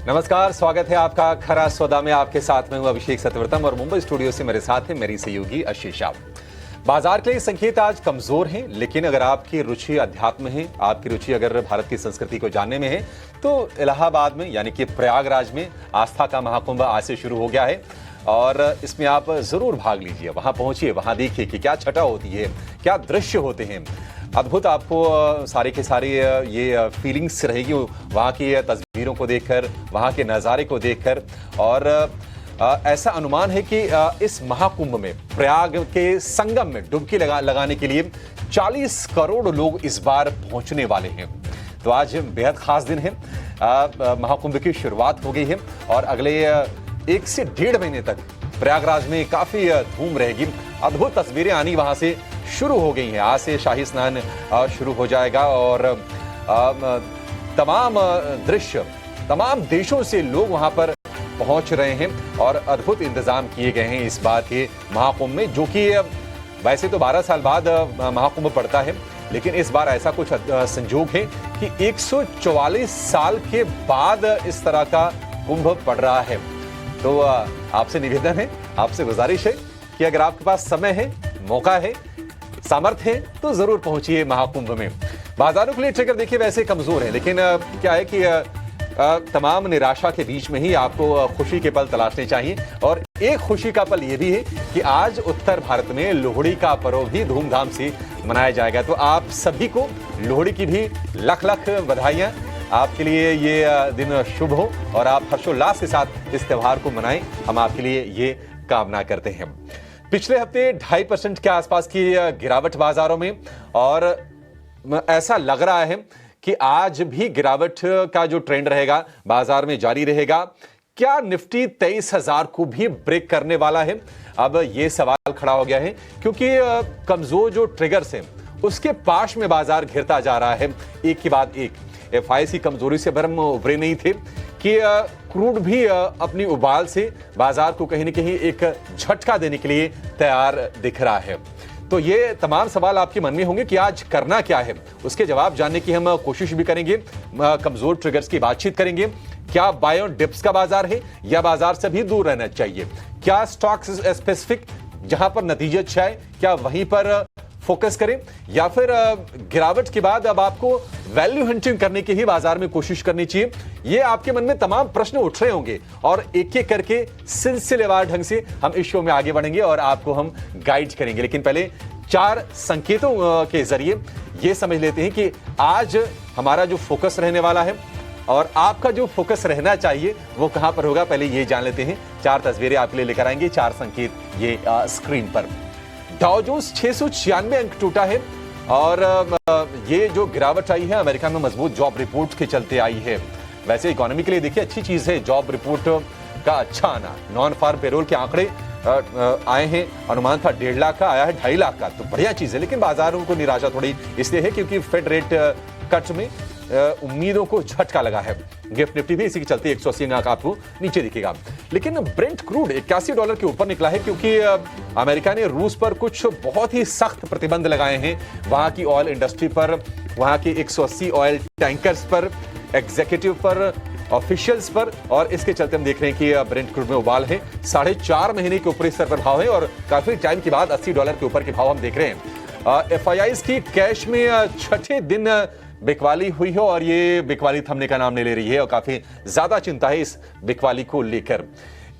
नमस्कार, स्वागत है आपका खरा सौदा में। आपके साथ में हूं अभिषेक सत्यव्रतम और मुंबई स्टूडियो से मेरे साथ है मेरी सहयोगी आशीषा। बाजार के लिए संकेत आज कमजोर हैं, लेकिन अगर आपकी रुचि अध्यात्म है, आपकी रुचि अगर भारत की संस्कृति को जानने में है, तो इलाहाबाद में यानी कि प्रयागराज में आस्था का महाकुंभ आज से शुरू हो गया है और इसमें आप जरूर भाग लीजिए। वहां पहुंचिए, वहां देखिए कि क्या छटा होती है, क्या दृश्य होते हैं। अद्भुत आपको सारे के सारे ये फीलिंग्स रहेगी वहाँ की तस्वीरों को देखकर, वहाँ के नज़ारे को देखकर। और ऐसा अनुमान है कि इस महाकुंभ में प्रयाग के संगम में डुबकी लगाने के लिए 40 करोड़ लोग इस बार पहुंचने वाले हैं। तो आज बेहद खास दिन है। महाकुंभ की शुरुआत हो गई है और अगले 1 से 1.5 महीने तक प्रयागराज में काफी धूम रहेगी। अद्भुत तस्वीरें आनी वहां से शुरू हो गई हैं। आज से शाही स्नान शुरू हो जाएगा और तमाम दृश्य, तमाम देशों से लोग वहां पर पहुंच रहे हैं और अद्भुत इंतजाम किए गए हैं इस बार के महाकुंभ में, जो कि वैसे तो 12 साल बाद महाकुंभ पड़ता है, लेकिन इस बार ऐसा कुछ संजोग है कि 144 साल के बाद इस तरह का कुंभ पड़ रहा है। तो आपसे निवेदन है, आपसे गुजारिश है कि अगर आपके पास समय है, मौका है, सामर्थ्य है, तो जरूर पहुंचिए महाकुंभ में। बाजारों के लिए ट्रिगर देखिए वैसे कमजोर है, लेकिन क्या है कि तमाम निराशा के बीच में ही आपको खुशी के पल तलाशने चाहिए। और एक खुशी का पल यह भी है कि आज उत्तर भारत में लोहड़ी का पर्व भी धूमधाम से मनाया जाएगा। तो आप सभी को लोहड़ी की भी लख लख बधाइयां। आपके लिए ये दिन शुभ हो और आप हर्षोल्लास के साथ इस त्योहार को मनाएं, हम आपके लिए ये कामना करते हैं। पिछले हफ्ते 2.5% के आसपास की गिरावट बाजारों में और ऐसा लग रहा है कि आज भी गिरावट का जो ट्रेंड रहेगा बाजार में जारी रहेगा। क्या निफ्टी 23,000 को भी ब्रेक करने वाला है? अब यह सवाल खड़ा हो गया है क्योंकि कमजोर जो ट्रिगर्स हैं उसके पास में बाजार घिरता जा रहा है एक के बाद एक। एफआईसी कमजोरी से भरम उभरे नहीं थे कि क्रूड भी अपनी उबाल से बाजार को कहीं न कहीं एक झटका देने के लिए तैयार दिख रहा है। तो ये तमाम सवाल आपके मन में होंगे कि आज करना क्या है, उसके जवाब जानने की हम कोशिश भी करेंगे। कमजोर ट्रिगर्स की बातचीत करेंगे। क्या बाय ऑन डिप्स का बाजार है या बाजार से भी दूर रहना चाहिए? क्या स्टॉक्स स्पेसिफिक जहां पर नतीजे अच्छा है, क्या वहीं पर फोकस करें या फिर गिरावट के बाद अब आपको वैल्यू हंटिंग करने की ही बाजार में कोशिश करनी चाहिए? ये आपके मन में तमाम प्रश्न उठ रहे होंगे और एक एक करके सिलसिलेवार ढंग से हम इस शो में आगे बढ़ेंगे और आपको हम गाइड करेंगे। लेकिन पहले 4 संकेतों के जरिए ये समझ लेते हैं कि आज हमारा जो फोकस रहने वाला है और आपका जो फोकस रहना चाहिए वो कहां पर होगा। पहले ये जान लेते हैं। 4 तस्वीरें आपके लिए लेकर आएंगे, 4 संकेत ये स्क्रीन पर। डाउ जोन्स 696 अंक टूटा है और ये जो गिरावट आई है अमेरिका में मजबूत जॉब रिपोर्ट के चलते आई है। वैसे इकोनॉमी के लिए देखिए अच्छी चीज है जॉब रिपोर्ट का अच्छा आना। नॉन फार्म पेरोल के आंकड़े आए हैं, अनुमान था 1.5 लाख का, आया है 2.5 लाख का, तो बढ़िया चीज है। लेकिन बाजारों को निराशा थोड़ी इसलिए है क्योंकि फेड रेट कट में उम्मीदों को झटका लगा है। गिफ्ट निफ्टी भी इसी के चलते 180 अंक आपको नीचे दिखेगा। लेकिन ब्रेंट क्रूड $81 के ऊपर निकला है क्योंकि अमेरिका ने रूस पर कुछ बहुत ही सख्त प्रतिबंध लगाए हैं, वहां की ऑयल इंडस्ट्री पर, वहां के 180 ऑयल टैंकर्स पर, एग्जीक्यूटिव पर, ऑफिशियल्स पर। और इसके चलते हम देख रहे हैं कि ब्रेंट क्रूड में उबाल है। 4.5 महीने के ऊपरी स्तर पर भाव है और काफी टाइम के बाद $80 के ऊपर के भाव हम देख रहे हैं। एफआईआईज की कैश में छठे दिन बिकवाली हुई है और ये बिकवाली थमने का नाम नहीं ले रही है और काफी ज्यादा चिंता है इस बिकवाली को लेकर।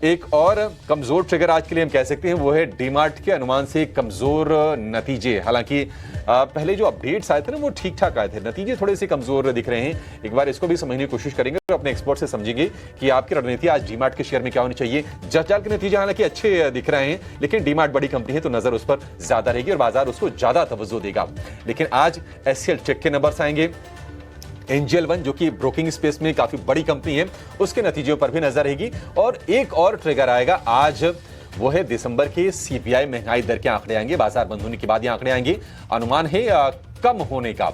एक और कमजोर ट्रिगर आज के लिए हम कह सकते हैं वो है डीमार्ट के अनुमान से कमजोर नतीजे। हालांकि पहले जो अपडेट्स आए थे ना वो ठीक ठाक आए थे, नतीजे थोड़े से कमजोर दिख रहे हैं। एक बार इसको भी समझने की कोशिश करेंगे और अपने एक्सपर्ट से समझेंगे कि आपकी रणनीति आज डीमार्ट के शेयर में क्या होनी चाहिए। जसजाल के नतीजे हालांकि अच्छे दिख रहे हैं, लेकिन डीमार्ट बड़ी कंपनी है तो नजर उस पर ज्यादा रहेगी और बाजार उसको ज्यादा तवज्जो देगा। लेकिन आज एचसीएल टेक के नंबर्स आएंगे। एंजल वन जो कि ब्रोकिंग स्पेस में काफी बड़ी कंपनी है उसके नतीजों पर भी नजर रहेगी। और एक और ट्रिगर आएगा आज, वो है दिसंबर के सीपीआई महंगाई दर के आंकड़े आएंगे। बाजार बंद होने के बाद ये आंकड़े आएंगे। अनुमान है कम होने का,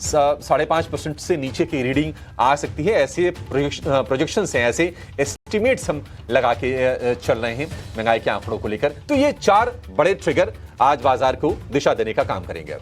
5.5% से नीचे की रीडिंग आ सकती है। ऐसे प्रोजेक्शंस हैं, ऐसे एस्टिमेट्स हम लगा के चल रहे हैं महंगाई के आंकड़ों को लेकर। तो ये 4 बड़े ट्रिगर आज बाजार को दिशा देने का काम करेंगे।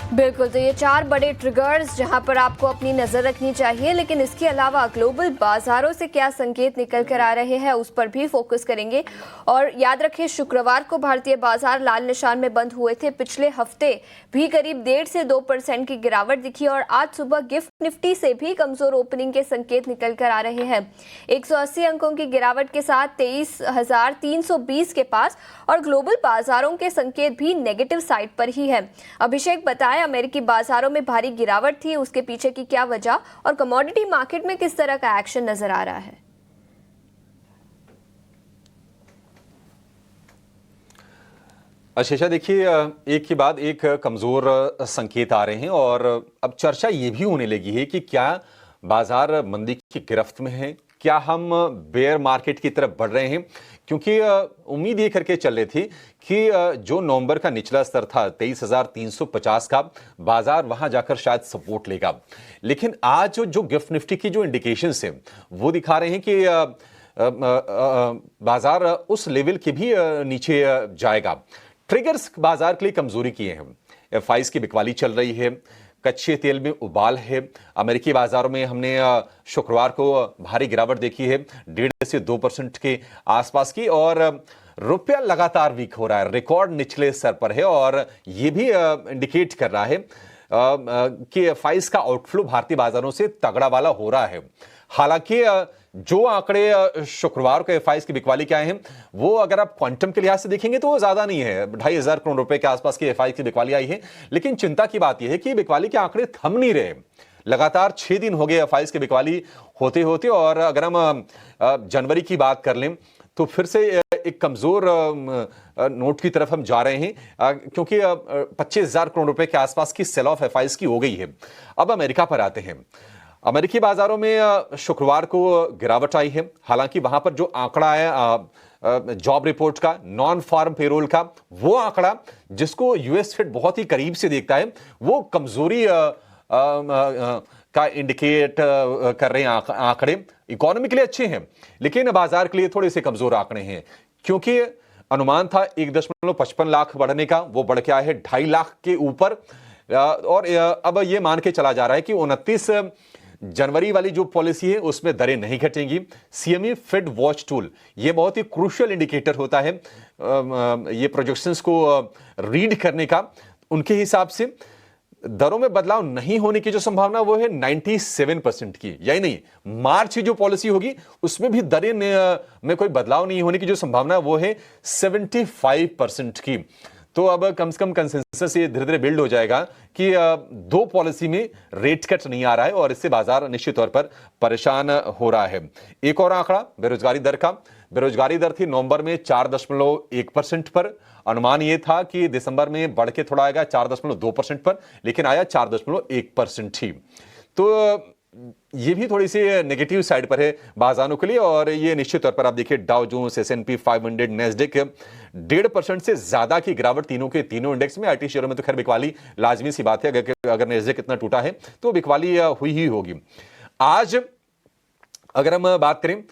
बिल्कुल, तो ये 4 बड़े ट्रिगर्स जहां पर आपको अपनी नजर रखनी चाहिए, लेकिन इसके अलावा ग्लोबल बाजारों से क्या संकेत निकल कर आ रहे हैं उस पर भी फोकस करेंगे। और याद रखें, शुक्रवार को भारतीय बाजार लाल निशान में बंद हुए थे। पिछले हफ्ते भी करीब 1.5 से 2% की गिरावट दिखी और आज सुबह गिफ्ट निफ्टी से भी कमजोर ओपनिंग के संकेत निकल कर आ रहे हैं। 180 अंकों की गिरावट के साथ 23,320 के पास, और ग्लोबल बाजारों के संकेत भी नेगेटिव साइड पर ही है। अभिषेक बताएं, अमेरिकी बाजारों में भारी गिरावट थी, उसके पीछे की क्या वजह और कमोडिटी मार्केट में किस तरह का एक्शन नजर आ रहा है? आशीषा, देखिए, एक के बाद एक कमजोर संकेत आ रहे हैं और अब चर्चा ये भी होने लगी है कि क्या बाजार मंदी की गिरफ्त में है, क्या हम बेयर मार्केट की तरफ बढ़ रहे हैं, क्योंकि उम्मीद ये करके चल रहे थे कि जो नवंबर का निचला स्तर था 23,350 का, बाजार वहां जाकर शायद सपोर्ट लेगा। लेकिन आज जो गिफ्ट निफ्टी की जो इंडिकेशंस हैं वो दिखा रहे हैं कि बाजार उस लेवल के भी नीचे जाएगा। ट्रिगर्स बाजार के लिए कमजोरी किए हैं। एफआईज की बिकवाली चल रही है, कच्चे तेल में उबाल है। अमेरिकी बाजारों में हमने शुक्रवार को भारी गिरावट देखी है, 1.5 से 2% के आसपास की, और रुपया लगातार वीक हो रहा है, रिकॉर्ड निचले स्तर पर है। और यह भी इंडिकेट कर रहा है कि एफआईज का आउटफ्लो भारतीय बाजारों से तगड़ा वाला हो रहा है। हालांकि जो आंकड़े शुक्रवार को एफआईज की बिकवाली के आए हैं वो अगर आप क्वांटम के लिहाज से देखेंगे तो वो ज्यादा नहीं है, 2,500 करोड़ रुपए के आसपास की एफआईज की बिकवाली आई है। लेकिन चिंता की बात यह है कि बिकवाली के आंकड़े थम नहीं रहे। लगातार 6 दिन हो गए एफआईज की बिकवाली होते होते, और अगर हम जनवरी की बात कर लें तो फिर से एक कमजोर नोट की तरफ हम जा रहे हैं, क्योंकि 25,000 करोड़ रुपए के आसपास की सेल ऑफ एफआईज की हो गई है। अब अमेरिका पर आते हैं। अमेरिकी बाजारों में शुक्रवार को गिरावट आई है। हालांकि वहां पर जो आंकड़ा है जॉब रिपोर्ट का, नॉन फार्म पेरोल का, वो आंकड़ा जिसको यूएस फेड बहुत ही करीब से देखता है, वो कमजोरी का इंडिकेट कर रहे हैं आंकड़े। इकोनॉमी के लिए अच्छे हैं लेकिन बाजार के लिए थोड़े से कमजोर आंकड़े हैं, क्योंकि अनुमान था 1.55 लाख बढ़ने का, वो बढ़ के आया है 2.5 लाख के ऊपर। और अब ये मान के चला जा रहा है कि 29 जनवरी वाली जो पॉलिसी है उसमें दरें नहीं घटेंगी। सीएमई फेड वॉच टूल ये बहुत ही क्रूशियल इंडिकेटर होता है ये प्रोजेक्शंस को रीड करने का। उनके हिसाब से दरों में बदलाव नहीं होने की जो संभावना वो है 97% की, यही नहीं, मार्च की जो पॉलिसी होगी उसमें भी दरें में कोई बदलाव नहीं होने की जो संभावना वो है 75% की। तो अब कम से कम कंसेंसस ये धीरे धीरे बिल्ड हो जाएगा कि 2 पॉलिसी में रेट कट नहीं आ रहा है, और इससे बाजार निश्चित तौर पर परेशान हो रहा है। एक और आंकड़ा बेरोजगारी दर का। बेरोजगारी दर थी नवंबर में 4.1% पर। अनुमान यह था कि दिसंबर में बढ़ के थोड़ा आएगा 4.2% पर, लेकिन आया 4.1% ही। तो ये भी थोड़ी सी नेगेटिव साइड पर है बाजारों के लिए। और ये निश्चित तौर पर आप देखिए डाउ जोन्स, S&P 500, नैस्डैक 1.5% से ज्यादा की गिरावट तीनों के तीनों इंडेक्स में। आईटी शेयरों में तो खैर बिकवाली लाजमी सी बात है, अगर नैस्डैक इतना टूटा है तो बिकवाली हुई ही होगी। आज अगर हम बात करें,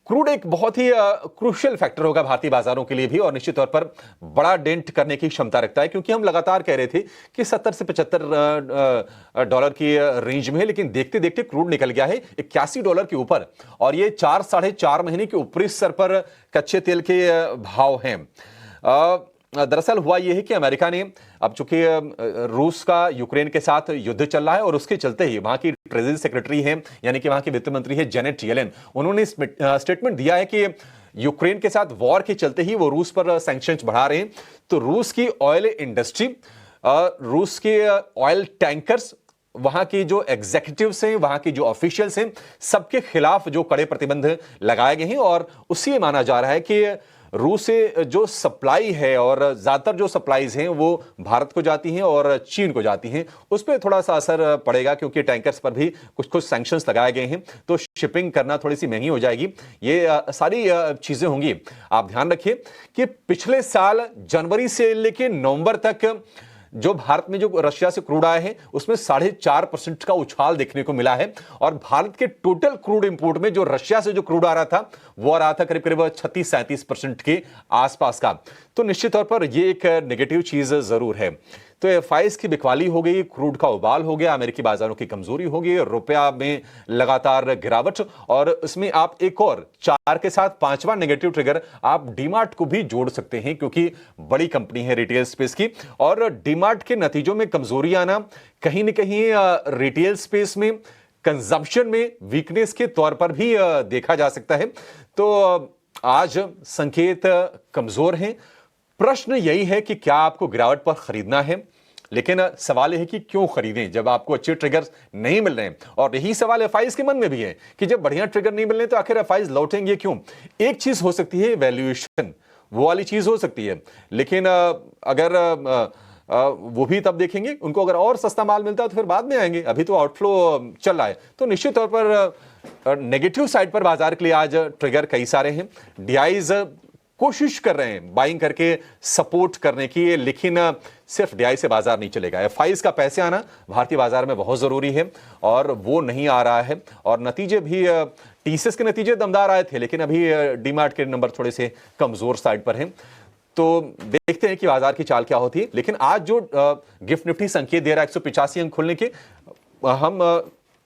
क्रूड एक बहुत ही क्रूशियल फैक्टर होगा भारतीय बाजारों के लिए भी, और निश्चित तौर पर बड़ा डेंट करने की क्षमता रखता है, क्योंकि हम लगातार कह रहे थे कि 70 से 75 डॉलर की रेंज में है, लेकिन देखते देखते क्रूड निकल गया है $81 के ऊपर, और ये 4-4.5 महीने के ऊपरी स्तर पर कच्चे तेल के भाव हैं। दरअसल हुआ यह है कि अमेरिका ने, अब चूंकि रूस का यूक्रेन के साथ युद्ध चल रहा है और उसके चलते ही वहां की ट्रेजरी सेक्रेटरी है, यानी कि वहां की वित्त मंत्री है जेनेट येलेन, उन्होंने स्टेटमेंट दिया है कि यूक्रेन के साथ वॉर के चलते ही वो रूस पर सैंक्शंस बढ़ा रहे हैं। तो रूस की ऑयल इंडस्ट्री, रूस के ऑयल टैंकर्स, वहां की जो एग्जीक्यूटिव्स हैं, वहां की जो ऑफिशियल्स हैं, सबके खिलाफ जो कड़े प्रतिबंध लगाए गए हैं। और उससे माना जा रहा है कि रूस से जो सप्लाई है, और ज्यादातर जो सप्लाईज हैं वो भारत को जाती हैं और चीन को जाती हैं, उस पर थोड़ा सा असर पड़ेगा, क्योंकि टैंकर्स पर भी कुछ सैंक्शंस लगाए गए हैं, तो शिपिंग करना थोड़ी सी महंगी हो जाएगी। ये सारी चीजें होंगी। आप ध्यान रखिए कि पिछले साल जनवरी से लेकर नवंबर तक जो भारत में जो रशिया से क्रूड आए हैं उसमें 4.5% का उछाल देखने को मिला है, और भारत के टोटल क्रूड इंपोर्ट में जो रशिया से जो क्रूड आ रहा था वो आ रहा था करीब करीब 36-37% के आसपास का। तो निश्चित तौर पर यह एक नेगेटिव चीज जरूर है। तो एफआईज की बिकवाली हो गई, क्रूड का उबाल हो गया, अमेरिकी बाजारों की कमजोरी हो गई, रुपया में लगातार गिरावट, और इसमें आप एक और 4 के साथ 5वां नेगेटिव ट्रिगर आप डीमार्ट को भी जोड़ सकते हैं, क्योंकि बड़ी कंपनी है रिटेल स्पेस की, और डीमार्ट के नतीजों में कमजोरी आना कहीं न कहीं रिटेल स्पेस में कंजम्पशन में वीकनेस के तौर पर भी देखा जा सकता है। तो आज संकेत कमजोर हैं। प्रश्न यही है कि क्या आपको गिरावट पर खरीदना है, लेकिन सवाल यह है कि क्यों खरीदें जब आपको अच्छे ट्रिगर्स नहीं मिल रहे हैं। और यही सवाल एफआईज के मन में भी है कि जब बढ़िया ट्रिगर नहीं मिल रहे तो आखिर एफआईज लौटेंगे क्यों। एक चीज हो सकती है वैल्यूएशन, वो वाली चीज हो सकती है, लेकिन अगर वो भी तब देखेंगे, उनको अगर और सस्ता माल मिलता है तो फिर बाद में आएंगे। अभी तो आउटफ्लो चल रहा है, तो निश्चित तौर पर नेगेटिव साइड पर बाजार के लिए आज ट्रिगर कई सारे हैं। डीआईज कोशिश कर रहे हैं बाइंग करके सपोर्ट करने की, लेकिन सिर्फ डीआई से बाजार नहीं चलेगा। एफआईज का पैसे आना भारतीय बाजार में बहुत जरूरी है और वो नहीं आ रहा है। और नतीजे भी टीसीएस के नतीजे दमदार आए थे, लेकिन अभी डीमार्ट के नंबर थोड़े से कमजोर साइड पर हैं। तो देखते हैं कि बाजार की चाल क्या होती है। लेकिन आज जो गिफ्ट निफ्टी संकेत दे रहा है 185 अंक खुलने के, हम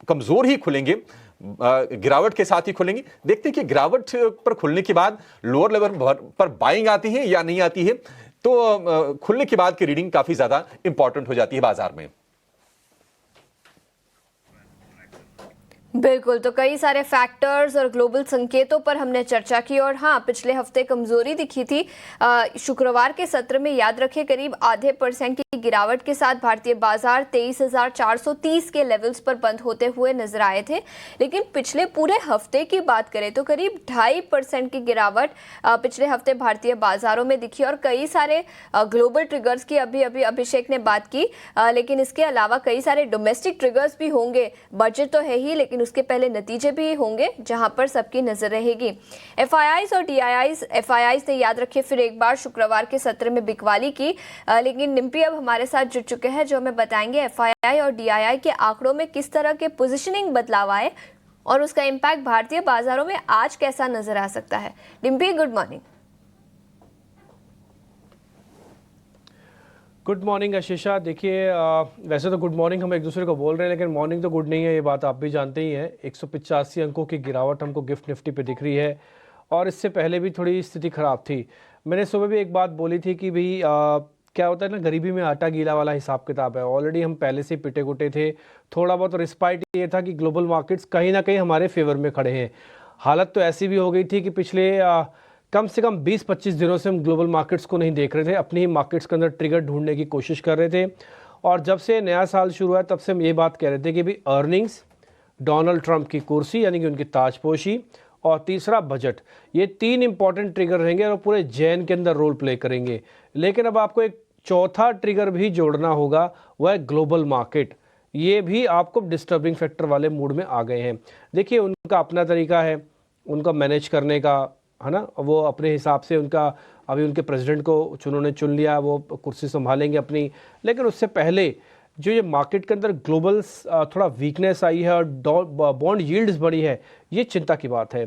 कमजोर ही खुलेंगे, गिरावट के साथ ही खुलेंगे। देखते हैं कि गिरावट पर खुलने के बाद लोअर लेवल पर बाइंग आती है या नहीं आती है। तो खुलने के बाद की रीडिंग काफी ज्यादा इंपॉर्टेंट हो जाती है बाजार में। बिल्कुल, तो कई सारे फैक्टर्स और ग्लोबल संकेतों पर हमने चर्चा की। और हाँ, पिछले हफ्ते कमजोरी दिखी थी। शुक्रवार के सत्र में याद रखें करीब आधे % की गिरावट के साथ भारतीय बाजार 23,430 के लेवल्स पर बंद होते हुए नजर आए थे। लेकिन पिछले पूरे हफ्ते की बात करें तो करीब 2.5% की गिरावट पिछले हफ्ते भारतीय बाजारों में दिखी। और कई सारे ग्लोबल ट्रिगर्स की अभी अभिषेक ने बात की, लेकिन इसके अलावा कई सारे डोमेस्टिक ट्रिगर्स भी होंगे। बजट तो है ही, लेकिन उसके पहले नतीजे भी होंगे जहां पर सबकी नजर रहेगी। एफआईआईज और डीआईआईज, एफआईआईज ने याद रखे फिर एक बार शुक्रवार के सत्र में बिकवाली की, लेकिन निम्पी अब हमारे साथ जुड़ चुके हैं जो हमें बताएंगे एफआईआई और डीआईआई के आंकड़ों में किस तरह के पोजीशनिंग बदलाव आए और उसका इंपैक्ट भारतीय बाजारों में आज कैसा नजर आ सकता है। Dimpy, good morning. Good morning Ashisha. देखिए, वैसे तो गुड मॉर्निंग हम एक दूसरे को बोल रहे हैं, लेकिन मॉर्निंग तो गुड नहीं है, ये बात आप भी जानते ही हैं। 185 अंकों की गिरावट हमको गिफ्ट निफ्टी पे दिख रही है और इससे पहले भी थोड़ी स्थिति ख़राब थी। मैंने सुबह भी एक बात बोली थी कि भाई क्या होता है ना, गरीबी में आटा गीला वाला हिसाब किताब है। ऑलरेडी हम पहले से पिटे कुटे थे। थोड़ा बहुत रिस्पाइट ये था कि ग्लोबल मार्केट्स कहीं ना कहीं हमारे फेवर में खड़े हैं। हालत तो ऐसी भी हो गई थी कि पिछले कम से कम 20-25 दिनों से हम ग्लोबल मार्केट्स को नहीं देख रहे थे, अपनी ही मार्केट्स के अंदर ट्रिगर ढूंढने की कोशिश कर रहे थे। और जब से नया साल शुरू हुआ तब से हम ये बात कह रहे थे कि भाई अर्निंग्स, डोनाल्ड ट्रंप की कुर्सी यानी कि उनकी ताजपोशी, और तीसरा बजट, ये 3 इंपॉर्टेंट ट्रिगर रहेंगे और पूरे जैन के अंदर रोल प्ले करेंगे। लेकिन अब आपको एक चौथा ट्रिगर भी जोड़ना होगा, वह है ग्लोबल मार्केट। ये भी आपको डिस्टर्बिंग फैक्टर वाले मूड में आ गए हैं। देखिए, उनका अपना तरीका है उनका मैनेज करने का, है ना। वो अपने हिसाब से उनका, अभी उनके प्रेसिडेंट को उन्होंने चुन लिया, वो कुर्सी संभालेंगे अपनी। लेकिन उससे पहले जो ये मार्केट के अंदर ग्लोबल थोड़ा वीकनेस आई है और बॉन्ड यील्ड्स बढ़ी है, ये चिंता की बात है।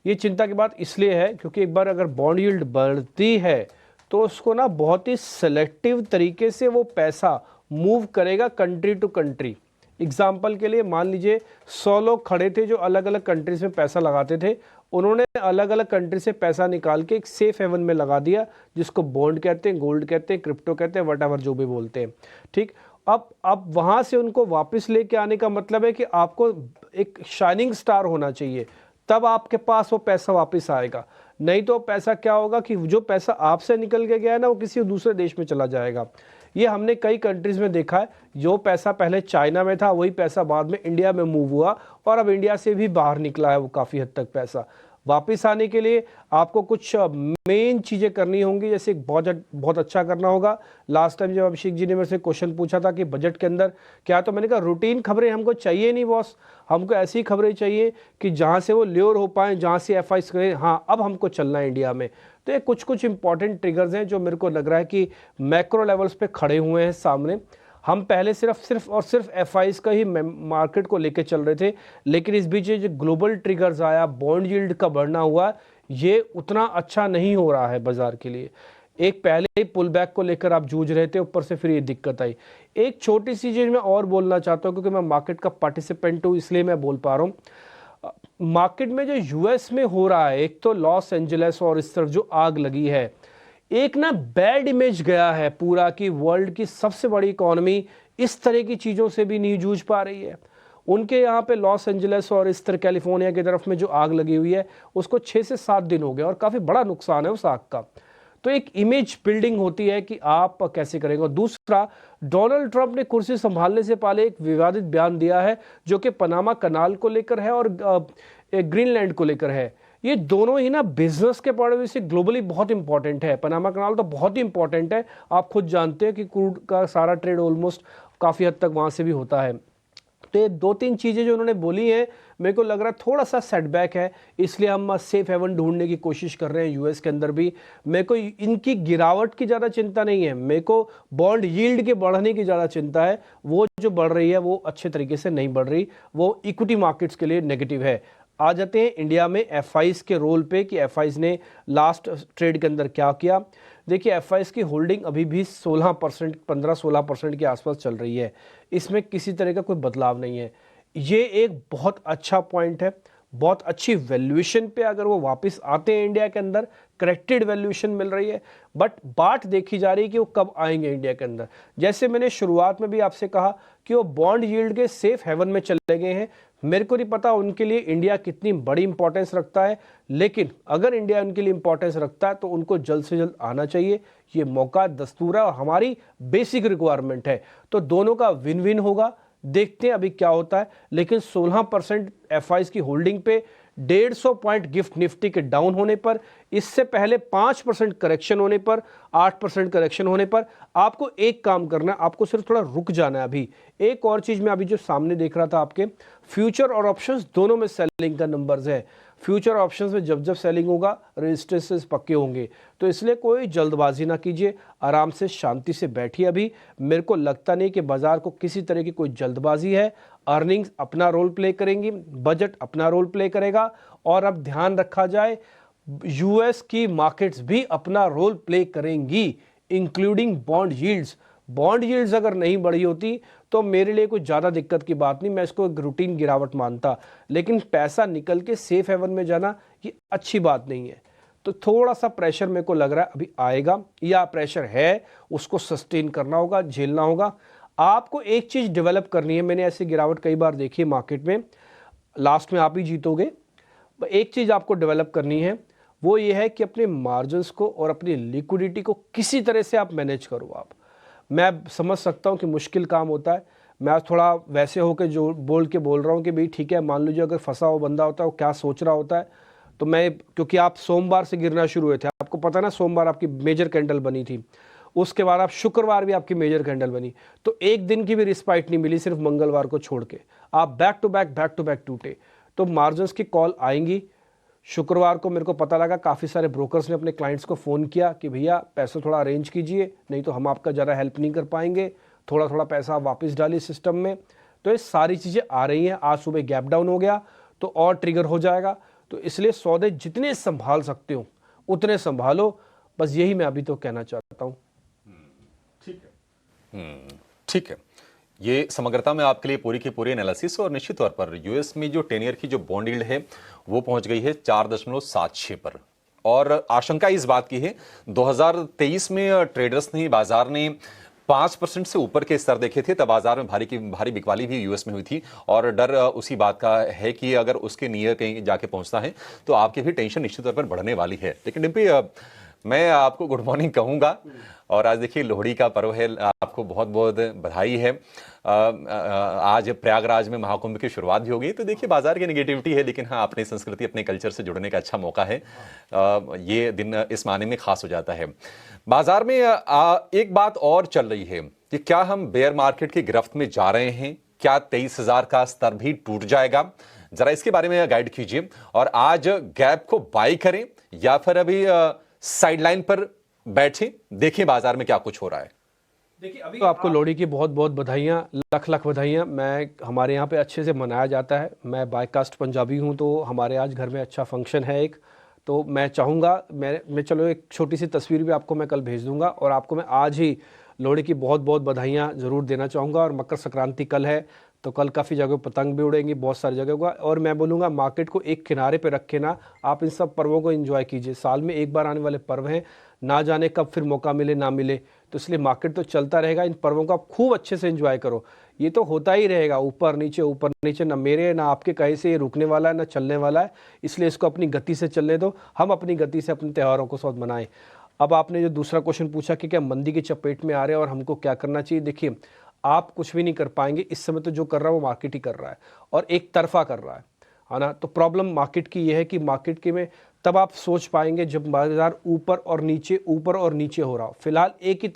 ये चिंता की बात इसलिए है क्योंकि एक बार अगर बॉन्ड यील्ड बढ़ती है तो उसको ना बहुत ही सेलेक्टिव तरीके से वो पैसा मूव करेगा कंट्री टू कंट्री। एग्जाम्पल के लिए मान लीजिए 100 लोग खड़े थे जो अलग अलग कंट्रीज में पैसा लगाते थे, उन्होंने अलग अलग कंट्री से पैसा निकाल के एक सेफ हेवन में लगा दिया, जिसको बॉन्ड कहते हैं, गोल्ड कहते हैं, क्रिप्टो कहते हैं, वट एवर जो भी बोलते हैं। ठीक, अब वहाँ से उनको वापस लेके आने का मतलब है कि आपको एक शाइनिंग स्टार होना चाहिए, तब आपके पास वो पैसा वापस आएगा। नहीं तो पैसा क्या होगा कि जो पैसा आपसे निकल के गया है ना, वो किसी दूसरे देश में चला जाएगा। ये हमने कई कंट्रीज में देखा है, जो पैसा पहले चाइना में था वही पैसा बाद में इंडिया में मूव हुआ और अब इंडिया से भी बाहर निकला है वो काफ़ी हद तक पैसा। वापस आने के लिए आपको कुछ मेन चीज़ें करनी होंगी, जैसे बहुत अच्छा करना होगा। लास्ट टाइम जब अभिषेक जी ने मेरे से क्वेश्चन पूछा था कि बजट के अंदर क्या, तो मैंने कहा रूटीन खबरें हमको चाहिए नहीं बॉस, हमको ऐसी खबरें चाहिए कि जहाँ से वो ल्योर हो पाएँ, जहाँ से एफआईआई करें हाँ अब हमको चलना है इंडिया में। तो ये कुछ इंपॉर्टेंट ट्रिगर्स हैं जो मेरे को लग रहा है कि मैक्रो लेवल्स पे खड़े हुए हैं सामने। हम पहले सिर्फ एफआईआईज का ही मार्केट को लेके चल रहे थे, लेकिन इस बीच जो ग्लोबल ट्रिगर्स आया, बॉन्ड यील्ड का बढ़ना हुआ, ये उतना अच्छा नहीं हो रहा है बाजार के लिए। एक पहले ही पुल बैक को लेकर आप जूझ रहे थे, ऊपर से फिर ये दिक्कत आई। एक छोटी सी चीज़ मैं और बोलना चाहता हूँ, क्योंकि मैं मार्केट का पार्टिसिपेंट हूँ इसलिए मैं बोल पा रहा हूँ। मार्केट में जो यूएस में हो रहा है, एक तो लॉस एंजलिस और इस तरफ जो आग लगी है, एक ना बैड इमेज गया है पूरा कि वर्ल्ड की सबसे बड़ी इकोनॉमी इस तरह की चीज़ों से भी नहीं जूझ पा रही है। उनके यहाँ पे लॉस एंजलिस और इस तरह कैलिफोर्निया की तरफ में जो आग लगी हुई है उसको 6 से 7 दिन हो गए और काफ़ी बड़ा नुकसान है उस आग का। तो एक इमेज बिल्डिंग होती है कि आप कैसे करेंगे। और दूसरा, डोनाल्ड ट्रंप ने कुर्सी संभालने से पहले एक विवादित बयान दिया है जो कि पनामा कनाल को लेकर है और ग्रीनलैंड को लेकर है। ये दोनों ही ना बिजनेस के पॉइंट ऑफ व्यू से ग्लोबली बहुत इंपॉर्टेंट है। पनामा कनाल तो बहुत ही इंपॉर्टेंट है, आप खुद जानते हैं कि क्रूड का सारा ट्रेड ऑलमोस्ट काफ़ी हद तक वहाँ से भी होता है। तो ये 2-3 चीज़ें जो उन्होंने बोली हैं, मेरे को लग रहा है थोड़ा सा सेटबैक है, इसलिए हम सेफ हेवन ढूंढने की कोशिश कर रहे हैं यूएस के अंदर भी। मेरे को इनकी गिरावट की ज़्यादा चिंता नहीं है, मेरे को बॉन्ड यील्ड के बढ़ने की ज़्यादा चिंता है। वो जो बढ़ रही है वो अच्छे तरीके से नहीं बढ़ रही, वो इक्विटी मार्केट्स के लिए नेगेटिव है। आ जाते हैं इंडिया में एफआईज के रोल पे कि एफआईज ने लास्ट ट्रेड के अंदर क्या किया। देखिए, एफआईज की होल्डिंग अभी भी 16%, 15-16% के आसपास चल रही है, इसमें किसी तरह का कोई बदलाव नहीं है। ये एक बहुत अच्छा पॉइंट है, बहुत अच्छी वैल्यूएशन पे अगर वो वापस आते हैं इंडिया के अंदर, करेक्टेड वैल्यूएशन मिल रही है। बट बात देखी जा रही है कि वो कब आएंगे इंडिया के अंदर। जैसे मैंने शुरुआत में भी आपसे कहा कि वो बॉन्ड यील्ड के सेफ हेवन में चले गए हैं। मेरे को नहीं पता उनके लिए इंडिया कितनी बड़ी इंपॉर्टेंस रखता है, लेकिन अगर इंडिया उनके लिए इंपॉर्टेंस रखता है तो उनको जल्द से जल्द आना चाहिए। ये मौका दस्तूर है और हमारी बेसिक रिक्वायरमेंट है, तो दोनों का विन विन होगा। देखते हैं अभी क्या होता है। लेकिन 16% एफआईज की होल्डिंग पे 150 पॉइंट गिफ्ट निफ्टी के डाउन होने पर, इससे पहले 5% करेक्शन होने पर, 8% करेक्शन होने पर आपको एक काम करना है, आपको सिर्फ थोड़ा रुक जाना है। अभी एक और चीज़ मैं अभी जो सामने देख रहा था, आपके फ्यूचर और ऑप्शंस दोनों में सेलिंग का नंबर्स है। फ्यूचर ऑप्शंस में जब जब सेलिंग होगा रजिस्ट्रेशंस पक्के होंगे, तो इसलिए कोई जल्दबाजी ना कीजिए, आराम से शांति से बैठिए। अभी मेरे को लगता नहीं कि बाजार को किसी तरह की कोई जल्दबाजी है। अर्निंग्स अपना रोल प्ले करेंगी, बजट अपना रोल प्ले करेगा, और अब ध्यान रखा जाए यूएस की मार्केट्स भी अपना रोल प्ले करेंगी, including bond yields. Bond yields अगर नहीं बढ़ी होती तो मेरे लिए कोई ज़्यादा दिक्कत की बात नहीं, मैं इसको एक रूटीन गिरावट मानता। लेकिन पैसा निकल के सेफ हेवन में जाना ये अच्छी बात नहीं है। तो थोड़ा सा प्रेशर मेरे को लग रहा है अभी आएगा, या प्रेशर है उसको सस्टेन करना होगा, झेलना होगा। आपको एक चीज़ डेवलप करनी है, मैंने ऐसी गिरावट कई बार देखी है मार्केट में, लास्ट में आप ही जीतोगे। एक चीज़ आपको डेवलप करनी है, वो ये है कि अपने मार्जिन्स को और अपनी लिक्विडिटी को किसी तरह से आप मैनेज करो। आप, मैं समझ सकता हूँ कि मुश्किल काम होता है, मैं थोड़ा वैसे होकर जो बोल रहा हूँ कि भाई ठीक है, मान लीजिए अगर फंसा हुआ बंदा होता है वो क्या सोच रहा होता है। तो मैं, क्योंकि आप सोमवार से गिरना शुरू हुए थे, आपको पता ना, सोमवार आपकी मेजर कैंडल बनी थी, उसके बाद आप शुक्रवार भी आपकी मेजर कैंडल बनी, तो एक दिन की भी रिस्पाइट नहीं मिली, सिर्फ मंगलवार को छोड़ के आप बैक टू बैक टूटे। तो मार्जिन्स की कॉल आएंगी। शुक्रवार को मेरे को पता लगा काफ़ी सारे ब्रोकर्स ने अपने क्लाइंट्स को फ़ोन किया कि भैया पैसे थोड़ा अरेंज कीजिए, नहीं तो हम आपका ज़्यादा हेल्प नहीं कर पाएंगे, थोड़ा थोड़ा पैसा आप वापस डालिए सिस्टम में। तो ये सारी चीज़ें आ रही हैं। आज सुबह गैप डाउन हो गया तो और ट्रिगर हो जाएगा, तो इसलिए सौदे जितने संभाल सकते हो उतने संभालो, बस यही मैं अभी तो कहना चाहता हूँ। ठीक है, ये समग्रता में आपके लिए पूरी की पूरी एनालिसिस। और निश्चित तौर पर यूएस में जो 10 ईयर की जो बॉन्ड यील्ड है वो पहुंच गई है 4.76 पर, और आशंका इस बात की है 2023 में ट्रेडर्स ने, बाजार ने 5% से ऊपर के स्तर देखे थे, तब बाजार में भारी बिकवाली भी यूएस में हुई थी, और डर उसी बात का है कि अगर उसके नियर कहीं जाके पहुंचता है तो आपकी भी टेंशन निश्चित तौर पर बढ़ने वाली है। लेकिन डिम्पी, मैं आपको गुड मॉर्निंग कहूँगा, और आज देखिए लोहड़ी का पर्व है, आपको बहुत बहुत बधाई है। आज प्रयागराज में महाकुंभ की शुरुआत भी हो गई, तो देखिए बाजार की नेगेटिविटी है, लेकिन हाँ, अपनी संस्कृति, अपने कल्चर से जुड़ने का अच्छा मौका है। ये दिन इस माने में खास हो जाता है। बाजार में एक बात और चल रही है कि क्या हम बेयर मार्केट की गिरफ्त में जा रहे हैं, क्या 23,000 का स्तर भी टूट जाएगा? जरा इसके बारे में गाइड कीजिए, और आज गैप को बाई करें या फिर अभी साइडलाइन पर बैठे, देखें बाजार में क्या कुछ हो रहा है। देखिए, अभी तो आपको लोहड़ी की बहुत बहुत बधाइयाँ, लख लख बधाइयाँ। मैं, हमारे यहाँ पे अच्छे से मनाया जाता है। मैं बायकास्ट पंजाबी हूँ, तो हमारे आज घर में अच्छा फंक्शन है एक, तो मैं चाहूँगा मैं चलो एक छोटी सी तस्वीर भी आपको मैं कल भेज दूंगा, और आपको मैं आज ही लोहड़ी की बहुत बहुत बधाइयाँ ज़रूर देना चाहूँगा। और मकर संक्रांति कल है, तो कल काफ़ी जगह पतंग भी उड़ेंगी, बहुत सारी जगह होगा। और मैं बोलूँगा मार्केट को एक किनारे पे रखे ना, आप इन सब पर्वों को एंजॉय कीजिए। साल में एक बार आने वाले पर्व हैं, ना जाने कब फिर मौका मिले ना मिले, तो इसलिए मार्केट तो चलता रहेगा। इन पर्वों को आप खूब अच्छे से एंजॉय करो। ये तो होता ही रहेगा, ऊपर नीचे, ना मेरे ना आपके कहीं से ये रुकने वाला है ना चलने वाला है। इसलिए इसको अपनी गति से चलने दो, हम अपनी गति से अपने त्योहारों को साथ मनाएं। अब आपने जो दूसरा क्वेश्चन पूछा कि क्या मंदी की चपेट में आ रहे हैं और हमको क्या करना चाहिए, देखिए आप कुछ भी नहीं कर पाएंगे इस समय। तो जो कर रहा है वो मार्केट ही कर रहा है, और एक तरफा कर रहा है ना। तो प्रॉब्लम मार्केट की ये है कि मार्केट के में तब आप सोच पाएंगे जब बाजार ऊपर और नीचे हो रहा हो। फिलहाल एक ही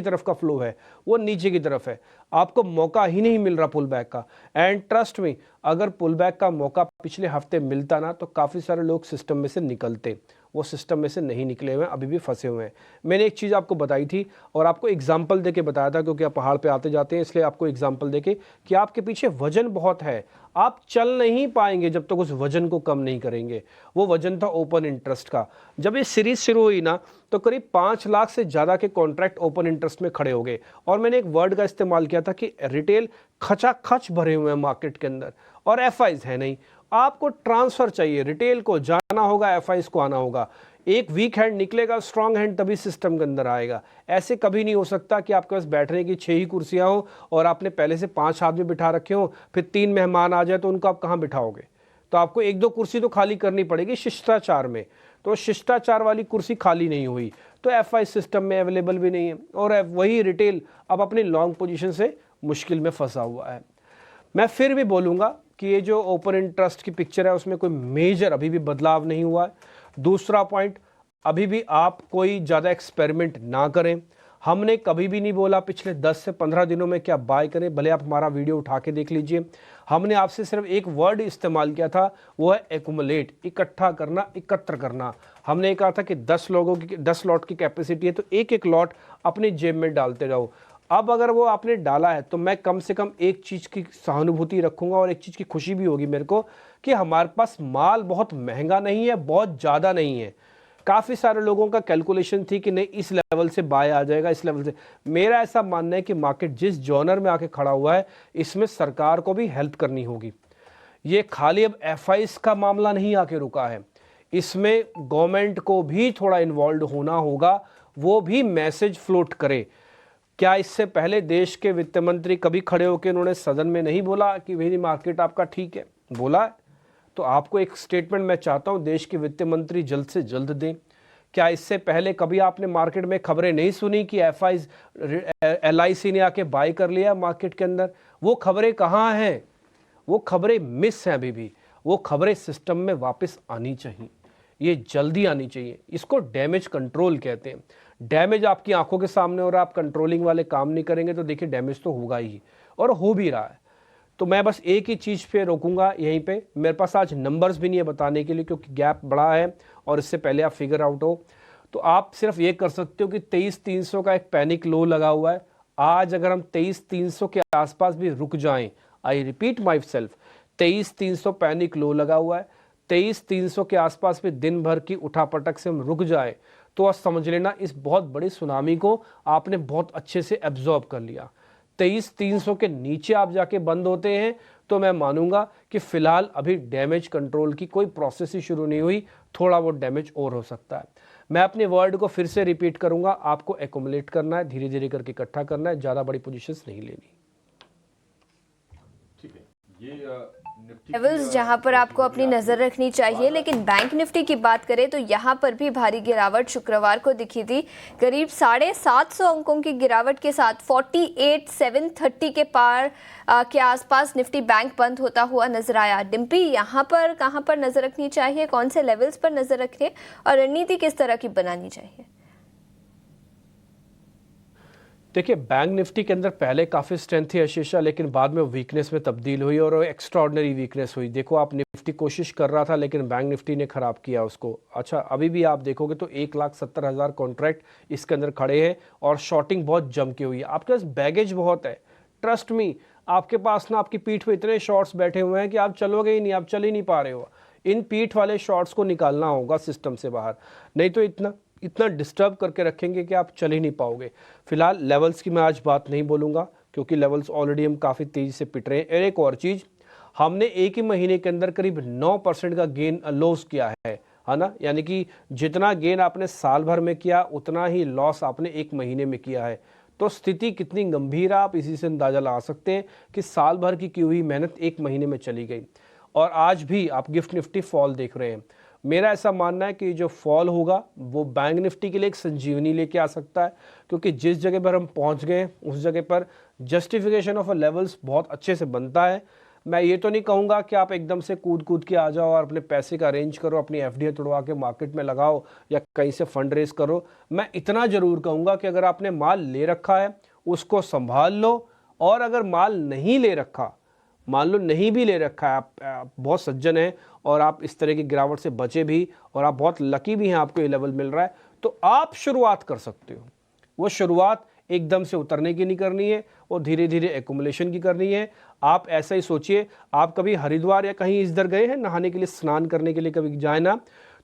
तरफ का फ्लो है, वो नीचे की तरफ है। आपको मौका ही नहीं मिल रहा पुल बैक का। एंड ट्रस्ट में, अगर पुल बैक का मौका पिछले हफ्ते मिलता ना, तो काफ़ी सारे लोग सिस्टम में से निकलते। वो सिस्टम में से नहीं निकले हुए हैं, अभी भी फंसे हुए हैं। मैंने एक चीज़ आपको बताई थी और आपको एग्जाम्पल देके बताया था, क्योंकि आप पहाड़ पे आते जाते हैं, इसलिए आपको एग्जाम्पल देके कि आपके पीछे वजन बहुत है, आप चल नहीं पाएंगे जब तक उस वजन को कम नहीं करेंगे। वो वजन था ओपन इंटरेस्ट का। जब ये सीरीज शुरू हुई ना, तो करीब 5 लाख से ज़्यादा के कॉन्ट्रैक्ट ओपन इंटरेस्ट में खड़े हो गए। और मैंने एक वर्ड का इस्तेमाल किया था कि रिटेल खचाखच भरे हुए हैं मार्केट के अंदर, और एफआईज है नहीं। आपको ट्रांसफर चाहिए, रिटेल को जाना होगा, एफआईज को आना होगा। एक वीक हैंड निकलेगा, स्ट्रांग हैंड तभी सिस्टम के अंदर आएगा। ऐसे कभी नहीं हो सकता कि आपके पास बैठने की 6 ही कुर्सियां हो और आपने पहले से 5 आदमी बिठा रखे हो, फिर 3 मेहमान आ जाए तो उनको आप कहाँ बिठाओगे। तो आपको 1-2 कुर्सी तो खाली करनी पड़ेगी शिष्टाचार में। तो शिष्टाचार वाली कुर्सी खाली नहीं हुई, तो एफआई सिस्टम में अवेलेबल भी नहीं है, और वही रिटेल अब अपनी लॉन्ग पोजीशन से मुश्किल में फंसा हुआ है। मैं फिर भी बोलूँगा कि ये जो ओपन इंटरेस्ट की पिक्चर है उसमें कोई मेजर अभी भी बदलाव नहीं हुआ है। दूसरा पॉइंट, अभी भी आप कोई ज़्यादा एक्सपेरिमेंट ना करें। हमने कभी भी नहीं बोला पिछले 10 से 15 दिनों में क्या बाय करें, भले आप हमारा वीडियो उठा के देख लीजिए। हमने आपसे सिर्फ एक वर्ड इस्तेमाल किया था, वो है एक्यूमुलेट, इकट्ठा करना, एकत्र करना। हमने कहा था कि 10 लॉट की कैपेसिटी है, तो एक लॉट अपनी जेब में डालते जाओ। अब अगर वो आपने डाला है, तो मैं कम से कम एक चीज़ की सहानुभूति रखूंगा और एक चीज़ की खुशी भी होगी मेरे को कि हमारे पास माल बहुत महंगा नहीं है, बहुत ज़्यादा नहीं है। काफ़ी सारे लोगों का कैलकुलेशन थी कि नहीं इस लेवल से बाय आ जाएगा, इस लेवल से। मेरा ऐसा मानना है कि मार्केट जिस जॉनर में आके खड़ा हुआ है, इसमें सरकार को भी हेल्प करनी होगी। ये खाली अब एफआईज का मामला नहीं आके रुका है, इसमें गवर्नमेंट को भी थोड़ा इन्वॉल्व होना होगा, वो भी मैसेज फ्लोट करे। क्या इससे पहले देश के वित्त मंत्री कभी खड़े होकर उन्होंने सदन में नहीं बोला कि भाई मार्केट आपका ठीक है? बोला है। तो आपको एक स्टेटमेंट मैं चाहता हूं देश के वित्त मंत्री जल्द से जल्द दें। क्या इससे पहले कभी आपने मार्केट में खबरें नहीं सुनी कि एफआईज एलआईसी ने आके बाय कर लिया मार्केट के अंदर? वो खबरें कहाँ हैं? वो खबरें मिस हैं अभी भी। वो खबरें सिस्टम में वापस आनी चाहिए, ये जल्दी आनी चाहिए। इसको डैमेज कंट्रोल कहते हैं। डैमेज आपकी आंखों के सामने हो रहा है, आप कंट्रोलिंग वाले काम नहीं करेंगे तो देखिए डैमेज तो होगा ही, और हो भी रहा है। तो मैं बस एक ही चीज़ पे रोकूंगा यहीं पे। मेरे पास आज नंबर्स भी नहीं है बताने के लिए, क्योंकि गैप बड़ा है और इससे पहले आप फिगर आउट हो। तो आप सिर्फ ये कर सकते हो कि 23,300 का एक पैनिक लो लगा हुआ है। आज अगर हम 23,300 के आसपास भी रुक जाएं, I repeat my 23,300 panic low लगा हुआ है, 23,300 के आसपास भी दिन भर की उठापटक से हम रुक जाए, तो आप समझ लेना इस बहुत बड़ी सुनामी को आपने बहुत अच्छे से एब्जॉर्ब कर लिया। 23,300 के नीचे आप जाके बंद होते हैं तो मैं मानूंगा कि फिलहाल अभी डैमेज कंट्रोल की कोई प्रोसेस ही शुरू नहीं हुई, थोड़ा बहुत डैमेज और हो सकता है। मैं अपने वर्ड को फिर से रिपीट करूंगा, आपको एक्यूमुलेट करना है, धीरे धीरे करके इकट्ठा करना है, ज़्यादा बड़ी पोजीशंस नहीं लेनी। ठीक है, ये लेवल्स जहां पर आपको अपनी नजर रखनी चाहिए। लेकिन बैंक निफ्टी की बात करें तो यहां पर भी भारी गिरावट शुक्रवार को दिखी थी। करीब 750 अंकों की गिरावट के साथ 48,730 के पार के आसपास निफ्टी बैंक बंद होता हुआ नजर आया। डिम्पी, यहां पर कहां पर नजर रखनी चाहिए, कौन से लेवल्स पर नजर रखें और रणनीति किस तरह की बनानी चाहिए? देखिए, बैंक निफ्टी के अंदर पहले काफ़ी स्ट्रेंथ थी आशीषा, लेकिन बाद में वीकनेस में तब्दील हुई और एक्स्ट्राऑर्डिनरी वीकनेस हुई। देखो, आप निफ्टी कोशिश कर रहा था लेकिन बैंक निफ्टी ने ख़राब किया उसको। अच्छा, अभी भी आप देखोगे तो 1,70,000 कॉन्ट्रैक्ट इसके अंदर खड़े हैं और शॉर्टिंग बहुत जम के हुई है। आपके पास बैगेज बहुत है, ट्रस्ट मी। आपके पास ना आपकी पीठ पे इतने शॉर्ट्स बैठे हुए हैं कि आप चलोगे ही नहीं, आप चल ही नहीं पा रहे हो। इन पीठ वाले शॉर्ट्स को निकालना होगा सिस्टम से बाहर, नहीं तो इतना डिस्टर्ब करके रखेंगे कि आप चल ही नहीं पाओगे। फिलहाल लेवल्स की मैं आज बात नहीं बोलूँगा क्योंकि लेवल्स ऑलरेडी हम काफ़ी तेज़ी से पिट रहे हैं। और एक और चीज़, हमने एक ही महीने के अंदर करीब 9% का गेन लॉस किया है ना, यानी कि जितना गेन आपने साल भर में किया उतना ही लॉस आपने एक महीने में किया है। तो स्थिति कितनी गंभीर है आप इसी से अंदाज़ा लगा सकते हैं कि साल भर की हुई मेहनत एक महीने में चली गई। और आज भी आप गिफ्ट निफ्टी फॉल देख रहे हैं। मेरा ऐसा मानना है कि जो फॉल होगा वो बैंक निफ्टी के लिए एक संजीवनी लेके आ सकता है, क्योंकि जिस जगह पर हम पहुंच गए उस जगह पर जस्टिफिकेशन ऑफ अ लेवल्स बहुत अच्छे से बनता है। मैं ये तो नहीं कहूँगा कि आप एकदम से कूद के आ जाओ और अपने पैसे का अरेंज करो, अपनी एफडी तोड़वा के मार्केट में लगाओ या कहीं से फंड रेज करो। मैं इतना ज़रूर कहूँगा कि अगर आपने माल ले रखा है उसको संभाल लो, और अगर माल नहीं ले रखा, मान लो नहीं भी ले रखा है, आप बहुत सज्जन हैं और आप इस तरह की गिरावट से बचे भी और आप बहुत लकी भी हैं, आपको ये लेवल मिल रहा है, तो आप शुरुआत कर सकते हो। वो शुरुआत एकदम से उतरने की नहीं करनी है, वो धीरे धीरे एक्युमुलेशन की करनी है। आप ऐसा ही सोचिए, आप कभी हरिद्वार या कहीं इधर गए हैं नहाने के लिए, स्नान करने के लिए कभी जाए ना,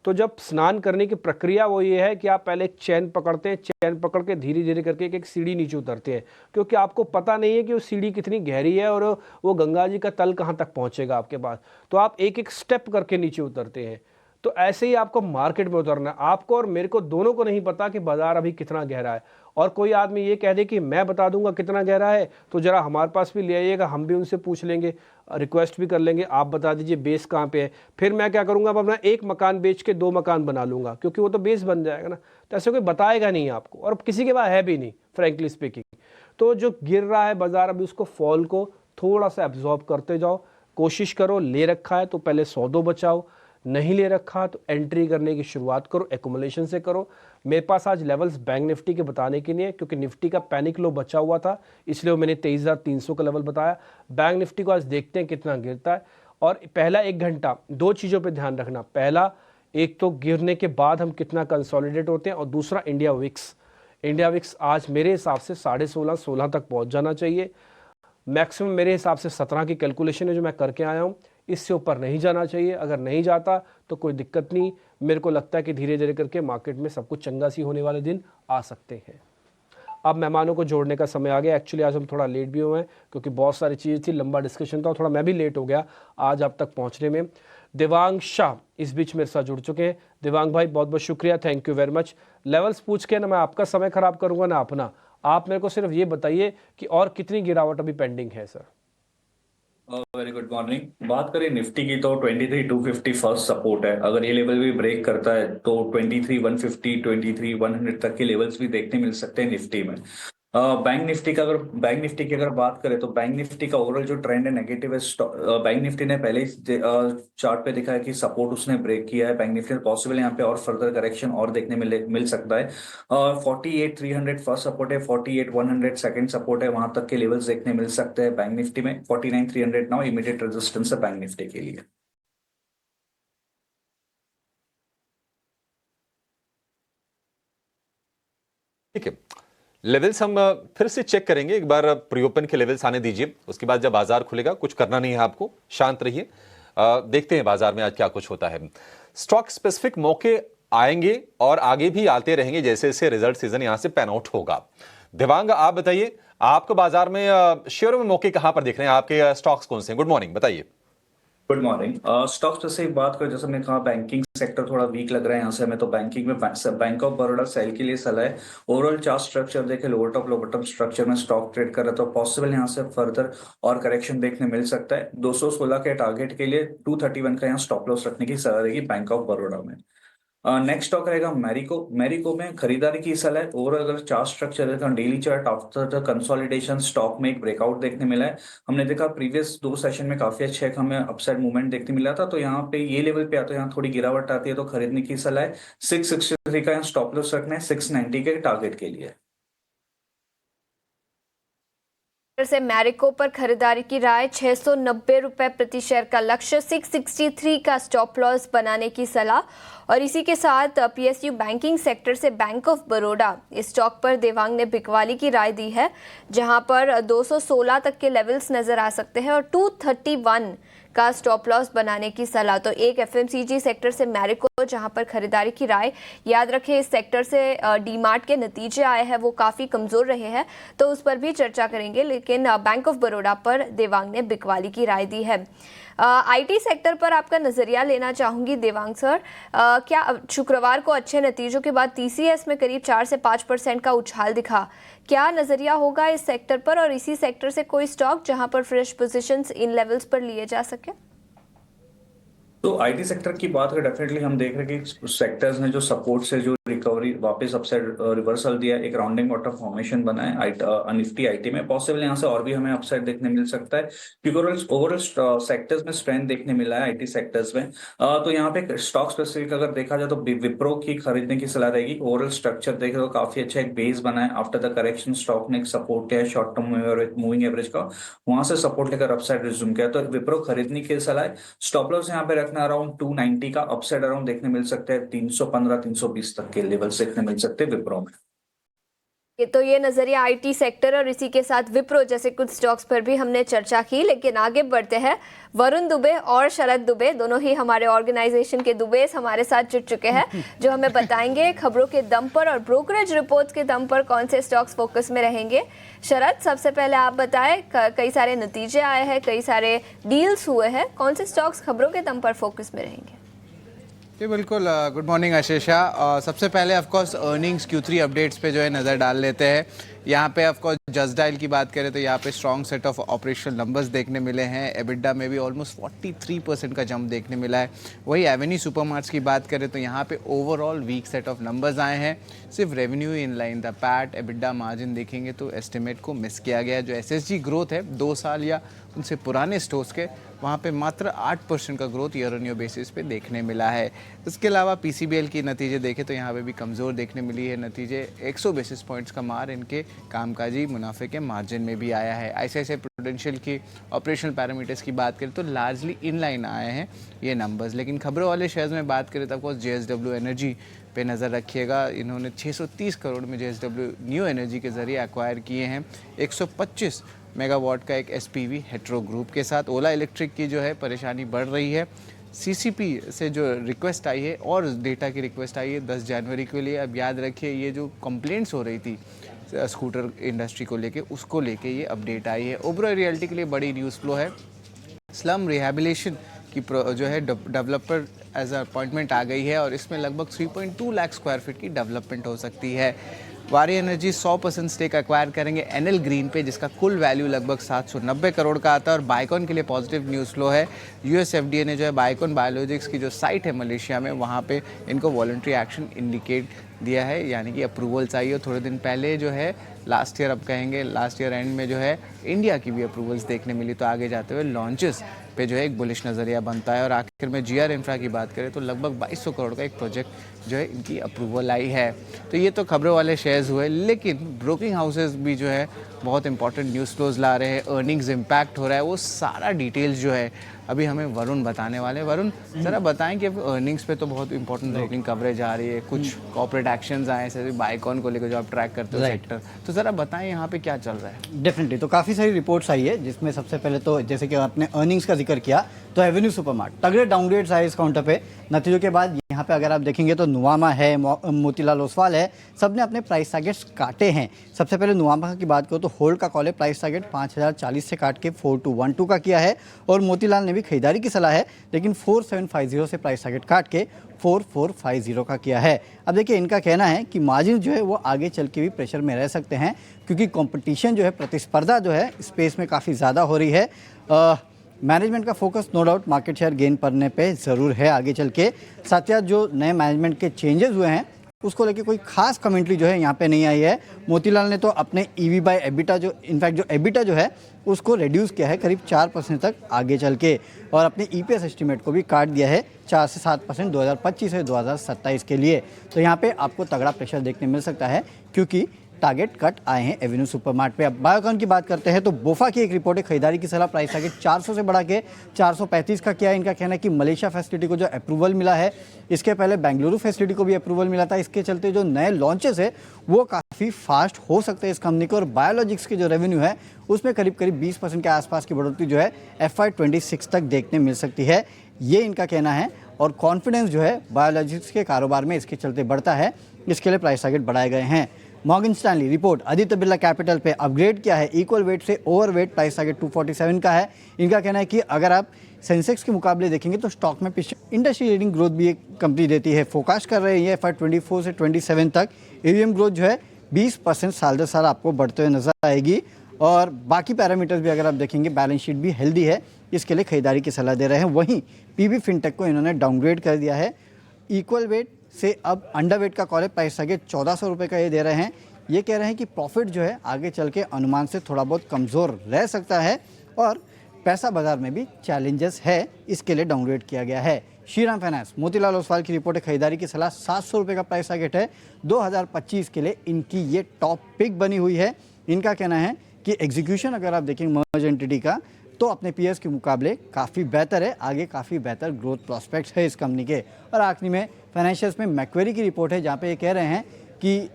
तो जब स्नान करने की प्रक्रिया वो ये है कि आप पहले एक चैन पकड़ते हैं, चैन पकड़ के धीरे धीरे करके एक सीढ़ी नीचे उतरते हैं, क्योंकि आपको पता नहीं है कि वो सीढ़ी कितनी गहरी है और वो गंगा जी का तल कहाँ तक पहुँचेगा आपके पास। तो आप एक एक स्टेप करके नीचे उतरते हैं। तो ऐसे ही आपको मार्केट में उतरना है। आपको और मेरे को दोनों को नहीं पता कि बाजार अभी कितना गहरा है, और कोई आदमी ये कह दे कि मैं बता दूंगा कितना गहरा है तो जरा हमारे पास भी ले आइएगा, हम भी उनसे पूछ लेंगे, रिक्वेस्ट भी कर लेंगे, आप बता दीजिए बेस कहाँ पे है। फिर मैं क्या करूंगा, अब अपना एक मकान बेच के 2 मकान बना लूंगा, क्योंकि वो तो बेस बन जाएगा ना। तो ऐसे कोई बताएगा नहीं आपको, और किसी के पास है भी नहीं फ्रेंकली स्पीकिंग। तो जो गिर रहा है बाजार अभी, उसको फॉल को थोड़ा सा एब्जॉर्ब करते जाओ, कोशिश करो। ले रखा है तो पहले 100-2 बचाओ, नहीं ले रखा तो एंट्री करने की शुरुआत करो, एक्युमुलेशन से करो। मेरे पास आज लेवल्स बैंक निफ्टी के बताने के लिए, क्योंकि निफ्टी का पैनिक लो बचा हुआ था, इसलिए मैंने 23,300 का लेवल बताया। बैंक निफ्टी को आज देखते हैं कितना गिरता है। और पहला 1 घंटा 2 चीज़ों पे ध्यान रखना। पहला, एक तो गिरने के बाद हम कितना कंसोलिडेट होते हैं, और दूसरा इंडिया विक्स आज मेरे हिसाब से 16.5-16 तक पहुँच जाना चाहिए। मैक्सिमम मेरे हिसाब से 17 की कैलकुलेशन है जो मैं करके आया हूँ, इससे ऊपर नहीं जाना चाहिए। अगर नहीं जाता तो कोई दिक्कत नहीं, मेरे को लगता है कि धीरे धीरे करके मार्केट में सब कुछ चंगा सी होने वाले दिन आ सकते हैं। अब मेहमानों को जोड़ने का समय आ गया। एक्चुअली आज हम थोड़ा लेट भी हुए हैं क्योंकि बहुत सारी चीज़ें थी, लंबा डिस्कशन था, और थोड़ा मैं भी लेट हो गया आज आप तक पहुँचने में। देवांग शाह इस बीच मेरे साथ जुड़ चुके हैं। देवांग भाई बहुत बहुत शुक्रिया, thank you very much. Levels पूछ के ना मैं आपका समय खराब करूँगा ना अपना, आप मेरे को सिर्फ ये बताइए कि और कितनी गिरावट अभी पेंडिंग है सर। Very good morning. बात करें निफ्टी की तो 23,250 फर्स्ट सपोर्ट है। अगर ये लेवल भी ब्रेक करता है तो 23,150 23,100 तक के लेवल्स भी देखने मिल सकते हैं निफ्टी में। बैंक निफ्टी की अगर बात करें तो बैंक निफ्टी का ओवरऑल जो ट्रेंड है नेगेटिव है। बैंक निफ्टी ने पहले चार्ट पे दिखा है कि सपोर्ट उसने ब्रेक किया है। बैंक निफ्टी पॉसिबल यहाँ पे और फर्दर करेक्शन और देखने मिल सकता है। 48,300 फर्स्ट सपोर्ट है, 48,100 सेकंड सपोर्ट है, वहां तक के लेवल्स देखने मिल सकते हैं बैंक निफ्टी में। 49,300 नाउ इमीडिएट रेजिस्टेंस है बैंक निफ्टी के लिए। ठीक है, लेवल्स हम फिर से चेक करेंगे एक बार। प्री ओपन के लेवल्स आने दीजिए, उसके बाद जब बाजार खुलेगा कुछ करना नहीं है आपको, शांत रहिए। देखते हैं बाजार में आज क्या कुछ होता है। स्टॉक स्पेसिफिक मौके आएंगे और आगे भी आते रहेंगे जैसे जैसे रिजल्ट सीजन यहां से पैन आउट होगा। देवांग आप बताइए, आपको बाजार में शेयरों में मौके कहां पर दिख रहे हैं, आपके स्टॉक्स कौन से हैं? गुड मॉर्निंग, बताइए। Good morning. स्टॉक्स से बात करें, जैसे मैंने कहा बैंकिंग सेक्टर थोड़ा वीक लग रहा है यहाँ से हमें, तो बैंकिंग में बैंक ऑफ बड़ौदा सेल के लिए सलाह है। ओवरऑल चार्ट स्ट्रक्चर देखे, lower top lower bottom structure में स्टॉक ट्रेड कर रहा है, तो पॉसिबल यहाँ से फर्दर और करेक्शन देखने मिल सकता है। 216 के टारगेट के लिए 231 का यहाँ स्टॉप लॉस रखने की सलाह रहेगी बैंक ऑफ बड़ौदा में। नेक्स्ट स्टॉक रहेगा मैरिको में खरीदारी की सलाह है। ओवरऑल अगर चार्ट स्ट्रक्चर देखा, daily chart after the consolidation stock में एक ब्रेकआउट देखने मिला है। हमने देखा प्रीवियस 2 सेशन में काफी अच्छे हमें अपसाइड मूवमेंट देखने मिला था, तो यहाँ पे ये लेवल पे आता है, यहाँ थोड़ी गिरावट आती है तो खरीदने की सलाह है। 663 का यहाँ स्टॉप लॉस रखना है 690 के टारगेट के लिए। से मैरिको पर खरीदारी की राय, 690 रुपए प्रति शेयर का लक्ष्य, 663 का स्टॉप लॉस बनाने की सलाह। और इसी के साथ पीएसयू बैंकिंग सेक्टर से बैंक ऑफ बड़ौदा, इस स्टॉक पर देवांग ने बिकवाली की राय दी है, जहां पर 216 तक के लेवल्स नजर आ सकते हैं और 231 का स्टॉप लॉस बनाने की सलाह। तो एक एफएमसीजी सेक्टर से मैरिको जहां पर खरीदारी की राय, याद रखें इस सेक्टर से डीमार्ट के नतीजे आए हैं वो काफ़ी कमज़ोर रहे हैं, तो उस पर भी चर्चा करेंगे। लेकिन बैंक ऑफ बड़ौदा पर देवांग ने बिकवाली की राय दी है। आईटी सेक्टर पर आपका नज़रिया लेना चाहूँगी देवांग सर। क्या शुक्रवार को अच्छे नतीजों के बाद टीसीएस में करीब 4 से 5% का उछाल दिखा, क्या नज़रिया होगा इस सेक्टर पर, और इसी सेक्टर से कोई स्टॉक जहां पर फ्रेश पोजीशंस इन लेवल्स पर लिए जा सके? तो आईटी सेक्टर की बात करें, डेफिनेटली हम देख रहे हैं कि सेक्टर्स ने जो सपोर्ट से जो रिकवरी वापस अपसाइड रिवर्सल दिया, एक राउंडिंग वाटर फॉर्मेशन बना है निफ्टी आईटी में। पॉसिबल यहाँ से और भी हमें अपसाइड देखने मिल सकता है, क्योंकि ओवरऑल सेक्टर्स में स्ट्रेंथ देखने मिला है आईटी सेक्टर्स में। तो यहाँ पे स्टॉक स्पेसिफिक अगर देखा जाए तो विप्रो की खरीदने की सलाह रहेगी। ओवरऑल स्ट्रक्चर देखे तो काफी अच्छा एक बेस बना है। आफ्टर द करेक्शन स्टॉक ने एक सपोर्ट किया है शॉर्ट टर्म मूविंग एवरेज का, वहां से सपोर्ट लेकर अपसाइड रिज्यूम किया, तो विप्रो खरीदने की सलाह है। स्टॉप लॉस यहाँ पे अराउंड 290 का, अपसाइड अराउंड देखने मिल सकते हैं 315-320 तक के लेवल्स देखने मिल सकते हैं विप्रो में। तो ये नजरिया आईटी सेक्टर और इसी के साथ विप्रो जैसे कुछ स्टॉक्स पर भी हमने चर्चा की। लेकिन आगे बढ़ते हैं, वरुण दुबे और शरद दुबे दोनों ही हमारे ऑर्गेनाइजेशन के दुबेस हमारे साथ जुड़ चुके हैं, जो हमें बताएंगे खबरों के दम पर और ब्रोकरेज रिपोर्ट्स के दम पर कौन से स्टॉक्स फोकस में रहेंगे। शरद, सबसे पहले आप बताएं, कई सारे नतीजे आए हैं, कई सारे डील्स हुए हैं, कौन से स्टॉक्स खबरों के दम पर फोकस में रहेंगे? जी बिल्कुल, गुड मॉर्निंग आशीषा। सबसे पहले ऑफकोर्स अर्निंग्स Q3 अपडेट्स पे जो है नज़र डाल लेते हैं। यहाँ पे ऑफकोर्स जस्ट डायल की बात करें तो यहाँ पे strong set of operational numbers देखने मिले हैं। एबिडा में भी ऑलमोस्ट 43% का जंप देखने मिला है। वही एवेन्यू सुपरमार्ट्स की बात करें तो यहाँ पे overall weak set of numbers आए हैं। सिर्फ रेवेन्यू इन लाइन था, पैट एबिडा मार्जिन देखेंगे तो एस्टिमेट को मिस किया गया है। जो SSG ग्रोथ है 2 साल या उनसे पुराने स्टोर्स के, वहाँ पे मात्र 8% का growth year on year basis पे देखने मिला है। इसके अलावा PCBL की नतीजे देखें तो यहाँ पे भी कमज़ोर देखने मिली है। नतीजे 100 बेसिस पॉइंट्स का मार इनके कामकाजी मुनाफे के मार्जिन में भी आया है। ICICI प्रूडेंशियल की ऑपरेशनल पैरामीटर्स की बात करें तो लार्जली इन लाइन आए हैं ये नंबर्स। लेकिन खबरों वाले शेयर्स में बात करें तो ऑफकोर्स JSW एनर्जी पे नज़र रखिएगा। इन्होंने 630 करोड़ में JSW न्यू एनर्जी के ज़रिए एक्वायर किए हैं 125 मेगावाट का एक SPV हेट्रो ग्रुप के साथ। ओला इलेक्ट्रिक की जो है परेशानी बढ़ रही है। CCP से जो रिक्वेस्ट आई है और डेटा की रिक्वेस्ट आई है 10 जनवरी के लिए। अब याद रखिए ये जो कंप्लेंट्स हो रही थी स्कूटर इंडस्ट्री को लेके, उसको लेके ये अपडेट आई है। ओबरॉय रियल्टी के लिए बड़ी न्यूज़ फ्लो है। स्लम रिहेबिलिटेशन की जो है डेवलपर एज अपॉइंटमेंट आ गई है और इसमें लगभग 3.2 लाख स्क्वायर फीट की डेवलपमेंट हो सकती है। वारी एनर्जी 100% स्टेक एक्वायर करेंगे एनएल ग्रीन पे, जिसका कुल वैल्यू लगभग 790 करोड़ का आता है। और बाइकॉन के लिए पॉजिटिव न्यूज़ फ्लो है। US FDA ने जो है बाइकॉन बायोलॉजिक्स की जो साइट है मलेशिया में, वहाँ पे इनको वॉलंटरी एक्शन इंडिकेट दिया है, यानी कि अप्रूवल चाहिए। थोड़े दिन पहले जो है लास्ट ईयर, अब कहेंगे लास्ट ईयर एंड में जो है इंडिया की भी अप्रूवल्स देखने मिली। तो आगे जाते हुए लॉन्चेस पे जो है एक बुलिश नज़रिया बनता है। और आखिर में GR इंफ्रा की बात करें तो लगभग 2200 करोड़ का एक प्रोजेक्ट जो है इनकी अप्रूवल आई है। तो ये तो खबरों वाले शेयर्स हुए, लेकिन ब्रोकिंग हाउसेस भी जो है बहुत इंपॉर्टेंट न्यूज़ फ्लोज ला रहे हैं। अर्निंग्स इम्पैक्ट हो रहा है, वो सारा डिटेल्स जो है अभी हमें वरुण बताने वाले हैं। वरुण, ज़रा बताएं कि अर्निंग्स पे तो बहुत इंपॉर्टेंट ब्रोकिंग कवरेज आ रही है, कुछ कॉर्पोरेट एक्शंस आए जैसे बाइकॉन को लेकर जो आप ट्रैक करते हो सेक्टर, तो ज़रा बताएं यहाँ पे क्या चल रहा है। डेफिनेटली, तो काफ़ी सारी रिपोर्ट्स आई है, जिसमें सबसे पहले तो जैसे कि आपने अर्निंग्स का जिक्र किया तो एवेन्यू सुपरमार्ट तगड़े डाउनग्रेड्स आए इस काउंटर पे नतीजों के बाद। यहाँ पे अगर आप देखेंगे तो नुवामा है, मोतीलाल ओसवाल है, सब ने अपने प्राइस टारगेट्स काटे हैं। सबसे पहले नुवामा की बात करो तो होल्ड का कॉल है, प्राइस टारगेट 5040 से काट के 4212 का किया है। और मोतीलाल ने भी खरीदारी की सलाह है, लेकिन 4750 से प्राइस टारगेट काट के 4450 का किया है। अब देखिए, इनका कहना है कि मार्जिन जो है वो आगे चल के भी प्रेशर में रह सकते हैं, क्योंकि कंपटीशन जो है, प्रतिस्पर्धा जो है स्पेस में काफ़ी ज़्यादा हो रही है। मैनेजमेंट का focus no doubt market share gain करने पे ज़रूर है आगे चल के। साथ ही जो नए मैनेजमेंट के चेंजेस हुए हैं उसको लेके कोई खास कमेंट्री जो है यहाँ पे नहीं आई है। मोतीलाल ने तो अपने EV बाय एबिटा जो इनफैक्ट जो एबिटा जो है उसको रिड्यूस किया है करीब 4% तक आगे चल के, और अपने EPS एस्टिमेट को भी काट दिया है 4 से 7% 2025 से 2027 के लिए। तो यहाँ पे आपको तगड़ा प्रेशर देखने मिल सकता है, क्योंकि टारगेट कट आए हैं एवेन्यू सुपरमार्ट पे। अब बायोकॉन की बात करते हैं तो बोफा की एक रिपोर्ट है, खरीदारी की सलाह, प्राइस टारगेट 400 से बढ़ा के 435 का किया है। इनका कहना है कि मलेशिया फैसिलिटी को जो अप्रूवल मिला है, इसके पहले बेंगलुरु फैसिलिटी को भी अप्रूवल मिला था, इसके चलते जो नए लॉन्चेस है वो काफ़ी फास्ट हो सकते हैं इस कंपनी को। और बायोलॉजिक्स के जो रेवेन्यू है उसमें करीब 20% के आसपास की बढ़ोतरी जो है FY26 तक देखने मिल सकती है, ये इनका कहना है। और कॉन्फिडेंस जो है बायोलॉजिक्स के कारोबार में इसके चलते बढ़ता है, इसके लिए प्राइस टारगेट बढ़ाए गए हैं। Morgan Stanley report, Aditya Birla capital पे अपग्रेड किया है, इक्वल वेट से ओवरवेट, प्राइस टारगेट 247 का है। इनका कहना है कि अगर आप सेंसेक्स के मुकाबले देखेंगे तो स्टॉक में इंडस्ट्री लीडिंग ग्रोथ भी एक कंपनी देती है। फोकास्ट कर रहे हैं FY24 से 27 तक AUM ग्रोथ जो है 20% साल दर साल आपको बढ़ते हुए नजर आएगी। और बाकी पैरामीटर्स भी अगर आप देखेंगे, बैलेंस शीट भी हेल्दी है, इसके लिए खरीदारी की सलाह दे रहे हैं। वहीं PB फिनटेक को इन्होंने डाउनग्रेड कर दिया है, इक्वल वेट से अब अंडर वेट का कॉल है, प्राइस टारगेट 1400 रुपये का ये दे रहे हैं। ये कह रहे हैं कि प्रॉफिट जो है आगे चल के अनुमान से थोड़ा बहुत कमज़ोर रह सकता है और पैसा बाजार में भी चैलेंजेस है, इसके लिए डाउनग्रेड किया गया है। श्रीराम फाइनेंस, मोतीलाल ओसवाल की रिपोर्ट है, खरीदारी की सलाह, 700 रुपये का प्राइस टारगेट है, 2025 के लिए इनकी ये टॉप पिक बनी हुई है। इनका कहना है कि एग्जीक्यूशन अगर आप देखेंगे मर्ज एंटिटी का तो अपने पीएस के मुकाबले काफ़ी बेहतर है, आगे काफ़ी बेहतर ग्रोथ प्रॉस्पेक्ट्स है इस कंपनी के। और आखिरी में फाइनेंशियल्स में मैक्वेरी की रिपोर्ट है, जहाँ पे ये कह रहे हैं कि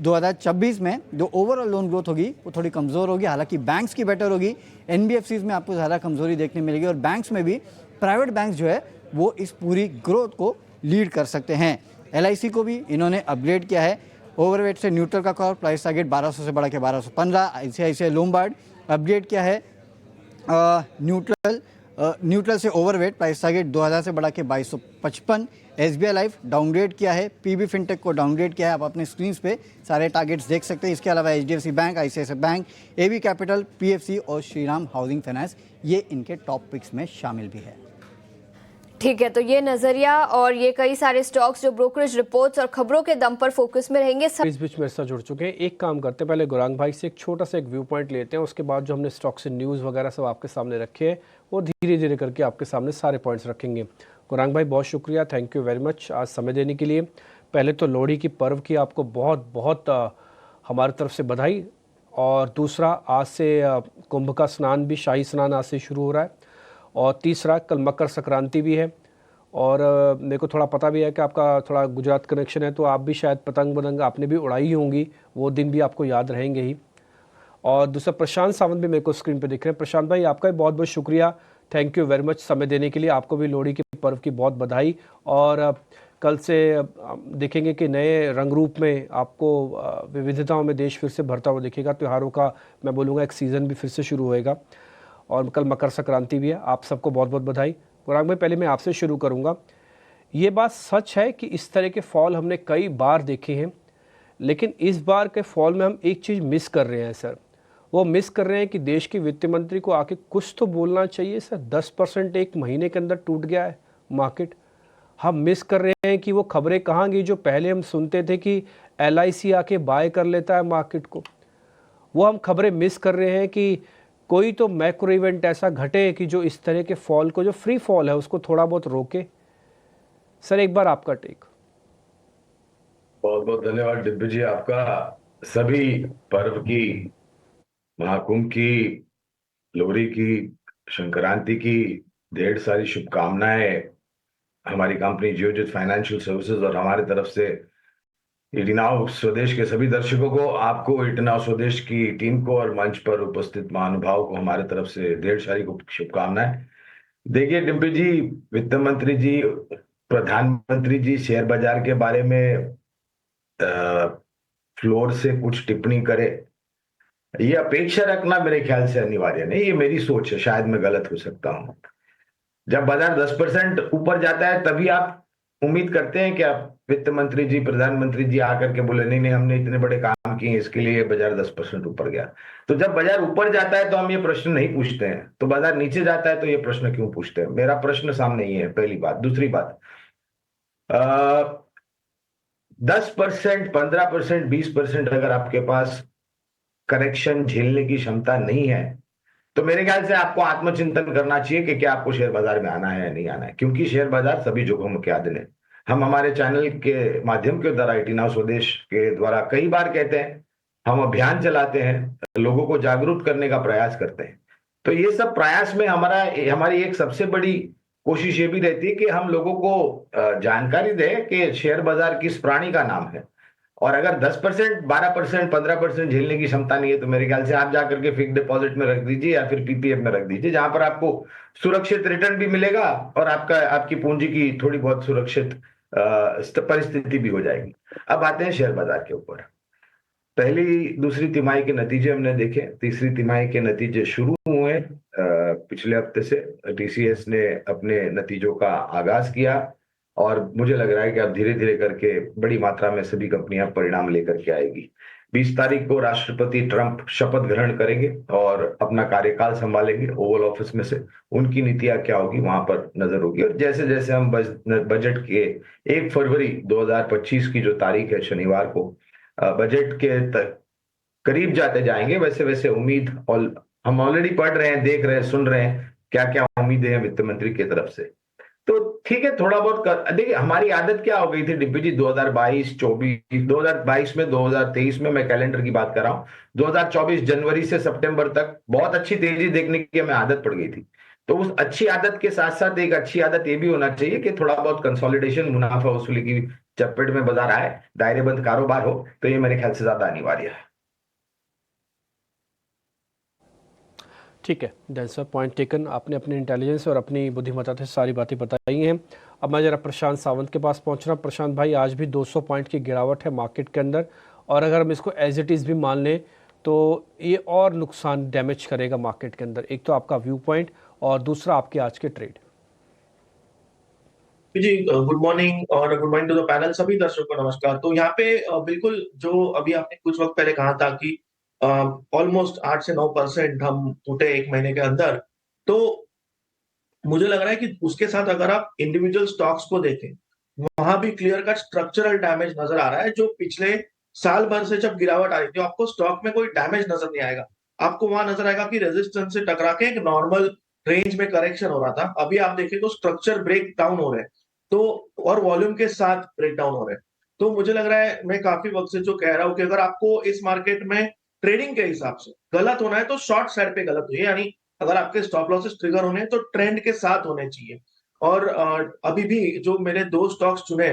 2026 में जो ओवरऑल लोन ग्रोथ होगी वो थोड़ी कमज़ोर होगी, हालांकि बैंक्स की बेटर होगी, एनबीएफसीज में आपको ज़्यादा कमज़ोरी देखने मिलेगी और बैंक्स में भी प्राइवेट बैंक्स जो है वो इस पूरी ग्रोथ को लीड कर सकते हैं। LIC को भी इन्होंने अपग्रेड किया है, ओवरवेट से न्यूट्रल का कॉल, प्राइस टारगेट 1200 से बढ़ा के 1215। ICICI लोम्बार्ड अपग्रेड किया है, न्यूट्रल से ओवरवेट, प्राइस टारगेट 2000 से बढ़ा के 2255। SBI लाइफ डाउनग्रेड किया है, PB फिनटेक को डाउनग्रेड किया है, आप अपने स्क्रीन पे सारे टारगेट्स देख सकते हैं। इसके अलावा HDFC bank, ICICI bank, AB capital, PFC और श्रीराम हाउसिंग फाइनेंस ये इनके टॉप पिक्स में शामिल भी है। ठीक है, तो ये नजरिया और ये कई सारे स्टॉक्स जो ब्रोकरेज रिपोर्ट्स और खबरों के दम पर फोकस में रहेंगे। इस बीच मेरे साथ जुड़ चुके हैं। एक काम करते हैं, पहले गुरांग भाई से एक छोटा सा एक व्यू पॉइंट लेते हैं, उसके बाद जो हमने स्टॉक से न्यूज़ वगैरह सब आपके सामने रखे हैं वो धीरे धीरे करके आपके सामने सारे पॉइंट्स रखेंगे। गुरांग भाई बहुत शुक्रिया, थैंक यू वेरी मच आज समय देने के लिए। पहले तो लोहड़ी की पर्व की आपको बहुत बहुत हमारी तरफ से बधाई, और दूसरा आज से कुंभ का स्नान भी, शाही स्नान आज से शुरू हो रहा है, और तीसरा कल मकर संक्रांति भी है। और मेरे को थोड़ा पता भी है कि आपका थोड़ा गुजरात कनेक्शन है, तो आप भी शायद पतंग वतंग आपने भी उड़ाई होंगी, वो दिन भी आपको याद रहेंगे ही। और दूसरा प्रशांत सावंत भी मेरे को स्क्रीन पे दिख रहे हैं। प्रशांत भाई आपका भी बहुत बहुत शुक्रिया, थैंक यू वेरी मच समय देने के लिए। आपको भी लोहड़ी के पर्व की बहुत बधाई, और कल से देखेंगे कि नए रंग रूप में आपको विविधताओं में देश फिर से भरता हुआ दिखेगा। त्योहारों का मैं बोलूँगा एक सीज़न भी फिर से शुरू होएगा, और कल मकर संक्रांति भी है। आप सबको बहुत बहुत बधाई। गुरांग भाई पहले मैं आपसे शुरू करूंगा। ये बात सच है कि इस तरह के फॉल हमने कई बार देखे हैं, लेकिन इस बार के फॉल में हम एक चीज़ मिस कर रहे हैं सर। वो मिस कर रहे हैं कि देश के वित्त मंत्री को आके कुछ तो बोलना चाहिए सर। 10% एक महीने के अंदर टूट गया है मार्केट। हम मिस कर रहे हैं कि वो खबरें कहाँ गई जो पहले हम सुनते थे कि LIC आके बाय कर लेता है मार्केट को। वो हम खबरें मिस कर रहे हैं कि कोई तो मैक्रो इवेंट ऐसा घटे कि जो इस तरह के फॉल को, जो फ्री फॉल है, उसको थोड़ा बहुत रोके। सर एक बार आपका टेक। बहुत बहुत धन्यवाद डिब्बी जी, आपका सभी पर्व की, महाकुंभ की, लोहड़ी की, संक्रांति की ढेर सारी शुभकामनाएं हमारी कंपनी जियोजित फाइनेंशियल सर्विसेज और हमारे तरफ से इटिनाव स्वदेश के सभी दर्शकों को, आपको, इटिनाव स्वदेश की टीम को और मंच पर उपस्थित महानुभाव को हमारे तरफ से ढेर सारी शुभकामनाएं। देखिए डिम्पी जी, वित्त मंत्री जी, प्रधानमंत्री जी शेयर बाजार के बारे में फ्लोर से कुछ टिप्पणी करे, ये अपेक्षा रखना मेरे ख्याल से अनिवार्य नहीं। ये मेरी सोच है, शायद मैं गलत हो सकता हूं। जब बाजार 10% ऊपर जाता है तभी आप उम्मीद करते हैं कि आप वित्त मंत्री जी, प्रधानमंत्री जी आकर के बोले नहीं नहीं हमने इतने बड़े काम किए, इसके लिए बाजार 10% ऊपर गया। तो जब बाजार ऊपर जाता है तो हम ये प्रश्न नहीं पूछते हैं, तो बाजार नीचे जाता है तो ये प्रश्न क्यों पूछते हैं? मेरा प्रश्न सामने ही है, पहली बात। दूसरी बात, 10%, 15%, 20% अगर आपके पास करेक्शन झेलने की क्षमता नहीं है तो मेरे ख्याल से आपको आत्मचिंतन करना चाहिए कि क्या आपको शेयर बाजार में आना है या नहीं आना है, क्योंकि शेयर बाजार सभी जोखिमों के अधीन है। हम हमारे चैनल के माध्यम के द्वारा, इटिनाव स्वदेश के द्वारा कई बार कहते हैं हम अभियान चलाते हैं, लोगों को जागरूक करने का प्रयास करते हैं। तो ये सब प्रयास में हमारी एक सबसे बड़ी कोशिश ये भी रहती है कि हम लोगों को जानकारी दें कि शेयर बाजार किस प्राणी का नाम है। और अगर 10%, 12%, 15% झेलने की क्षमता नहीं है, तो मेरे ख्याल से आप जाकर के फिक्स डिपॉजिट में रख दीजिए या फिर पीपीएफ में रख दीजिए, जहां पर आपको सुरक्षित रिटर्न भी मिलेगा और आपकी पूंजी की थोड़ी बहुत सुरक्षित परिस्थिति भी हो जाएगी। अब आते हैं शेयर बाजार के ऊपर। पहली दूसरी तिमाही के नतीजे हमने देखे, तीसरी तिमाही के नतीजे शुरू हुए पिछले हफ्ते से। टीसीएस ने अपने नतीजों का आगाज किया और मुझे लग रहा है कि अब धीरे धीरे करके बड़ी मात्रा में सभी कंपनियां परिणाम लेकर के आएगी। 20 तारीख को राष्ट्रपति ट्रंप शपथ ग्रहण करेंगे और अपना कार्यकाल संभालेंगे ओवल ऑफिस में से। उनकी नीतियां क्या होगी वहां पर नजर होगी। और जैसे जैसे हम बजट के 1 फरवरी 2025 की जो तारीख है शनिवार को, बजट के करीब जाते जाएंगे, वैसे वैसे उम्मीद और हम ऑलरेडी पढ़ रहे हैं, देख रहे हैं, सुन रहे हैं क्या क्या उम्मीदें हैं वित्त मंत्री की तरफ से। तो ठीक है, थोड़ा बहुत देखिए हमारी आदत क्या हो गई थी डिब्बी जी, 2022, 24, 2022 में, 2023 में, मैं कैलेंडर की बात कर रहा हूं, 2024 जनवरी से सितंबर तक बहुत अच्छी तेजी देखने की हमें आदत पड़ गई थी। तो उस अच्छी आदत के साथ साथ एक अच्छी आदत ये भी होना चाहिए कि थोड़ा बहुत कंसोलिडेशन, मुनाफा वसूली की चपेट में बाजार आए, दायरेबंद कारोबार हो, तो ये मेरे ख्याल से ज्यादा अनिवार्य है। ठीक है डैन सर, पॉइंट टेकन। आपने अपनी इंटेलिजेंस और अपनी बुद्धिमत्ता से सारी बातें बताई हैं। अब मैं जरा प्रशांत सावंत के पास पहुंच रहा हूँ। प्रशांत भाई, आज भी 200 पॉइंट की गिरावट है मार्केट के अंदर, और अगर हम इसको एज इट इज़ भी मान लें तो ये और नुकसान डैमेज करेगा मार्केट के अंदर। एक तो आपका व्यू पॉइंट और दूसरा आपके आज के ट्रेड। जी गुड मॉर्निंग और good morning to the panel. सभी दर्शकों को नमस्कार। तो यहाँ पे बिल्कुल जो अभी आपने कुछ वक्त पहले कहा था कि ऑलमोस्ट 8 से 9% हम टूटे एक महीने के अंदर, तो मुझे लग रहा है कि उसके साथ अगर आप इंडिविजुअल स्टॉक्स को देखें, वहां भी क्लियर कट स्ट्रक्चरल डैमेज नजर आ रहा है। जो पिछले साल भर से जब गिरावट आ रही थी, आपको स्टॉक में कोई डैमेज नजर नहीं आएगा। आपको वहां नजर आएगा कि रेजिस्टेंस से टकरा के एक नॉर्मल रेंज में करेक्शन हो रहा था। अभी आप देखें तो स्ट्रक्चर ब्रेक डाउन हो रहे हैं, तो और वॉल्यूम के साथ ब्रेक डाउन हो रहे हैं। तो मुझे लग रहा है, मैं काफी वक्त से जो कह रहा हूं कि अगर आपको इस मार्केट में ट्रेडिंग के हिसाब से गलत होना है तो शॉर्ट साइड पे गलत हुई, यानी अगर आपके स्टॉप लॉसेस ट्रिगर होने हैं तो ट्रेंड के साथ होने चाहिए। और अभी भी जो मेरे 2 स्टॉक्स चुने,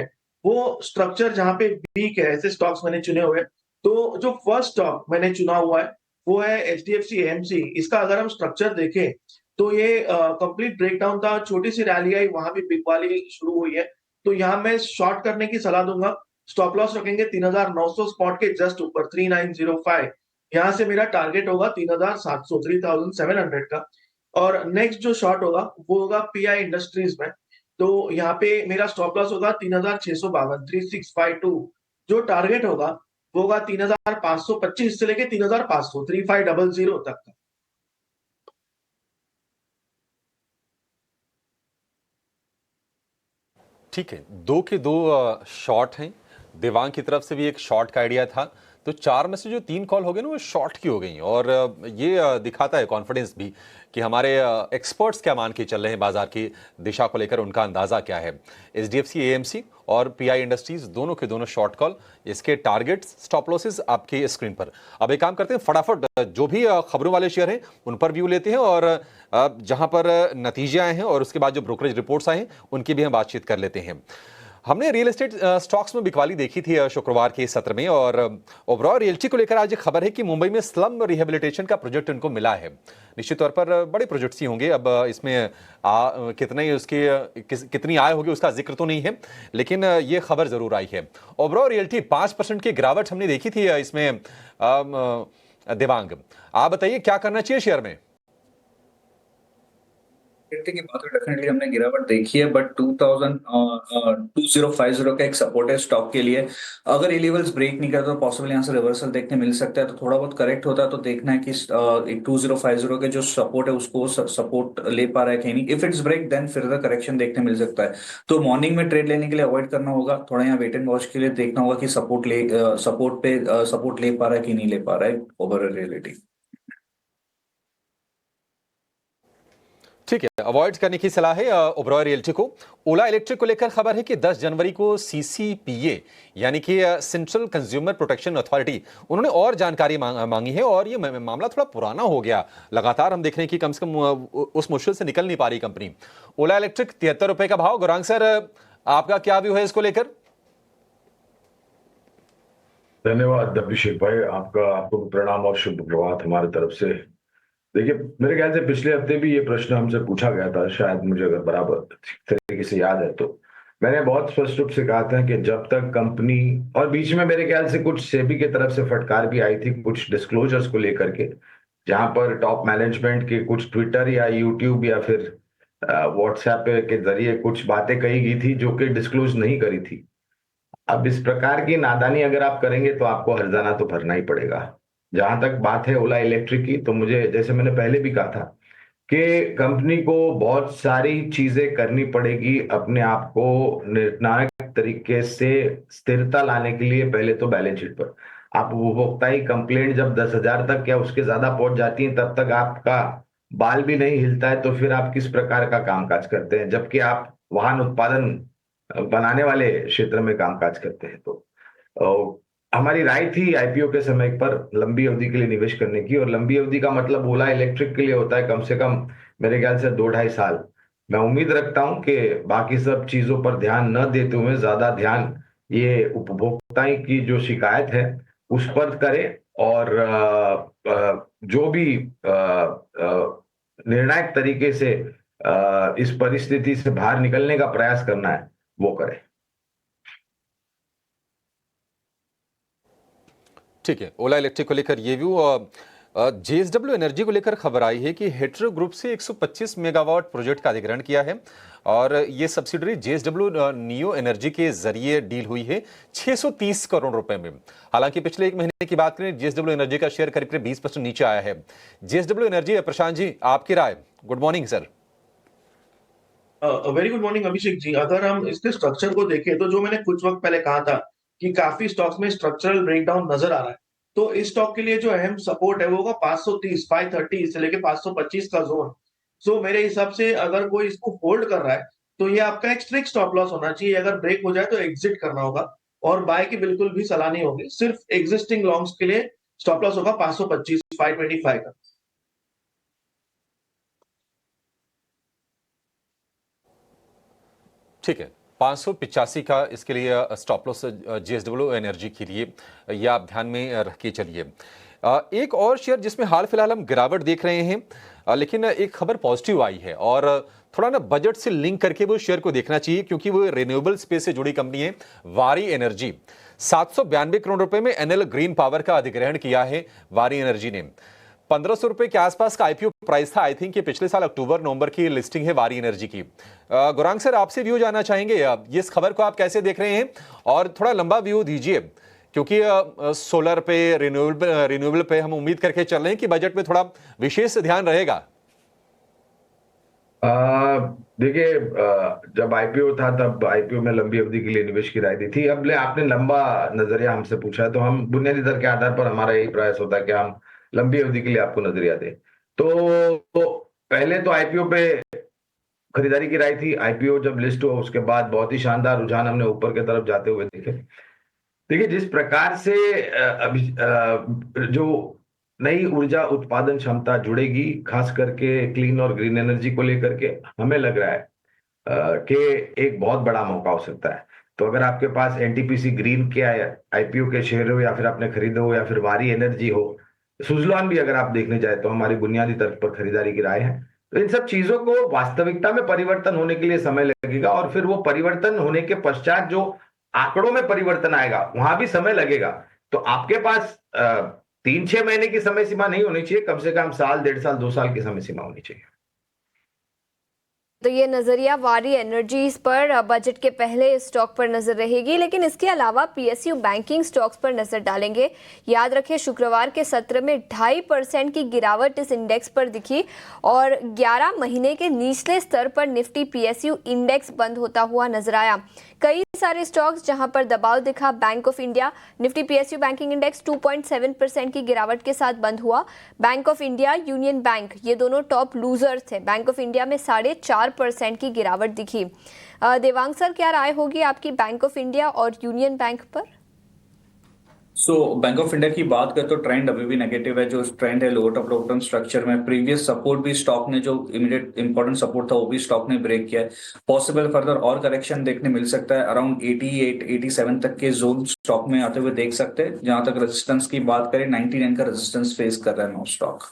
वो स्ट्रक्चर जहां पे वीक है, ऐसे स्टॉक्स मैंने चुने हुए। तो जो फर्स्ट स्टॉक मैंने चुना हुआ है वो है एचडीएफसी एएमसी। इसका अगर हम स्ट्रक्चर देखें तो ये कंप्लीट ब्रेकडाउन था, छोटी सी रैली आई, वहां भी बिग वाली शुरू हुई है। तो यहाँ मैं शॉर्ट करने की सलाह दूंगा। स्टॉप लॉस रखेंगे 3900 स्पॉट के जस्ट ऊपर, 3905। यहाँ से मेरा टारगेट होगा 3700, 3700 का। और नेक्स्ट जो शॉर्ट होगा वो होगा पीआई इंडस्ट्रीज में। तो यहाँ पे मेरा स्टॉप लॉस होगा 3652, 3652। जो टारगेट होगा वो होगा 3525 से लेके 3500, 3500 तक का। ठीक है, 2 के 2 शॉर्ट हैं। देवांग की तरफ से भी एक शॉर्ट का आइडिया था, तो 4 में से जो 3 कॉल हो गए ना वो शॉर्ट की हो गई। और ये दिखाता है कॉन्फिडेंस भी कि हमारे एक्सपर्ट्स क्या मान के चल रहे हैं बाजार की दिशा को लेकर, उनका अंदाजा क्या है। एचडीएफसी एएमसी और पीआई इंडस्ट्रीज दोनों के दोनों शॉर्ट कॉल, इसके टारगेट्स, स्टॉप लॉसेस आपके स्क्रीन पर। अब एक काम करते हैं, फटाफट जो भी खबरों वाले शेयर हैं उन पर व्यू लेते हैं, और जहां पर नतीजे आए हैं और उसके बाद जो ब्रोकरेज रिपोर्ट्स आए हैं उनकी भी हम बातचीत कर लेते हैं। हमने रियल एस्टेट स्टॉक्स में बिकवाली देखी थी शुक्रवार के सत्र में, और ओबरॉय रियल्टी को लेकर आज खबर है कि मुंबई में स्लम रिहेबिलिटेशन का प्रोजेक्ट उनको मिला है। निश्चित तौर पर बड़े प्रोजेक्ट्स ही होंगे, अब इसमें कितनी आय होगी उसका जिक्र तो नहीं है, लेकिन ये खबर जरूर आई है। ओबरॉय रियल्टी 5% की गिरावट हमने देखी थी इसमें। देवांग, आप बताइए क्या करना चाहिए शेयर में? की बात डेफिनेटली हमने गिरावट देखी है, बट 2050 का एक सपोर्ट है स्टॉक के लिए। अगर ये लेवल्स ब्रेक नहीं करता तो पॉसिबल यहाँ से रिवर्सल देखने मिल सकता है। तो थोड़ा बहुत करेक्ट होता है तो देखना है कि 2050 के जो सपोर्ट है उसको सपोर्ट ले पा रहा है कि नहीं। If it's break then further correction देखने मिल सकता है। तो मॉर्निंग में ट्रेड लेने के लिए अवॉइड करना होगा, थोड़ा यहाँ वेट एंड वॉच के लिए देखना होगा कि सपोर्ट ले पा रहा है कि नहीं ले पा रहा है ओवरऑल रियलिटी। ठीक है, अवॉइड करने की सलाह है ओबरॉय रियल्टी को। ओला इलेक्ट्रिक को लेकर खबर है कि 10 जनवरी को CCPA यानी कि सेंट्रल कंज्यूमर प्रोटेक्शन अथॉरिटी उन्होंने और जानकारी मांगी है और ये मामला थोड़ा पुराना हो गया। लगातार हम देख रहे हैं कि कम से कम उस मुश्किल से निकल नहीं पा रही कंपनी। ओला इलेक्ट्रिक 73 रुपए का भाव। गौरांग सर, आपका क्या व्यू है इसको लेकर? धन्यवाद अभिषेक भाई, आपको प्रणाम और शुभ प्रभात हमारे तरफ से। देखिए, मेरे ख्याल से पिछले हफ्ते भी ये प्रश्न हमसे पूछा गया था, शायद मुझे अगर बराबर तरीके से याद है तो मैंने बहुत स्पष्ट रूप से कहा था कि जब तक कंपनी, और बीच में मेरे ख्याल से कुछ सेबी की तरफ से फटकार भी आई थी कुछ डिस्क्लोजर्स को लेकर के, जहां पर टॉप मैनेजमेंट के कुछ ट्विटर या यूट्यूब या फिर व्हाट्सएप के जरिए कुछ बातें कही गई थी जो कि डिस्क्लोज नहीं करी थी। अब इस प्रकार की नादानी अगर आप करेंगे तो आपको हर्जाना तो भरना ही पड़ेगा। जहां तक बात है ओला इलेक्ट्रिक की, तो मुझे, जैसे मैंने पहले भी कहा था कि कंपनी को बहुत सारी चीजें करनी पड़ेगी अपने आप को निर्णायक तरीके से स्थिरता लाने के लिए। पहले तो बैलेंस शीट पर आप उपभोक्ता ही कंप्लेंट जब 10,000 तक या उसके ज्यादा पहुंच जाती है तब तक आपका बाल भी नहीं हिलता है, तो फिर आप किस प्रकार का कामकाज करते हैं, जबकि आप वाहन उत्पादन बनाने वाले क्षेत्र में कामकाज करते हैं। तो हमारी राय थी आईपीओ के समय पर लंबी अवधि के लिए निवेश करने की, और लंबी अवधि का मतलब ओला इलेक्ट्रिक के लिए होता है कम से कम मेरे ख्याल से 2-2.5 साल। मैं उम्मीद रखता हूं कि बाकी सब चीजों पर ध्यान न देते हुए ज्यादा ध्यान ये उपभोक्ता की जो शिकायत है उस पर करें, और जो भी निर्णायक तरीके से इस परिस्थिति से बाहर निकलने का प्रयास करना है वो करें। ठीक है, ओला इलेक्ट्रिक को लेकर ये व्यू। JSW एनर्जी को लेकर खबर आई है कि हेट्रो ग्रुप से 125 मेगावाट प्रोजेक्ट का अधिग्रहण किया है और ये सब्सिडरी JSW नियो एनर्जी के जरिए डील हुई है 630 करोड़ रुपए में। हालांकि पिछले एक महीने की बात करें, JSW एनर्जी का शेयर करीब 20% नीचे आया है। JSW एनर्जी, प्रशांत जी, आपकी राय? Good morning sir. Very good morning Abhishek ji. अगर हम इसके स्ट्रक्चर को देखें तो जो मैंने कुछ वक्त पहले कहा था कि काफी स्टॉक्स में स्ट्रक्चरल ब्रेकडाउन नजर आ रहा है, तो इस स्टॉक के लिए जो अहम सपोर्ट है वो होगा 530, 530 से लेके 525 का जोन। सो मेरे हिसाब से अगर कोई इसको होल्ड कर रहा है तो ये आपका एक स्ट्रिक्ट स्टॉप लॉस होना चाहिए। अगर ब्रेक हो जाए तो एग्जिट करना होगा और बाय की बिल्कुल भी सलाह नहीं होगी। सिर्फ एग्जिस्टिंग लॉन्ग्स के लिए स्टॉप लॉस होगा 525, 525 का। ठीक है, 585 का इसके लिए स्टॉप लॉस JSW एनर्जी के लिए, ये आप ध्यान में रख के चलिए। एक और शेयर जिसमें हाल फिलहाल हम गिरावट देख रहे हैं, लेकिन एक खबर पॉजिटिव आई है और थोड़ा ना बजट से लिंक करके वो शेयर को देखना चाहिए क्योंकि वो रिन्यूएबल स्पेस से जुड़ी कंपनी है। वारी एनर्जी, 792 करोड़ रुपए में एनएल ग्रीन पावर का अधिग्रहण किया है वारी एनर्जी ने। 1500 रुपए के आसपास का आईपीओ प्राइस था। आई थिंक ये पिछले साल अक्टूबर-नवंबर की लिस्टिंग है वारी एनर्जी की। गौरांग सर, आपसे व्यू जानना चाहेंगे, ये इस खबर को आप कैसे देख रहे हैं और थोड़ा लंबा व्यू दीजिए क्योंकि सोलर पे, रिन्यूएबल पे हम उम्मीद करके चल रहे हैं कि बजट में थोड़ा विशेष ध्यान रहेगा। देखिए, जब आईपीओ था तब आईपीओ में लंबी अवधि के लिए निवेश की राय दी थी। अब आपने लंबा नजरिया हमसे पूछा है तो हम बुनियादी दर के आधार पर हमारा यही प्रयास होता है कि हम लंबी अवधि के लिए आपको नजरिया दें। तो पहले तो आईपीओ पे खरीदारी की राय थी। आईपीओ जब लिस्ट हुआ उसके बाद बहुत ही शानदार रुझान हमने ऊपर की तरफ जाते हुए देखे। देखिए, जिस प्रकार से अभी जो नई ऊर्जा उत्पादन क्षमता जुड़ेगी, खास करके क्लीन और ग्रीन एनर्जी को लेकर के, हमें लग रहा है कि एक बहुत बड़ा मौका हो सकता है। तो अगर आपके पास एनटीपीसी ग्रीन के आईपीओ के शेयर हो या फिर आपने खरीदे हो या फिर वारी एनर्जी हो, सुजलॉन भी अगर आप देखने जाए तो हमारी बुनियादी तर्क पर खरीदारी की राय है। तो इन सब चीजों को वास्तविकता में परिवर्तन होने के लिए समय लगेगा और फिर वो परिवर्तन होने के पश्चात जो आंकड़ों में परिवर्तन आएगा वहां भी समय लगेगा। तो आपके पास 3-6 महीने की समय सीमा नहीं होनी चाहिए, कम से कम साल, 1.5 साल, 2 साल की समय सीमा होनी चाहिए। तो ये नजरिया वारी एनर्जीज पर बजट के पहले स्टॉक पर नजर रहेगी, लेकिन इसके अलावा पीएसयू बैंकिंग स्टॉक्स पर नजर डालेंगे। याद रखें, शुक्रवार के सत्र में 2.5% की गिरावट इस इंडेक्स पर दिखी और 11 महीने के निचले स्तर पर निफ्टी पीएसयू इंडेक्स बंद होता हुआ नजर आया। कई सारे स्टॉक्स जहां पर दबाव दिखा। Bank of India, Nifty PSU banking index 2.7% की गिरावट के साथ बंद हुआ। Bank of India, union bank, ये दोनों टॉप लूजर्स थे। बैंक ऑफ इंडिया में 4.5% की गिरावट दिखी। देवांग सर, क्या राय होगी आपकी बैंक ऑफ इंडिया और यूनियन बैंक पर? बैंक ऑफ इंडिया की बात करें तो ट्रेंड अभी भी नेगेटिव है। जो ट्रेंड है lower top long term structure में, प्रीवियस सपोर्ट भी स्टॉक ने, जो इमीडिएट इंपॉर्टेंट सपोर्ट था वो भी स्टॉक ने ब्रेक किया है। पॉसिबल फर्दर और करेक्शन देखने मिल सकता है। अराउंड 88 87 तक के जोन स्टॉक में आते हुए देख सकते हैं। जहां तक रेजिस्टेंस की बात करें, 99 का रेजिस्टेंस फेस कर रहा है नो स्टॉक।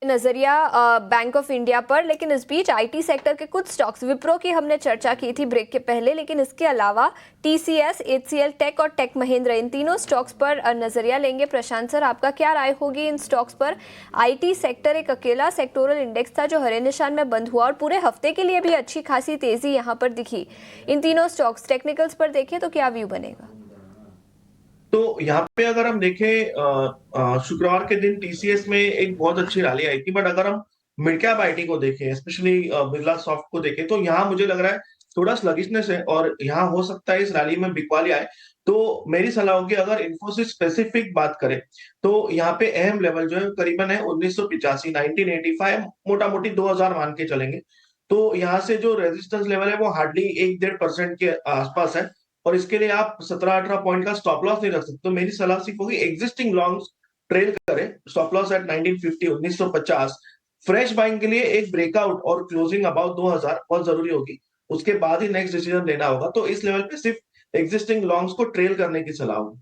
नजरिया बैंक ऑफ इंडिया पर, लेकिन इस बीच आईटी सेक्टर के कुछ स्टॉक्स, विप्रो की हमने चर्चा की थी ब्रेक के पहले, लेकिन इसके अलावा टीसीएस, एचसीएल टेक और टेक महिंद्रा, इन तीनों स्टॉक्स पर नजरिया लेंगे। प्रशांत सर, आपका क्या राय होगी इन स्टॉक्स पर? आईटी सेक्टर एक अकेला सेक्टोरल इंडेक्स था जो हरे निशान में बंद हुआ और पूरे हफ्ते के लिए भी अच्छी खासी तेजी यहां पर दिखी। इन तीनों स्टॉक्स टेक्निकल्स पर देखें तो क्या व्यू बनेगा? तो यहाँ पे अगर हम देखें शुक्रवार के दिन टीसीएस में एक बहुत अच्छी रैली आई थी, बट अगर हम मिड कैप आईटी को देखें, स्पेशली बिरला सॉफ्ट को देखें, तो यहाँ मुझे लग रहा है थोड़ा स्लगिशनेस है और यहाँ हो सकता है इस रैली में बिकवाली आए। तो मेरी सलाह होगी, अगर इन्फोसिस स्पेसिफिक बात करें तो यहाँ पे अहम लेवल जो है करीबन है 1985, 1985, मोटा मोटी 2000 मान के चलेंगे। तो यहाँ से जो रेजिस्टेंस लेवल है वो हार्डली 1-1.5% के आसपास है और इसके लिए आप 17-18 पॉइंट का स्टॉप लॉस नहीं रख सकते। तो मेरी सलाह सिर्फ होगी एग्जिस्टिंग लॉन्ग्स ट्रेल करें, stop loss at 1950, 1950। Fresh buying के लिए एक ब्रेकआउट और क्लोजिंग अबाउट 2000 बहुत जरूरी होगी। उसके बाद ही नेक्स्ट डिसीजन लेना होगा। तो इस लेवल पे सिर्फ एग्जिस्टिंग लॉन्ग्स को ट्रेल करने की सलाह होगी।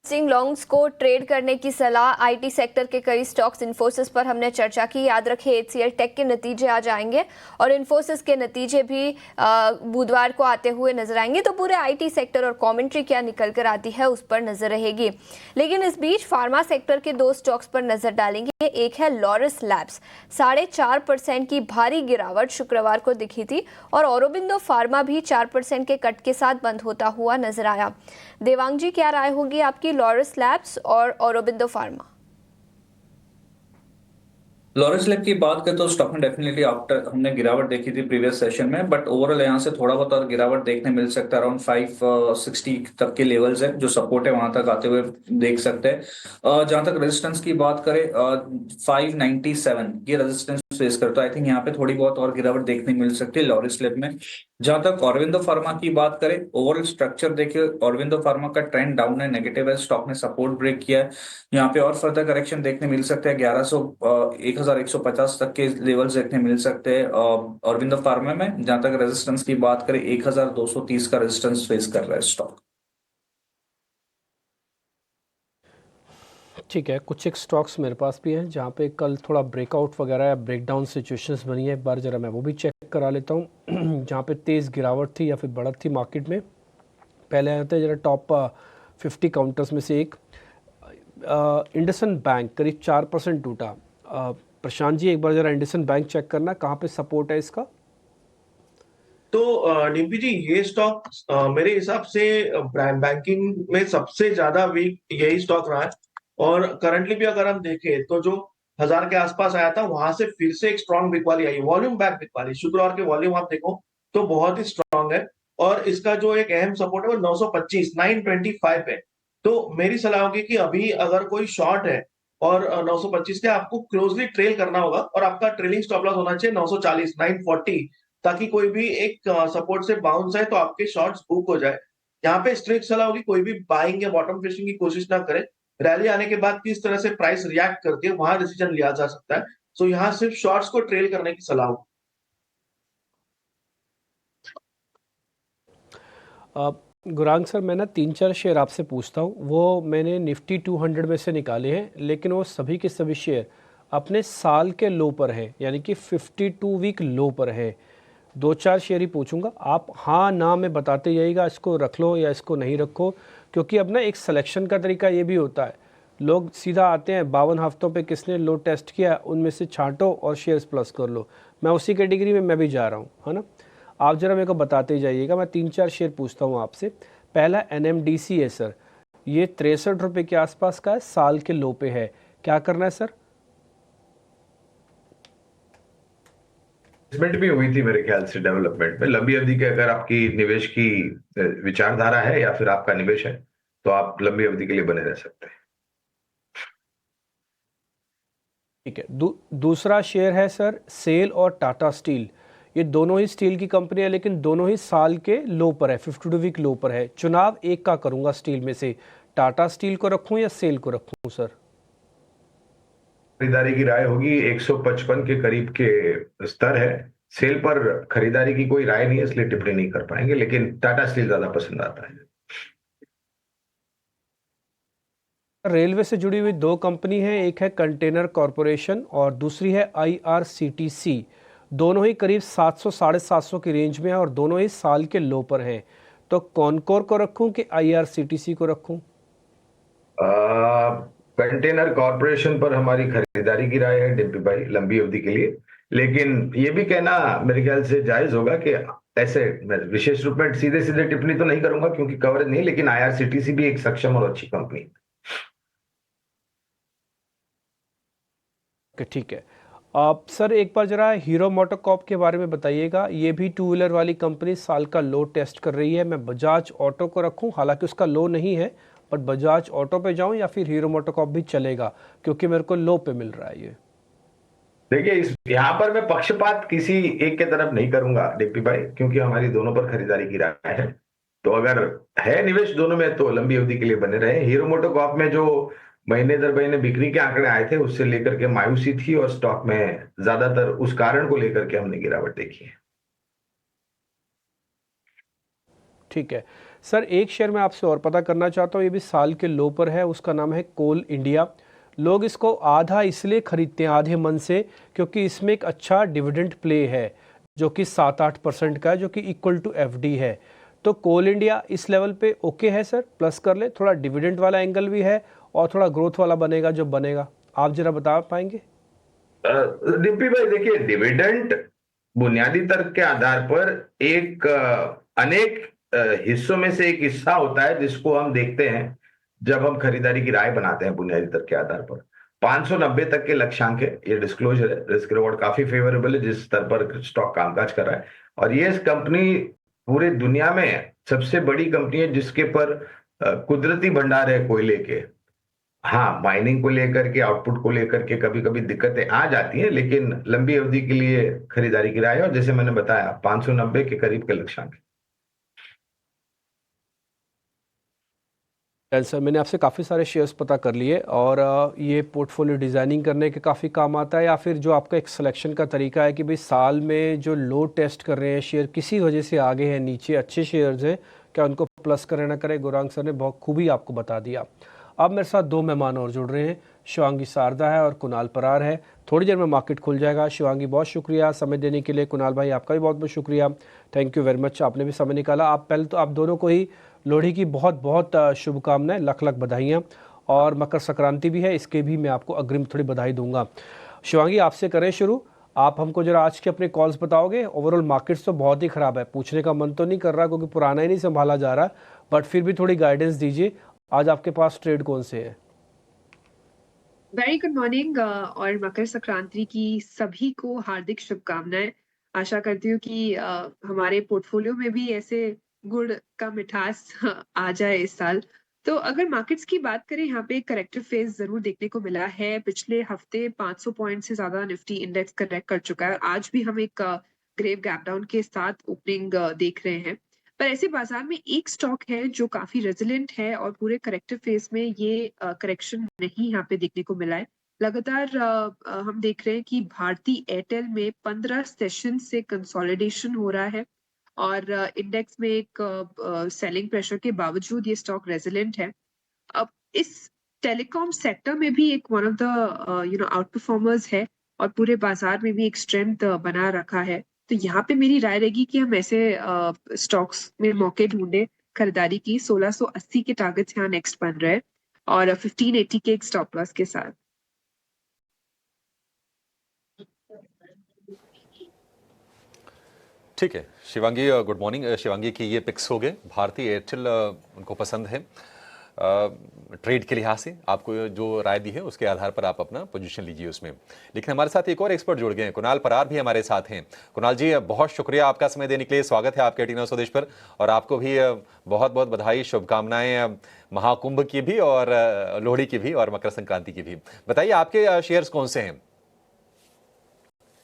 सिंग लॉन्ग्स को ट्रेड करने की सलाह। आईटी सेक्टर के कई स्टॉक्स, इन्फोसिस पर हमने चर्चा की। याद रखें एचसीएल टेक के नतीजे आ जाएंगे और इन्फोसिस के नतीजे भी बुधवार को आते हुए नजर आएंगे। तो पूरे आईटी सेक्टर और कमेंट्री क्या निकल कर आती है उस पर नजर रहेगी। लेकिन इस बीच फार्मा सेक्टर के दो स्टॉक्स पर नजर डालेंगे। एक है लॉरस लैब्स, 4.5% की भारी गिरावट शुक्रवार को दिखी थी और औरोबिंदो फार्मा भी 4% के कट के साथ बंद होता हुआ नजर आया। देवांग जी, क्या राय होगी आपकी लॉरस लैब्स और औरोबिंदो फार्मा? लॉरेंस लैब की बात करें तो स्टॉक में डेफिनेटली आफ्टर हमने गिरावट देखी थी प्रीवियस सेशन में, बट ओवरऑल यहाँ से थोड़ा बहुत और गिरावट देखने मिल सकता है। अराउंड 560 तक के लेवल्स है, जो सपोर्ट है वहां तक आते हुए देख सकते हैं। जहां तक रेजिस्टेंस की बात करें, 597 ये रेजिस्टेंस फेस करता है। आई थिंक यहाँ पे थोड़ी बहुत और गिरावट देखने मिल सकती है लॉरेंस लैब में। जहां तक औरबिंदो फार्मा की बात करें, ओवरऑल स्ट्रक्चर देखिए औरबिंदो फार्मा का ट्रेंड डाउन है, नेगेटिव है। स्टॉक ने सपोर्ट ब्रेक किया है। यहाँ पे और फर्दर करेक्शन देखने मिल सकते हैं। 1150 तक के लेवल्स देखने मिल सकते हैं औरबिंदो फार्मा में। जहां तक रेजिस्टेंस की बात करें, 1230 का रेजिस्टेंस फेस कर रहा है स्टॉक। ठीक है, कुछ एक स्टॉक्स मेरे पास भी हैं जहाँ पे कल थोड़ा ब्रेकआउट वगैरह या ब्रेकडाउन सिचुएशंस बनी है। एक बार ज़रा मैं वो भी चेक करा लेता हूँ जहाँ पे तेज़ गिरावट थी या फिर बढ़त थी मार्केट में। पहले आते हैं ज़रा टॉप 50 काउंटर्स में से एक इंडसइंड बैंक करीब 4% टूटा। प्रशांत जी, एक बार ज़रा इंडसइंड बैंक चेक करना, कहाँ पे सपोर्ट है इसका? तो डिम्पी जी, ये स्टॉक मेरे हिसाब से बैंकिंग में सबसे ज्यादा वीक यही स्टॉक रहा है और करंटली भी अगर हम देखें तो जो 1000 के आसपास आया था वहां से फिर से एक स्ट्रॉन्ग बिकवाली आई, वॉल्यूम बैक बिकवाली। शुक्रवार के वॉल्यूम आप देखो तो बहुत ही स्ट्रॉन्ग है और इसका जो एक अहम सपोर्ट है वो 925, 925 है। तो मेरी सलाह होगी कि अभी अगर कोई शॉर्ट है और 925 के आपको क्लोजली ट्रेल करना होगा और आपका ट्रेलिंग स्टॉप लॉस होना चाहिए 940, 940, ताकि कोई भी एक सपोर्ट से बाउंस है तो आपके शॉर्ट्स बुक हो जाए। यहाँ पे स्ट्रिक्ट सलाह होगी, कोई भी बाइंग या बॉटम फिशिंग की कोशिश ना करे। रैली आने के बाद किस तरह से प्राइस रिएक्ट करती है वहां डिसीजन लिया जा सकता है। सो यहाँ सिर्फ शॉर्ट्स को ट्रेल करने की सलाह होगी। गुरांग सर, मैं ना 3-4 शेयर आपसे पूछता हूँ। वो मैंने निफ्टी 200 में से निकाले हैं, लेकिन वो सभी के सभी शेयर अपने साल के लो पर है, यानी कि 52 वीक लो पर है। 2-4 शेयर ही पूछूंगा, आप हाँ ना में बताते जाइएगा, इसको रख लो या इसको नहीं रखो। क्योंकि अब ना एक सिलेक्शन का तरीका ये भी होता है, लोग सीधा आते हैं 52 हफ्तों पे किसने लो टेस्ट किया उनमें से छांटो और शेयर्स प्लस कर लो। मैं उसी कैटेगरी में मैं भी जा रहा हूँ, है ना। आप ज़रा मेरे को बताते जाइएगा। मैं 3-4 शेयर पूछता हूँ आपसे। पहला NMDC है सर, ये 63 रुपये के आसपास का है, साल के लो पे है, क्या करना है सर? इन्वेस्टमेंट भी हुई थी मेरे ख्याल से डेवलपमेंट में। लंबी अवधि के अगर आपकी निवेश की विचारधारा है या फिर आपका निवेश है तो आप लंबी अवधि के लिए बने रह सकते हैं। ठीक है। दूसरा शेयर है सर सेल और टाटा स्टील। ये दोनों ही स्टील की कंपनी है लेकिन दोनों ही साल के लो पर है, 52 वीक लो पर है। चुनाव एक का करूंगा स्टील में से, टाटा स्टील को रखूं या सेल को रखूं सर? खरीदारी की राय होगी 155 के करीब के स्तर है। सेल पर खरीदारी की कोई राय नहीं है इसलिए टिप्पणी नहीं कर पाएंगे, लेकिन टाटा स्टील ज्यादा पसंद आता है। रेलवे से जुड़ी हुई दो कंपनी है, एक है कंटेनर कॉरपोरेशन और दूसरी है IRCTC। दोनों ही करीब 700 750 की रेंज में है और दोनों ही साल के लो पर हैं। तो कॉनकोर को रखूं कि IRCTC को रखूं? कंटेनर कॉरपोरेशन पर हमारी खरीदारी की राय है डिम्पी भाई लंबी अवधि के लिए, लेकिन ये भी कहना मेरे ख्याल से जायज होगा कि ऐसे मैं विशेष रूप में सीधे सीधे टिप्पणी तो नहीं करूंगा क्योंकि कवरेज नहीं, लेकिन IRCTC भी एक सक्षम और अच्छी कंपनी है। ठीक है। आप सर एक बार जरा हीरो मोटोकॉर्प के बारे में बताइएगा। ये भी टू व्हीलर वाली कंपनी साल का लो टेस्ट कर रही है। मैं बजाज ऑटो को रखूं, हालांकि उसका लो नहीं है, बट बजाज ऑटो पे जाऊं या फिर हीरो मोटोकॉर्प भी चलेगा क्योंकि मेरे को लो पे मिल रहा है ये? देखिए यहाँ पर मैं पक्षपात किसी एक के तरफ नहीं करूंगा डिम्पी भाई, क्योंकि हमारी दोनों पर खरीदारी की राय है। तो अगर है निवेश दोनों में तो लंबी अवधि के लिए बने रहे। हीरो मोटोकॉर्प में जो महीने दर महीने बिक्री के आंकड़े आए थे उससे लेकर के मायूसी थी और स्टॉक में ज्यादातर उस कारण को लेकर के हमने गिरावट देखी है। ठीक है सर, एक शेयर मैं आपसे और पता करना चाहता हूँ, ये भी साल के लो पर है, उसका नाम है कोल इंडिया। लोग इसको आधा इसलिए खरीदते हैं आधे मन से क्योंकि इसमें एक अच्छा डिविडेंड प्ले है जो कि 7-8% का है, जो कि इक्वल टू FD है। तो कोल इंडिया इस लेवल पे ओके है सर, प्लस कर ले, थोड़ा डिविडेंड वाला एंगल भी है और थोड़ा ग्रोथ वाला बनेगा जो बनेगा। आप जरा बता पाएंगे? डिम्पी भाई देखिए, डिविडेंड बुनियादी तर्क के आधार पर एक अनेक हिस्सों में से एक हिस्सा होता है जिसको हम देखते हैं जब हम खरीदारी की राय बनाते हैं बुनियादी तर्क के आधार पर। 590 तक के लक्ष्यांक है, ये डिस्क्लोजर है, रिस्क रिवॉर्ड काफी फेवरेबल है जिस स्तर पर स्टॉक कामकाज कर रहा है। और ये कंपनी पूरे दुनिया में सबसे बड़ी कंपनी है जिसके पर कुदरती भंडार है कोयले के। हाँ, माइनिंग को लेकर के, आउटपुट को लेकर के कभी कभी दिक्कतें आ जाती हैं, लेकिन लंबी अवधि के लिए खरीदारी की राय है और जैसे मैंने बताया 590 के करीब के लक्ष्यांक। सर मैंने आपसे काफ़ी सारे शेयर्स पता कर लिए और ये पोर्टफोलियो डिज़ाइनिंग करने के काफ़ी काम आता है या फिर जो आपका एक सिलेक्शन का तरीका है कि भाई साल में जो लो टेस्ट कर रहे हैं शेयर किसी वजह से आगे हैं नीचे अच्छे शेयर्स हैं, क्या उनको प्लस करें ना करें? गौरांग सर ने बहुत खूबी आपको बता दिया। अब मेरे साथ दो मेहमान और जुड़ रहे हैं, शिवांगी शारदा है और कुणाल परार है। थोड़ी देर में मार्केट खुल जाएगा। शिवांगी बहुत शुक्रिया समय देने के लिए, कुणाल भाई आपका भी बहुत बहुत शुक्रिया, थैंक यू वेरी मच, आपने भी समय निकाला। आप पहले तो आप दोनों को ही लोहड़ी की बहुत बहुत शुभकामनाएं, लख लख बधाइयाँ, और मकर संक्रांति भी है, इसके भी मैं आपको अग्रिम थोड़ी बधाई दूंगा। शिवांगी आपसे करें शुरू, आप हमको जरा आज के अपने कॉल्स बताओगे। ओवरऑल मार्केट्स तो बहुत ही ख़राब है, पूछने का मन तो नहीं कर रहा क्योंकि पुराना ही नहीं संभाला जा रहा, बट फिर भी थोड़ी गाइडेंस दीजिए। आज आपके पास ट्रेड कौन से है? वेरी गुड मॉर्निंग और मकर संक्रांति की सभी को हार्दिक शुभकामनाएं। आशा करती हूँ कि हमारे पोर्टफोलियो में भी ऐसे गुड़ का मिठास आ जाए इस साल। तो अगर मार्केट्स की बात करें, यहाँ पे एक करेक्टिव फेज जरूर देखने को मिला है। पिछले हफ्ते 500 पॉइंट से ज्यादा निफ्टी इंडेक्स करेक्ट कर चुका है। आज भी हम एक ग्रेव गैप डाउन के साथ ओपनिंग देख रहे हैं, पर ऐसे बाजार में एक स्टॉक है जो काफी रेजिलेंट है और पूरे करेक्टिव फेज में ये करेक्शन नहीं यहाँ पे देखने को मिला है। लगातार हम देख रहे हैं कि भारती एयरटेल में 15 सेशन से कंसोलिडेशन हो रहा है और इंडेक्स में एक सेलिंग प्रेशर के बावजूद ये स्टॉक रेजिलेंट है। अब इस टेलीकॉम सेक्टर में भी एक one of the out performers है और पूरे बाजार में भी एक स्ट्रेंथ बना रखा है। तो यहाँ पे मेरी राय रहेगी कि हम ऐसे स्टॉक्स में मौके ढूंढे खरीदारी की। 1680 के टारगेट्स यहाँ नेक्स्ट बन रहे हैं और 1580 के एक स्टॉप लॉस के साथ। ठीक है शिवांगी, गुड मॉर्निंग। शिवांगी की ये पिक्स हो गए, भारतीय एयरटेल उनको पसंद है। ट्रेड के लिहाज से आपको जो राय दी है उसके आधार पर आप अपना पोजीशन लीजिए उसमें। लेकिन हमारे साथ एक और एक्सपर्ट जुड़ गए हैं, कुणाल परार भी हमारे साथ हैं। कुणाल जी, बहुत शुक्रिया आपका समय देने के लिए, स्वागत है आपके 18 स्वदेश पर, और आपको भी बहुत बहुत बधाई, शुभकामनाएं महाकुंभ की भी और लोहड़ी की भी और मकर संक्रांति की भी। बताइए आपके शेयर्स कौन से हैं?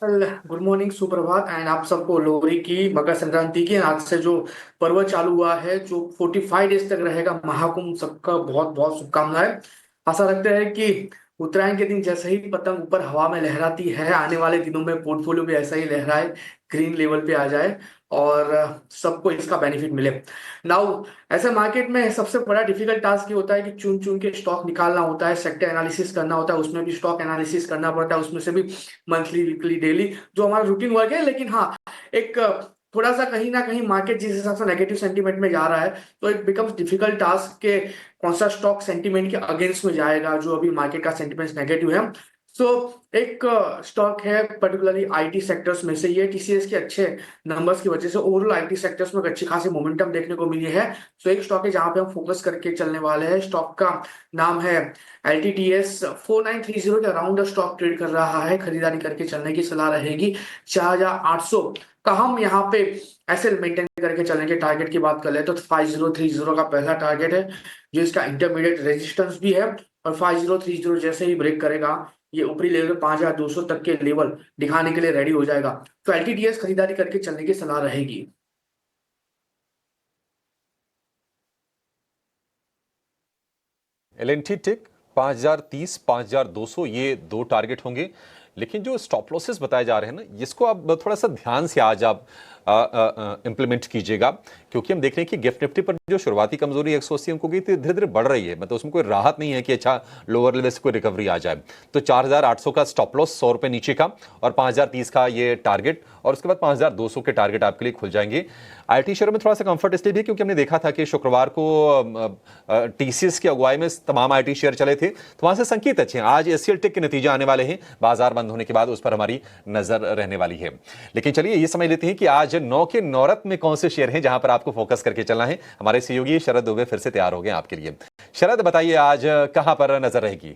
गुड मॉर्निंग, सुप्रभात एंड आप सबको लोहड़ी की, मकर संक्रांति की, आज से जो पर्व चालू हुआ है जो 45 डेज तक रहेगा महाकुंभ, सबका बहुत बहुत शुभकामनाएं। आशा रखते हैं कि उत्तरायण के दिन जैसे ही पतंग ऊपर हवा में लहराती है, आने वाले दिनों में पोर्टफोलियो भी ऐसा ही लहराए, ग्रीन लेवल पे आ जाए और सबको इसका बेनिफिट मिले। नाउ ऐसे मार्केट में सबसे बड़ा डिफिकल्ट टास्क ये होता है कि चुन चुन के स्टॉक निकालना होता है, सेक्टर एनालिसिस करना होता है, उसमें भी स्टॉक एनालिसिस करना पड़ता है, उसमें से भी मंथली, वीकली, डेली, जो हमारा रूटीन वर्क है। लेकिन हाँ, एक थोड़ा सा कहीं ना कहीं मार्केट जिस हिसाब से नेगेटिव सेंटीमेंट में जा रहा है, तो इट बिकम्स डिफिकल्ट टास्क के कौन सा स्टॉक सेंटीमेंट के अगेंस्ट में जाएगा, जो अभी मार्केट का सेंटीमेंट नेगेटिव है। सो एक स्टॉक है पर्टिकुलरली आईटी सेक्टर्स में से, ये टीसीएस के अच्छे नंबर्स की वजह से ओवरऑल आईटी सेक्टर्स में अच्छी खासी मोमेंटम देखने को मिली है। सो एक स्टॉक है जहां पे हम फोकस करके चलने वाले हैं। स्टॉक का नाम है LTTS, 4930 के अराउंड स्टॉक ट्रेड कर रहा है, खरीदारी करके चलने की सलाह रहेगी। 4800 का हम यहाँ पे ऐसे मेंटेन करके चलने के टारगेट की बात कर ले तो 5030 का पहला टारगेट है, जो इसका इंटरमीडिएट रेजिस्टेंस भी है, और 5030 जैसे ही ब्रेक करेगा ये ऊपरी लेवल 5200 तक के लेवल दिखाने के लिए रेडी हो जाएगा। तो LTTS खरीदारी करके चलने की सलाह रहेगी। LNT टिक 5030, 5200 ये दो टारगेट होंगे। लेकिन जो स्टॉप लॉसेस बताए जा रहे हैं ना, इसको आप थोड़ा सा ध्यान से आज आप इंप्लीमेंट कीजिएगा, क्योंकि हम देख रहे हैं कि गिफ्ट निफ्टी पर जो शुरुआती कमजोरी 180 अंकों की धीरे धीरे बढ़ रही है, मतलब उसमें कोई राहत नहीं है कि अच्छा लोअर लेवल से कोई रिकवरी आ जाए। तो 4800 का स्टॉप लॉस, 100 रुपए नीचे का, और 5030 का ये टारगेट, और उसके बाद 5200 के टारगेट आपके लिए खुल जाएंगे। आईटी शेयर में थोड़ा सा कंफर्ट इसलिए भी क्योंकि हमने देखा था कि शुक्रवार को टीसीएस की अगुवाई में तमाम आईटी शेयर चले थे, तो वहां से संकेत अच्छे हैं। आज एससीएल टिक के नतीजे आने वाले हैं, बाजार बंद होने के बाद उस पर हमारी नजर रहने वाली है। लेकिन चलिए ये समझ लेते हैं कि आज 9 के नौरत में कौन से शेयर हैं जहां पर आपको फोकस करके चलना है। हमारे सहयोगी शरद दुबे फिर से तैयार हो गए आपके लिए। शरद, बताइए आज कहां पर नजर रहेगी?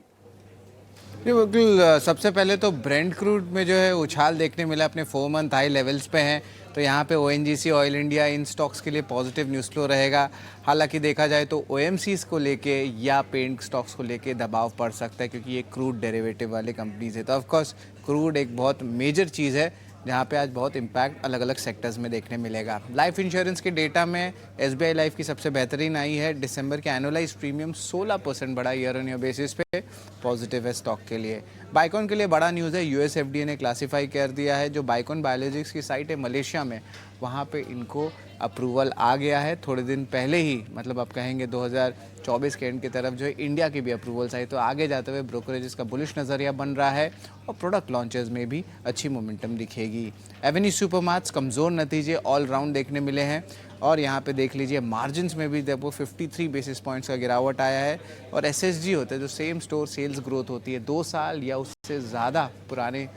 बिल्कुल, सबसे पहले तो ब्रेंट क्रूड में जो है उछाल देखने मिला, अपने 4 मंथ हाई लेवल्स पे हैं। तो यहाँ पे ONGC, ऑयल इंडिया, इन स्टॉक्स के लिए पॉजिटिव न्यूज़ फ्लो रहेगा। हालांकि देखा जाए तो OMCs को लेके या पेंट स्टॉक्स को लेके दबाव पड़ सकता है, क्योंकि ये क्रूड डेरिवेटिव वाले कंपनीज है। तो ऑफकोर्स क्रूड एक बहुत मेजर चीज़ है जहाँ पे आज बहुत इम्पैक्ट अलग अलग सेक्टर्स में देखने मिलेगा। लाइफ इंश्योरेंस के डेटा में SBI लाइफ की सबसे बेहतरीन आई है। दिसंबर के एनुअलाइज प्रीमियम 16% बढ़ा ईयर ऑन ईयर बेसिस पे, पॉजिटिव है स्टॉक के लिए। बाइकॉन के लिए बड़ा न्यूज़ है, US FDA ने क्लासीफाई कर दिया है जो बाइकॉन बायोलॉजिक्स की साइट है मलेशिया में, वहाँ पे इनको अप्रूवल आ गया है थोड़े दिन पहले ही, मतलब आप कहेंगे 2024 के एंड की तरफ जो है इंडिया की भी अप्रूवल्स आई। तो आगे जाते हुए ब्रोकरेजेस का बुलिश नज़रिया बन रहा है और प्रोडक्ट लॉन्चेस में भी अच्छी मोमेंटम दिखेगी। एवेन्यू सुपरमार्ट्स कमज़ोर नतीजे ऑल राउंड देखने मिले हैं, और यहाँ पे देख लीजिए मार्जिन्स में भी देखो 53 बेसिस पॉइंट्स का गिरावट आया है। और SSG होता है जो सेम स्टोर सेल्स ग्रोथ होती है 2 साल या उससे ज़्यादा पुराने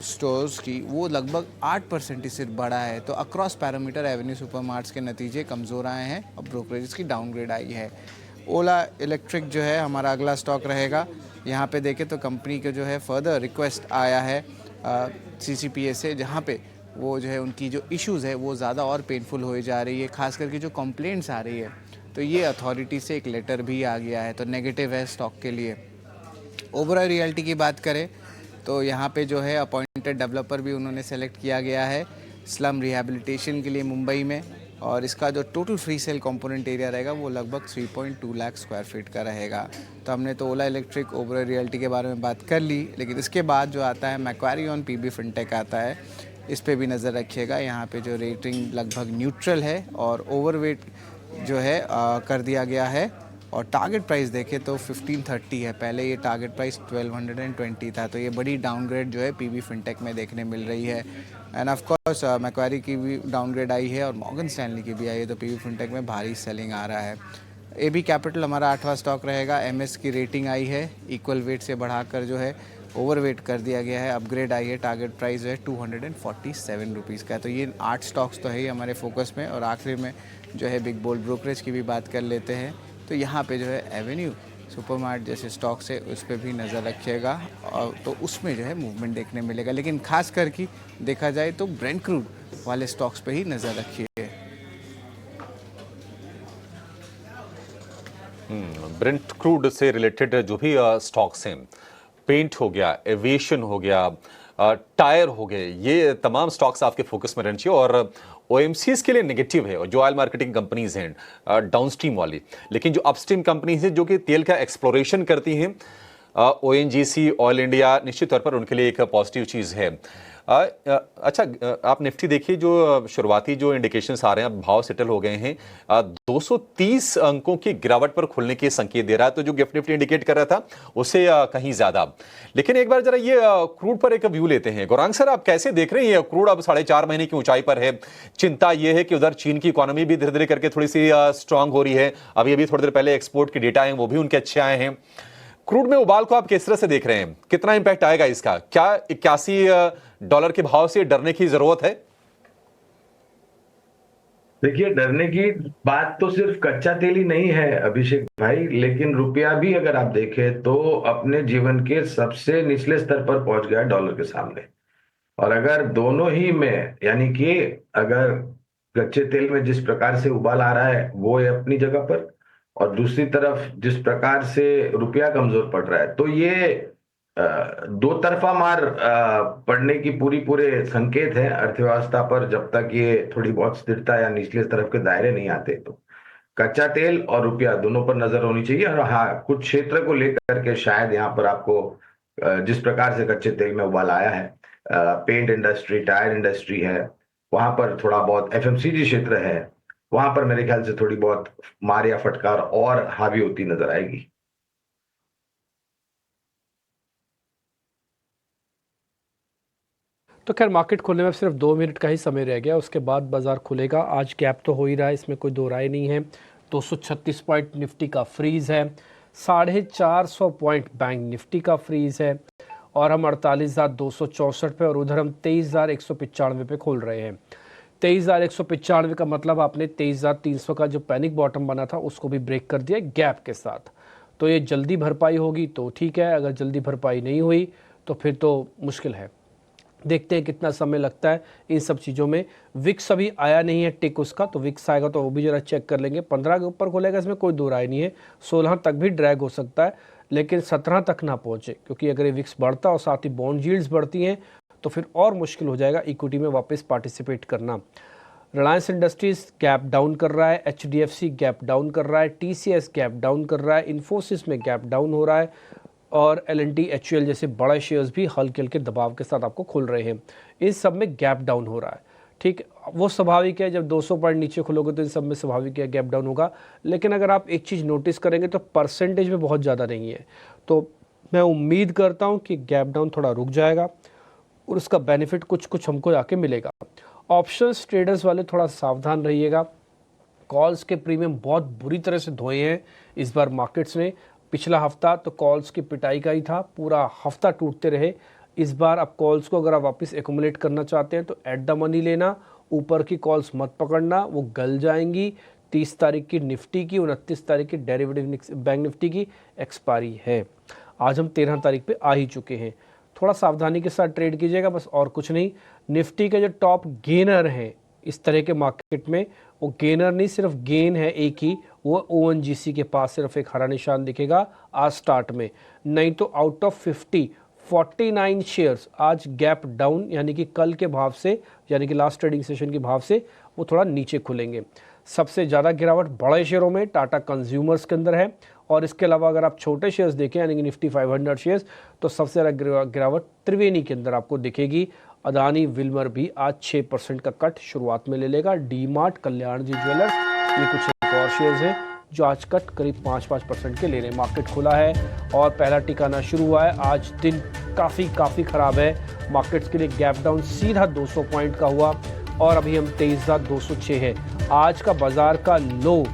स्टोर्स की, वो लगभग 8% ही सिर्फ बढ़ा है। तो अक्रॉस पैरामीटर एवेन्यू सुपरमार्ट्स के नतीजे कमज़ोर आए हैं और ब्रोकरेज की डाउनग्रेड आई है। ओला इलेक्ट्रिक जो है हमारा अगला स्टॉक रहेगा। यहाँ पे देखें तो कंपनी के जो है फर्दर रिक्वेस्ट आया है CCPA से, जहाँ पे वो जो है उनकी जो इश्यूज़ है वो ज़्यादा और पेनफुल हो जा रही है, खास करके जो कंप्लेंट्स आ रही है। तो ये अथॉरिटी से एक लेटर भी आ गया है, तो नेगेटिव है स्टॉक के लिए। ओबरॉय रियल्टी की बात करें तो यहाँ पे जो है अपॉइंटेड डेवलपर भी उन्होंने सेलेक्ट किया गया है स्लम रिहैबिलिटेशन के लिए मुंबई में, और इसका जो total free sale component area रहेगा वो लगभग 3.2 लाख स्क्वायर फीट का रहेगा। तो हमने तो ओला इलेक्ट्रिक, ओबरॉय रियल्टी के बारे में बात कर ली, लेकिन इसके बाद जो आता है मैक्वारी ऑन PB फिनटेक आता है, इस पे भी नज़र रखिएगा। यहाँ पे जो रेटिंग लगभग न्यूट्रल है और ओवरवेट जो है कर दिया गया है, और टारगेट प्राइस देखें तो 1530 है, पहले ये टारगेट प्राइस 1220 था। तो ये बड़ी डाउनग्रेड जो है PB फिनटेक में देखने मिल रही है। एंड ऑफ कोर्स मैक्वारी की भी डाउनग्रेड आई है और मॉर्गन स्टैनली की भी आई है, तो PB फिनटेक में भारी सेलिंग आ रहा है। AB कैपिटल हमारा 8वां स्टॉक रहेगा। MS की रेटिंग आई है, इक्वल वेट से बढ़ाकर जो है ओवरवेट कर दिया गया है, अपग्रेड आई है, टारगेट प्राइस जो है 247 रुपीज़ का है। तो ये 8 स्टॉक्स तो है ही हमारे फोकस में। और आखिर में जो है बिग बोल्ड ब्रोकरेज की भी बात कर लेते हैं। तो यहाँ पे जो है एवेन्यू सुपरमार्ट जैसे स्टॉक्स है उस पर भी नज़र रखिएगा, और तो उसमें जो है मूवमेंट देखने मिलेगा। लेकिन खास करके देखा जाए तो ब्रेंट क्रूड वाले स्टॉक्स पे ही नज़र रखिए। ब्रेंट क्रूड से रिलेटेड जो भी स्टॉक्स हैं, पेंट हो गया, एविएशन हो गया, टायर हो गए, ये तमाम स्टॉक्स आपके फोकस में रहने चाहिए। और ओएमसीज के लिए नेगेटिव है, और जो ऑयल मार्केटिंग कंपनीज हैं डाउनस्ट्रीम वाली, लेकिन जो अपस्ट्रीम कंपनीज हैं जो कि तेल का एक्सप्लोरेशन करती हैं, ओएनजीसी, ऑयल इंडिया, निश्चित तौर पर उनके लिए एक पॉजिटिव चीज़ है। अच्छा, आप निफ्टी देखिए, जो शुरुआती जो इंडिकेशंस आ रहे हैं, अब भाव सेटल हो गए हैं, 230 अंकों की गिरावट पर खुलने के संकेत दे रहा है, तो जो गिफ्ट निफ्टी इंडिकेट कर रहा था उससे कहीं ज्यादा। लेकिन एक बार जरा ये क्रूड पर एक व्यू लेते हैं। गौरांग सर, आप कैसे देख रहे हैं? ये क्रूड अब 4.5 महीने की ऊंचाई पर है। चिंता यह है कि उधर चीन की इकोनॉमी भी धीरे धीरे करके थोड़ी सी स्ट्रांग हो रही है। अभी थोड़ी देर पहले एक्सपोर्ट के डेटा हैं, वो भी उनके अच्छे आए हैं। क्रूड में उबाल को आप किस तरह से देख रहे हैं? कितना इंपैक्ट आएगा इसका? क्या $81 के भाव से डरने की जरूरत है? देखिए, डरने की बात तो सिर्फ कच्चा तेल ही नहीं है अभिषेक भाई, लेकिन रुपया भी अगर आप देखें तो अपने जीवन के सबसे निचले स्तर पर पहुंच गया डॉलर के सामने। और अगर दोनों ही में, यानी कि अगर कच्चे तेल में जिस प्रकार से उबाल आ रहा है वो है अपनी जगह पर, और दूसरी तरफ जिस प्रकार से रुपया कमजोर पड़ रहा है, तो ये दो तरफा मार पड़ने की पूरे संकेत हैं अर्थव्यवस्था पर। जब तक ये थोड़ी बहुत स्थिरता या निचले तरफ के दायरे नहीं आते, तो कच्चा तेल और रुपया दोनों पर नजर होनी चाहिए। और हाँ, कुछ क्षेत्र को लेकर के शायद यहाँ पर आपको जिस प्रकार से कच्चे तेल में उबाल आया है, पेंट इंडस्ट्री, टायर इंडस्ट्री है, वहां पर थोड़ा बहुत एफएमसीजी क्षेत्र है, वहां पर मेरे ख्याल से थोड़ी बहुत मार या फटकार और हावी होती नजर आएगी। तो खैर, मार्केट खुलने में सिर्फ 2 मिनट का ही समय रह गया, उसके बाद बाजार खुलेगा। आज गैप तो हो ही रहा है, इसमें कोई दो राय नहीं है। 236 पॉइंट निफ्टी का फ्रीज है, 450 पॉइंट बैंक निफ्टी का फ्रीज है, और हम 48,264 पे, और उधर हम 23,195 पे खोल रहे हैं। 23,195 का मतलब आपने 23,300 का जो पैनिक बॉटम बना था उसको भी ब्रेक कर दिया गैप के साथ। तो ये जल्दी भरपाई होगी तो ठीक है, अगर जल्दी भरपाई नहीं हुई तो फिर तो मुश्किल है। देखते हैं कितना समय लगता है इन सब चीज़ों में। विक्स अभी आया नहीं है टिक उसका, तो विक्स आएगा तो वो भी जरा चेक कर लेंगे। 15 के ऊपर खुलेगा, इसमें कोई दो राय नहीं है। 16 तक भी ड्रैग हो सकता है, लेकिन 17 तक ना पहुँचे, क्योंकि अगर ये विक्स बढ़ता और साथ ही बॉन्ड यील्ड्स बढ़ती हैं तो फिर और मुश्किल हो जाएगा इक्विटी में वापस पार्टिसिपेट करना। रिलायंस इंडस्ट्रीज गैप डाउन कर रहा है, एचडीएफसी गैप डाउन कर रहा है, टीसीएस गैप डाउन कर रहा है, इन्फोसिस में गैप डाउन हो रहा है, और एलएनटी, एचयूएल जैसे बड़े शेयर्स भी हल्के हल्के दबाव के साथ आपको खुल रहे हैं। इस सब में गैप डाउन हो रहा है, ठीक, वो स्वाभाविक है। जब 200 पॉइंट नीचे खुलोगे तो इन सब में स्वाभाविक है गैप डाउन होगा। लेकिन अगर आप एक चीज़ नोटिस करेंगे तो परसेंटेज में बहुत ज़्यादा नहीं है। तो मैं उम्मीद करता हूँ कि गैप डाउन थोड़ा रुक जाएगा और उसका बेनिफिट कुछ हमको आके मिलेगा। ऑप्शंस ट्रेडर्स वाले थोड़ा सावधान रहिएगा। कॉल्स के प्रीमियम बहुत बुरी तरह से धोए हैं इस बार मार्केट्स ने। पिछला हफ्ता तो कॉल्स की पिटाई का ही था, पूरा हफ्ता टूटते रहे। इस बार अब कॉल्स को अगर आप वापस एक्यूमुलेट करना चाहते हैं तो एट द मनी लेना, ऊपर की कॉल्स मत पकड़ना, वो गल जाएंगी। 30 तारीख की निफ्टी की, 29 तारीख की डेरिवेटिव बैंक निफ्टी की एक्सपायरी है। आज हम 13 तारीख पे आ ही चुके हैं। थोड़ा सावधानी के साथ ट्रेड कीजिएगा, बस और कुछ नहीं। निफ्टी के जो टॉप गेनर हैं इस तरह के मार्केट में, वो गेनर नहीं, सिर्फ गेन है एक ही, वो ओएनजीसी के पास सिर्फ एक हरा निशान दिखेगा आज स्टार्ट में। नहीं तो आउट ऑफ 50 49 शेयर्स आज गैप डाउन, यानी कि कल के भाव से, यानी कि लास्ट ट्रेडिंग सेशन के भाव से वो थोड़ा नीचे खुलेंगे। सबसे ज़्यादा गिरावट बड़े शेयरों में टाटा कंज्यूमर्स के अंदर है, और इसके अलावा अगर आप छोटे शेयर्स देखें यानी कि निफ्टी 500 शेयर्स, तो सबसे ज़्यादा गिरावट त्रिवेणी के अंदर आपको दिखेगी। अदानी विल्मर भी आज 6% का कट शुरुआत में ले लेगा। डी मार्ट, कल्याण जी ज्वेलर्स, ये कुछ एक और शेयर्स हैं जो आज कट करीब 5% के ले रहे हैं। मार्केट खुला है और पहला टिकाना शुरू हुआ है। आज दिन काफ़ी ख़राब है मार्केट्स के लिए। गैप डाउन सीधा 200 पॉइंट का हुआ और अभी हम 23,206 है आज का बाजार का लो,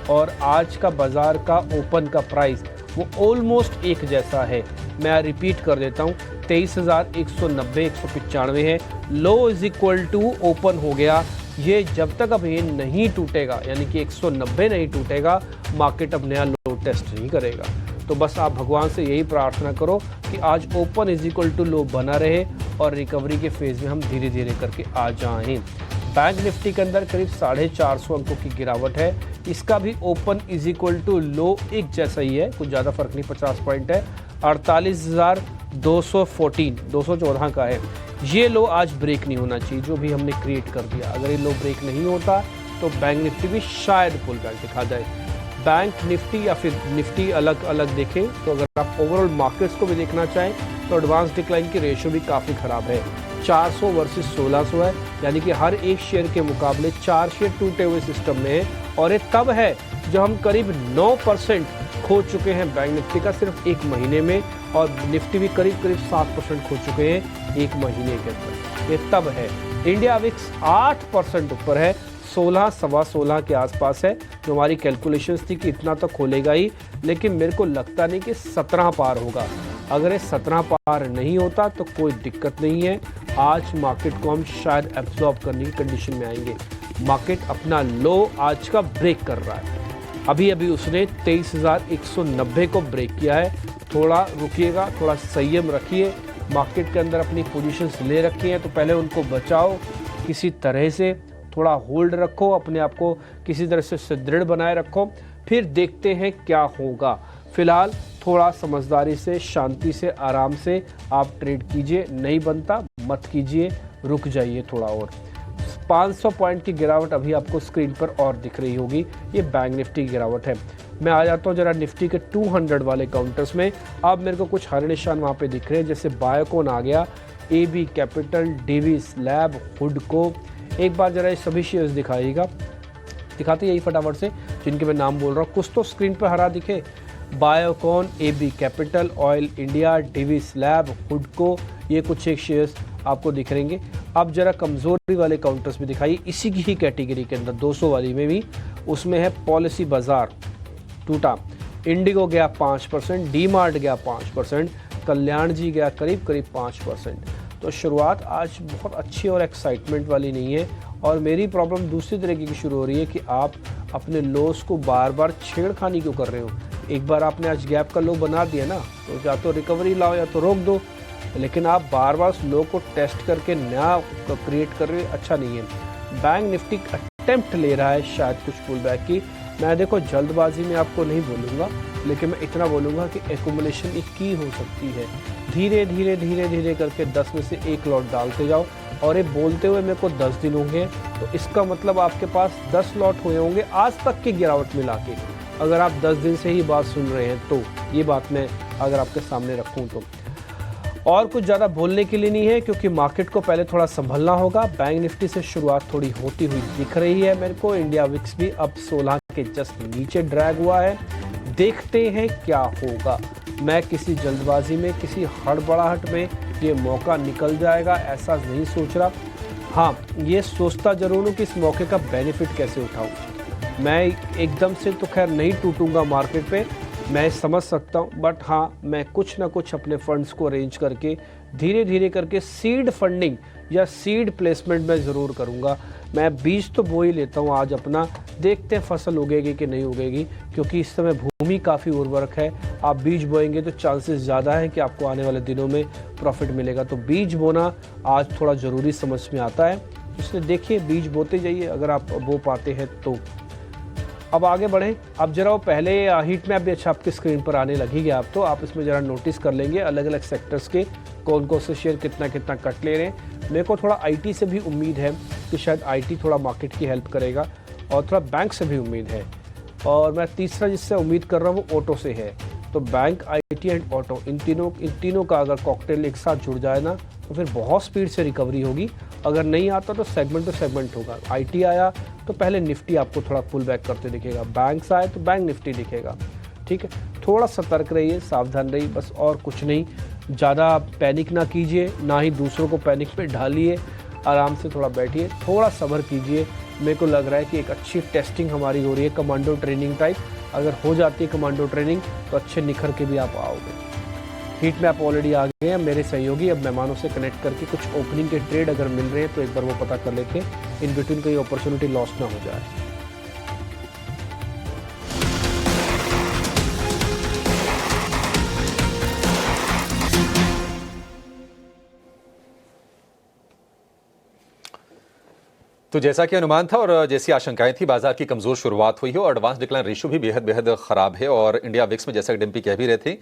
और आज का बाजार का ओपन का प्राइस वो ऑलमोस्ट एक जैसा है। मैं रिपीट कर देता हूँ, 23,190 195 है। लो इज इक्वल टू ओपन हो गया ये जब तक अब ये नहीं टूटेगा, यानी कि 190 नहीं टूटेगा, मार्केट अब नया लो टेस्ट नहीं करेगा। तो बस आप भगवान से यही प्रार्थना करो कि आज open is equal to low बना रहे और रिकवरी के फेज में हम धीरे धीरे करके आ जाएं। बैंक निफ्टी के अंदर करीब 450 अंकों की गिरावट है। इसका भी open is equal to low एक जैसा ही है, कुछ ज़्यादा फर्क नहीं, 50 पॉइंट है। 48,214 का है। ये लो आज ब्रेक नहीं होना चाहिए, जो भी हमने क्रिएट कर दिया। अगर ये लो ब्रेक नहीं होता तो बैंक निफ्टी भी शायद पुल बैक दिखा जाए। बैंक निफ्टी या फिर निफ्टी अलग अलग देखें तो अगर आप ओवरऑल मार्केट्स को भी देखना चाहें तो एडवांस डिक्लाइन की रेशियो भी काफ़ी ख़राब है। 400 वर्सेस 1600 है, यानी कि हर एक शेयर के मुकाबले 4 शेयर टूटे हुए सिस्टम में है। और ये तब है जब हम करीब 9% खो चुके हैं बैंक निफ्टी का सिर्फ एक महीने में, और निफ्टी भी करीब 7% खो चुके हैं एक महीने के अंदर। ये तब है। इंडिया विक्स 8% ऊपर है, 16-16.25 के आसपास है। जो हमारी कैलकुलेशंस थी कि इतना तो खोलेगा ही, लेकिन मेरे को लगता नहीं कि 17 पार होगा। अगर ये 17 पार नहीं होता तो कोई दिक्कत नहीं है। आज मार्केट को हम शायद एब्जॉर्ब करने की कंडीशन में आएंगे। मार्केट अपना लो आज का ब्रेक कर रहा है। अभी अभी उसने 23,190 को ब्रेक किया है। थोड़ा रुकिएगा, थोड़ा संयम रखिए। मार्केट के अंदर अपनी पोजीशंस ले रखी हैं तो पहले उनको बचाओ किसी तरह से, थोड़ा होल्ड रखो, अपने आप को किसी तरह से सुदृढ़ बनाए रखो, फिर देखते हैं क्या होगा। फिलहाल थोड़ा समझदारी से, शांति से, आराम से आप ट्रेड कीजिए। नहीं बनता मत कीजिए, रुक जाइए थोड़ा और। 500 पॉइंट की गिरावट अभी आपको स्क्रीन पर और दिख रही होगी, ये बैंक निफ्टी की गिरावट है। मैं आ जाता हूँ जरा निफ्टी के 200 वाले काउंटर्स में। अब मेरे को कुछ हरे निशान वहाँ पे दिख रहे हैं, जैसे बायोकॉन आ गया, AB कैपिटल, डेविस लैब, हुडको। एक बार जरा ये सभी शेयर्स दिखाते यही फटाफट से जिनके मैं नाम बोल रहा हूँ। कुछ तो स्क्रीन पर हरा दिखे। Biocon, AB capital, oil India, Divi's lab, हुडको, ये कुछ एक शेयर्स आपको दिख रहेंगे। अब जरा कमज़ोरी वाले काउंटर्स में दिखाइए, इसी की ही कैटेगरी के अंदर 200 वाली में भी, उसमें है पॉलिसी बाजार टूटा, इंडिगो गया 5%, डीमार्ट गया 5%, कल्याण जी गया करीब 5%। तो शुरुआत आज बहुत अच्छी और एक्साइटमेंट वाली नहीं है। और मेरी प्रॉब्लम दूसरी तरीके की शुरू हो रही है कि आप अपने लोस को बार बार छेड़खानी क्यों कर रहे हो। एक बार आपने आज गैप का लो बना दिया ना, तो या तो रिकवरी लाओ या तो रोक दो, लेकिन आप बार बार उस लो को टेस्ट करके नया क्रिएट कर रहे हो, अच्छा नहीं है। बैंक निफ्टी अटेम्प्ट ले रहा है शायद कुछ पुल बैक की। मैं देखो जल्दबाजी में आपको नहीं बोलूँगा, लेकिन मैं इतना बोलूँगा कि एक्यूमुलेशन एक की हो सकती है। धीरे धीरे धीरे धीरे करके 10 में से 1 लॉट डालते जाओ। और ये बोलते हुए मेरे को 10 दिन होंगे, तो इसका मतलब आपके पास 10 लॉट हुए होंगे आज तक की गिरावट मिला के। अगर आप 10 दिन से ही बात सुन रहे हैं तो ये बात मैं अगर आपके सामने रखूँ तो। और कुछ ज़्यादा बोलने के लिए नहीं है, क्योंकि मार्केट को पहले थोड़ा संभलना होगा। बैंक निफ्टी से शुरुआत थोड़ी होती हुई दिख रही है मेरे को। इंडिया विक्स भी अब 16 के जस्ट नीचे ड्रैग हुआ है। देखते हैं क्या होगा। मैं किसी जल्दबाजी में, किसी हड़बड़ाहट में ये मौका निकल जाएगा ऐसा नहीं सोच रहा। हाँ, ये सोचता जरूर हूँ कि इस मौके का बेनिफिट कैसे उठाऊँ। मैं एकदम से तो खैर नहीं टूटूंगा मार्केट पे, मैं समझ सकता हूँ, बट हाँ मैं कुछ ना कुछ अपने फंड्स को अरेंज करके धीरे धीरे करके सीड फंडिंग या सीड प्लेसमेंट मैं ज़रूर करूँगा। मैं बीज तो बो ही लेता हूँ आज अपना, देखते हैं फसल उगेगी कि नहीं उगेगी, क्योंकि इस समय भूमि काफ़ी उर्वरक है। आप बीज बोएंगे तो चांसेस ज़्यादा है कि आपको आने वाले दिनों में प्रॉफिट मिलेगा। तो बीज बोना आज थोड़ा ज़रूरी समझ में आता है, इसलिए देखिए बीज बोते जाइए अगर आप बो पाते हैं तो। अब आगे बढ़ें। अब जरा वो पहले हीट मैप भी अच्छा आपकी स्क्रीन पर आने लगेगी, आप तो आप इसमें ज़रा नोटिस कर लेंगे अलग अलग सेक्टर्स के कौन कौन से शेयर कितना कितना कट ले रहे हैं। मेरे को थोड़ा आईटी से भी उम्मीद है कि शायद आईटी थोड़ा मार्केट की हेल्प करेगा, और थोड़ा बैंक से भी उम्मीद है। और मैं तीसरा जिससे उम्मीद कर रहा हूँ वो ऑटो से है। तो बैंक, आईटी एंड ऑटो, इन तीनों का अगर कॉकटेल एक साथ जुड़ जाए ना तो फिर बहुत स्पीड से रिकवरी होगी। अगर नहीं आता तो सेगमेंट होगा। आईटी आया तो पहले निफ्टी आपको थोड़ा पुल बैक करते दिखेगा, बैंक्स आए तो बैंक निफ्टी दिखेगा। ठीक है, थोड़ा सतर्क रहिए, सावधान रहिए, बस और कुछ नहीं। ज़्यादा पैनिक ना कीजिए, ना ही दूसरों को पैनिक में ढालिए। आराम से थोड़ा बैठिए, थोड़ा सब्र कीजिए। मेरे को लग रहा है कि एक अच्छी टेस्टिंग हमारी हो रही है, कमांडो ट्रेनिंग टाइप। अगर हो जाती है कमांडो ट्रेनिंग तो अच्छे निखर के भी आप आओगे। हीट मैप ऑलरेडी आ गए हैं। मेरे सहयोगी अब मेहमानों से कनेक्ट करके कुछ ओपनिंग के ट्रेड अगर मिल रहे हैं तो एक बार वो पता कर लेते हैं। इन बिटवीन कोई अपॉर्चुनिटी लॉस ना हो जाए। तो जैसा कि अनुमान था और जैसी आशंकाएं थी, बाजार की कमजोर शुरुआत हुई है और एडवांस डिक्लाइन रेशियो भी बेहद बेहद खराब है। और इंडिया विक्स में जैसा कि डिम्पी कह भी रहे थे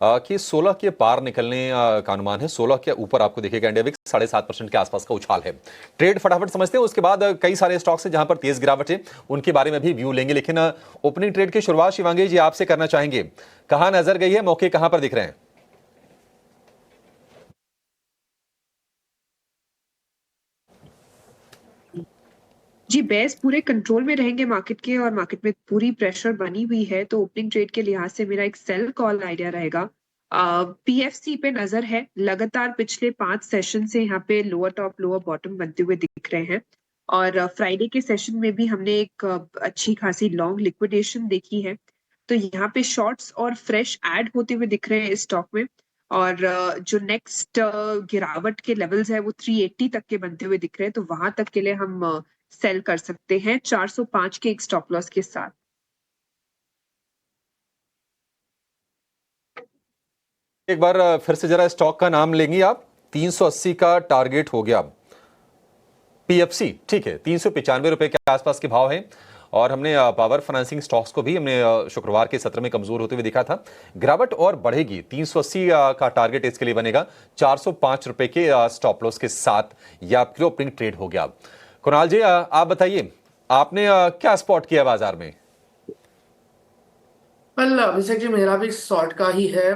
कि 16 के पार निकलने का अनुमान है। 16 के ऊपर आपको दिखेगा इंडिया विक्स 7.5% के आसपास का उछाल है। ट्रेड फटाफट समझते हैं, उसके बाद कई सारे स्टॉक्स हैं जहां पर तेज गिरावट है, उनके बारे में भी व्यू लेंगे। लेकिन ओपनिंग ट्रेड की शुरुआत शिवांगी जी आपसे करना चाहेंगे, कहां नजर गई है, मौके कहां पर दिख रहे हैं? जी, बेस पूरे कंट्रोल में रहेंगे मार्केट के, और मार्केट में पूरी प्रेशर बनी हुई है, तो ओपनिंग ट्रेड के लिहाज से मेरा एक सेल कॉल आइडिया रहेगा। पीएफसी पे नजर है, लगातार पिछले 5 सेशन से यहाँ पे लोअर टॉप लोअर बॉटम बनते हुए दिख रहे हैं। और फ्राइडे के सेशन में भी हमने एक अच्छी खासी लॉन्ग लिक्विडेशन देखी है, तो यहाँ पे शॉर्ट्स और फ्रेश ऐड होते हुए दिख रहे हैं इस स्टॉक में। और जो नेक्स्ट गिरावट के लेवल्स है वो 380 तक के बनते हुए दिख रहे हैं, तो वहां तक के लिए हम सेल कर सकते हैं 405 के एक स्टॉप लॉस के साथ। एक बार फिर से जरा स्टॉक का नाम लेंगी आप? 380 का टारगेट हो गया पीएफसी, ठीक है। 395 रुपए के आसपास के भाव हैं। और हमने पावर फाइनेंसिंग स्टॉक्स को भी हमने शुक्रवार के सत्र में कमजोर होते हुए देखा था। गिरावट और बढ़ेगी, 380 का टारगेट इसके लिए बनेगा 405 रुपए के स्टॉप लॉस के साथ। यह आपके ओपनिंग ट्रेड हो गया। कुणाल जी आप बताइए, आपने क्या स्पॉट किया बाजार में? वेल अभिषेक जी, मेरा भी शॉर्ट का ही है।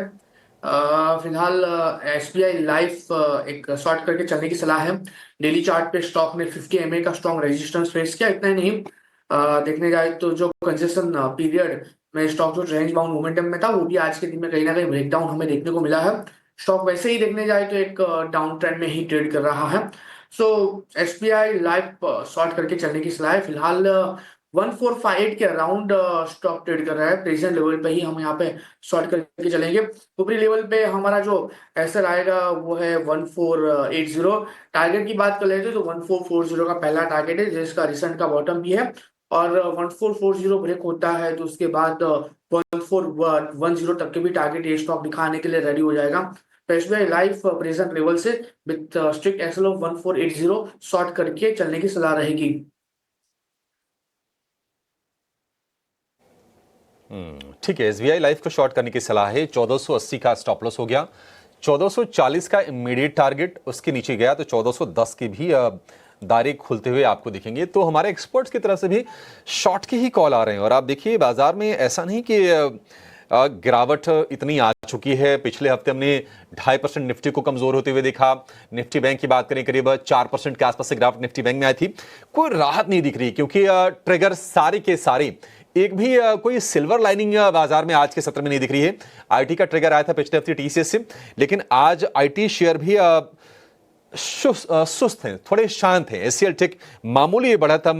फिलहाल एसबीआई लाइफ एक शॉर्ट करके चलने की सलाह है। डेली चार्ट पे स्टॉक ने 50 एमए का स्ट्रॉन्ग रेजिस्टेंस फेस किया। इतना ही नहीं, देखने जाए तो जो कंजेशन पीरियड में स्टॉक जो रेंज बाउंड मोमेंटम में था, वो भी आज के दिन में कहीं ना कहीं ब्रेकडाउन हमें देखने को मिला है। स्टॉक वैसे ही देखने जाए तो एक डाउन ट्रेंड में ही ट्रेड कर रहा है। सो एसबीआई लाइफ शॉर्ट करके चलने की सलाह है। फिलहाल 1458 के अराउंड स्टॉक ट्रेड कर रहा है। प्रेजेंट लेवल पे ही हम यहाँ पे शॉर्ट करके चलेंगे। ऊपरी लेवल पे हमारा जो एसएल आएगा वो है 1480। टारगेट की बात कर लेते तो 1440 का पहला टारगेट है, जिसका रिसेंट का बॉटम भी है। और 1440 ब्रेक होता है तो उसके बाद 1410 तक के भी टारगेट ये स्टॉक दिखाने के लिए रेडी हो जाएगा। तो एसबीआई लाइफ प्रेजेंट लेवल से with strict SL of 1480 short करके चलने की सलाह रहेगी। ठीक है, एसबीआई लाइफ को शॉर्ट करने की सलाह है। 1480 का स्टॉप लॉस हो गया। 1440 का इमीडिएट टारगेट, उसके नीचे गया तो 1410 के भी दायरे खुलते हुए आपको दिखेंगे। तो हमारे एक्सपर्ट्स की तरफ से भी शॉर्ट के ही कॉल आ रहे हैं। और आप देखिए बाजार में ऐसा नहीं कि गिरावट इतनी आ चुकी है। पिछले हफ्ते हमने 2.5% निफ्टी को कमजोर होते हुए देखा। निफ्टी बैंक की बात करें, करीब 4% के आसपास से गिरावट निफ्टी बैंक में आई थी। कोई राहत नहीं दिख रही, क्योंकि ट्रिगर सारे के सारे, एक भी कोई सिल्वर लाइनिंग बाजार में आज के सत्र में नहीं दिख रही है। आईटी का ट्रिगर आया था पिछले हफ्ते टीसीएस से, लेकिन आज आईटी शेयर भी सुस्त हैं, थोड़े शांत हैं। एचसीएल टेक मामूली बढ़त हम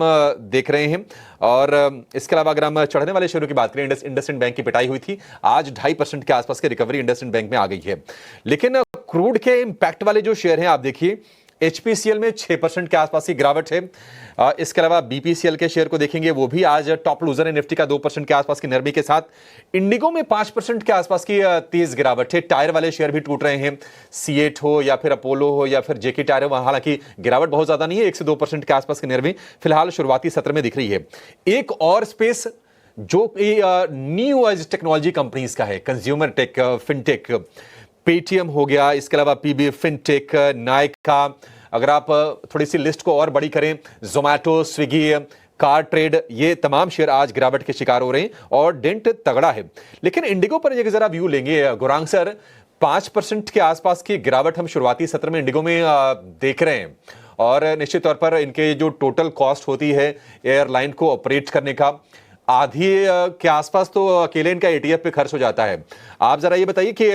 देख रहे हैं। और इसके अलावा अगर हम चढ़ने वाले शेयरों की बात करें, इंडसइंड बैंक की पिटाई हुई थी, आज 2.5% के आसपास की रिकवरी इंडसइंड बैंक में आ गई है। लेकिन क्रूड के इंपैक्ट वाले जो शेयर हैं, आप देखिए एचपीसीएल में 6% के आसपास की गिरावट है। इसके अलावा बीपीसीएल के शेयर को देखेंगे, वो भी आज टॉप लूजर है निफ्टी का 2% के आसपास की नरमी के साथ। इंडिगो में 5% के आसपास की तेज गिरावट है। टायर वाले शेयर भी टूट रहे हैं, सीएट हो या फिर अपोलो हो या फिर जेके टायर हो, हालांकि गिरावट बहुत ज्यादा नहीं है, 1 से 2% के आसपास की नरमी फिलहाल शुरुआती सत्र में दिख रही है। एक और स्पेस जो न्यू एज टेक्नोलॉजी कंपनीज का है, कंज्यूमर टेक, फिनटेक, पेटीएम हो गया, इसके अलावा पीबी फिनटेक, नायका, अगर आप थोड़ी सी लिस्ट को और बड़ी करें, जोमैटो, स्विगी, कार ट्रेड, ये तमाम शेयर आज गिरावट के शिकार हो रहे हैं और डेंट तगड़ा है। लेकिन इंडिगो पर एक जरा व्यू लेंगे गुरांग सर, 5% के आसपास की गिरावट हम शुरुआती सत्र में इंडिगो में देख रहे हैं। और निश्चित तौर पर इनके जो टोटल कॉस्ट होती है एयरलाइन को ऑपरेट करने का, आधी के आसपास तो अकेले इनका एटीएफ पे खर्च हो जाता है। आप जरा ये बताइए कि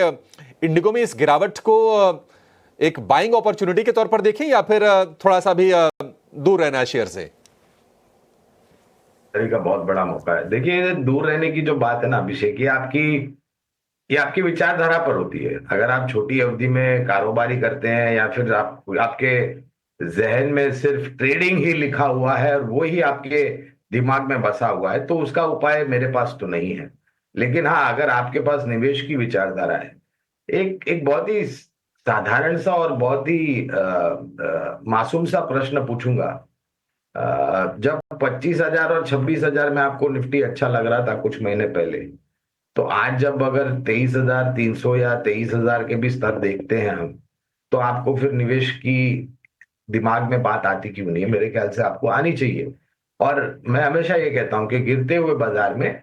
इंडिगो में इस गिरावट को एक बाइंग अपॉर्चुनिटी के तौर पर देखें या फिर थोड़ा सा भी दूर रहना है शेयर से? का बहुत बड़ा मौका है। देखिए, दूर रहने की जो बात है ना अभिषेक, ये आपकी विचारधारा पर होती है। अगर आप छोटी अवधि में कारोबारी करते हैं या फिर आपके जहन में सिर्फ ट्रेडिंग ही लिखा हुआ है और वो ही आपके दिमाग में बसा हुआ है, तो उसका उपाय मेरे पास तो नहीं है। लेकिन हाँ, अगर आपके पास निवेश की विचारधारा है, एक एक बहुत ही साधारण सा और बहुत ही मासूम सा प्रश्न पूछूंगा। जब 25,000 और 26,000 में आपको निफ्टी अच्छा लग रहा था कुछ महीने पहले, तो आज जब अगर 23,300 या 23,000 के भी स्तर देखते हैं हम, तो आपको फिर निवेश की दिमाग में बात आती क्यों नहीं है? मेरे ख्याल से आपको आनी चाहिए। और मैं हमेशा ये कहता हूं कि गिरते हुए बाजार में,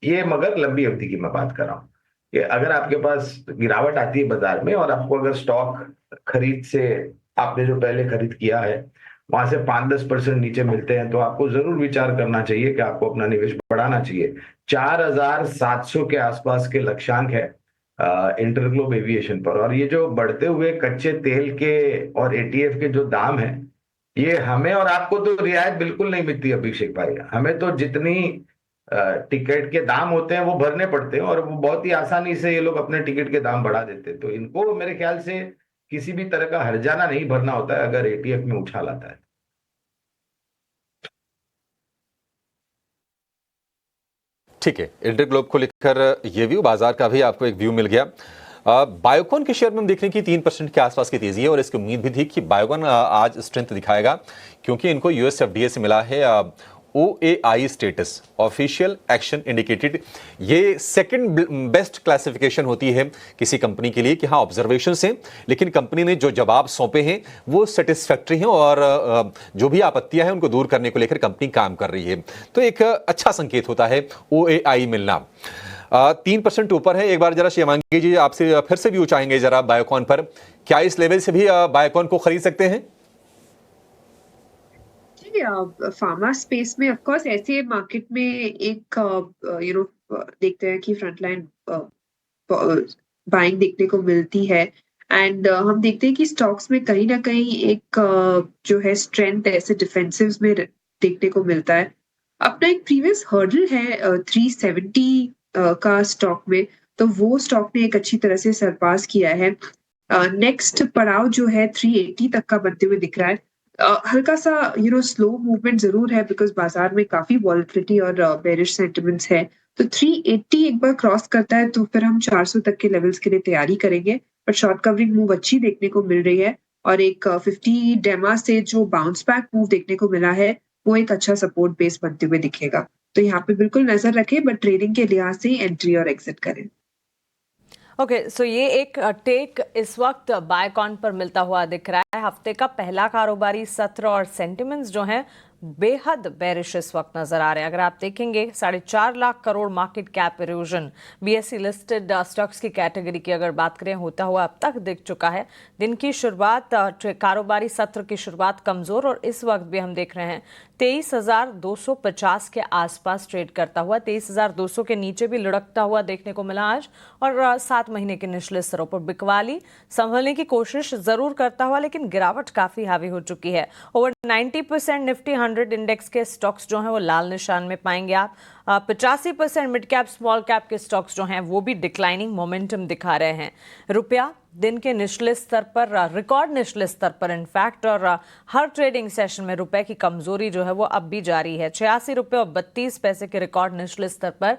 ये मगर लंबी अवधि की मैं बात कर रहा हूं, कि अगर आपके पास गिरावट आती है बाजार में और आपको अगर स्टॉक खरीद से, आपने जो पहले खरीद किया है वहां से 5-10% नीचे मिलते हैं, तो आपको जरूर विचार करना चाहिए कि आपको अपना निवेश बढ़ाना चाहिए। 4,700 के आसपास के लक्ष्यांक है इंटरग्लोब एविएशन पर, और ये जो बढ़ते हुए कच्चे तेल के और एटीएफ के जो दाम है, ये हमें और आपको तो रियायत बिल्कुल नहीं मिलती अभिषेक भाई। हमें तो जितनी टिकट के दाम होते हैं वो भरने पड़ते हैं, और वो बहुत ही आसानी से ये लोग अपने टिकट के दाम बढ़ा देते हैं। तो इनको मेरे ख्याल से किसी भी तरह का हर्जाना नहीं भरना होता है अगर एटीएफ में उछाल आता है। ठीक है, इंटरग्लोब को लेकर ये व्यू, बाजार का भी आपको एक व्यू मिल गया। बायोकॉन के शेयर में हम देख रहे हैं कि 3% के आसपास की तेजी है, और इसकी उम्मीद भी थी कि बायोकॉन आज स्ट्रेंथ दिखाएगा, क्योंकि इनको यूएस एफडीए से मिला है OAI status, official action indicated. ये सेकंड बेस्ट क्लासिफिकेशन होती है किसी कंपनी के लिए कि हाँ ऑब्जर्वेशन से, लेकिन कंपनी ने जो जवाब सौंपे हैं वो सेटिस्फैक्ट्री हैं, और जो भी आपत्तियां हैं उनको दूर करने को लेकर कंपनी काम कर रही है। तो एक अच्छा संकेत होता है OAI मिलना। 3% ऊपर है। एक बार जरा शिवांगी जी आपसे फिर से व्यू चाहेंगे जरा बायोकॉन पर, क्या इस लेवल से भी बायोकॉन को खरीद सकते हैं? फार्मा स्पेस में ऑफ कोर्स ऐसे मार्केट में एक देखते हैं कि फ्रंटलाइन बाइंग देखने को मिलती है, एंड हम देखते हैं कि स्टॉक्स में कहीं ना कहीं एक जो है स्ट्रेंथ ऐसे डिफेंसिव्स में देखने को मिलता है। अपना एक प्रीवियस हर्डल है 370 का स्टॉक में, तो वो स्टॉक ने एक अच्छी तरह से सरपास किया है। नेक्स्ट पड़ाव जो है 380 तक का बनते हुए दिख रहा है। हल्का सा स्लो मूवमेंट जरूर है, बिकॉज बाजार में काफी वॉलेटिलिटी और बेरिश सेंटिमेंट्स है। तो 380 एक बार क्रॉस करता है तो फिर हम 400 तक के लेवल्स के लिए तैयारी करेंगे, पर शॉर्ट कवरिंग मूव अच्छी देखने को मिल रही है, और एक 50 डेमा से जो बाउंस बैक मूव देखने को मिला है वो एक अच्छा सपोर्ट बेस बनते हुए दिखेगा। तो यहाँ पे बिल्कुल नजर रखें, बट ट्रेडिंग के लिहाज से एंट्री और एग्जिट करें। ओके, सो ये एक टेक इस वक्त बायोकॉन पर मिलता हुआ दिख रहा है। हफ्ते का पहला कारोबारी सत्र और सेंटिमेंट्स जो हैं बेहद बेरिश इस वक्त नजर आ रहे हैं। अगर आप देखेंगे 4.5 lakh crore market cap erosion BSE listed stocks की कैटेगरी की अगर बात करें होता हुआ अब तक दिख चुका है। दिन की शुरुआत, कारोबारी सत्र की शुरुआत कमजोर, और इस वक्त भी हम देख रहे हैं 23,250 के आसपास ट्रेड करता हुआ, 23,200 के नीचे भी लुढ़कता हुआ देखने को मिला आज, और 7 महीने के निचले स्तरों पर बिकवाली संभलने की कोशिश जरूर करता हुआ, लेकिन गिरावट काफी हावी हो चुकी है। ओवर 90% निफ्टी 100 इंडेक्स के स्टॉक्स जो हैं वो लाल निशान में पाएंगे आप। 85% मिड कैप स्मॉल कैप के स्टॉक्स जो हैं वो भी डिक्लाइनिंग मोमेंटम दिखा रहे हैं। रुपया दिन के निचले स्तर पर, रिकॉर्ड निचले स्तर पर इनफैक्ट, और हर ट्रेडिंग सेशन में रुपए की कमजोरी जो है वो अब भी जारी है। 86 रुपये और 32 पैसे के रिकॉर्ड निचले स्तर पर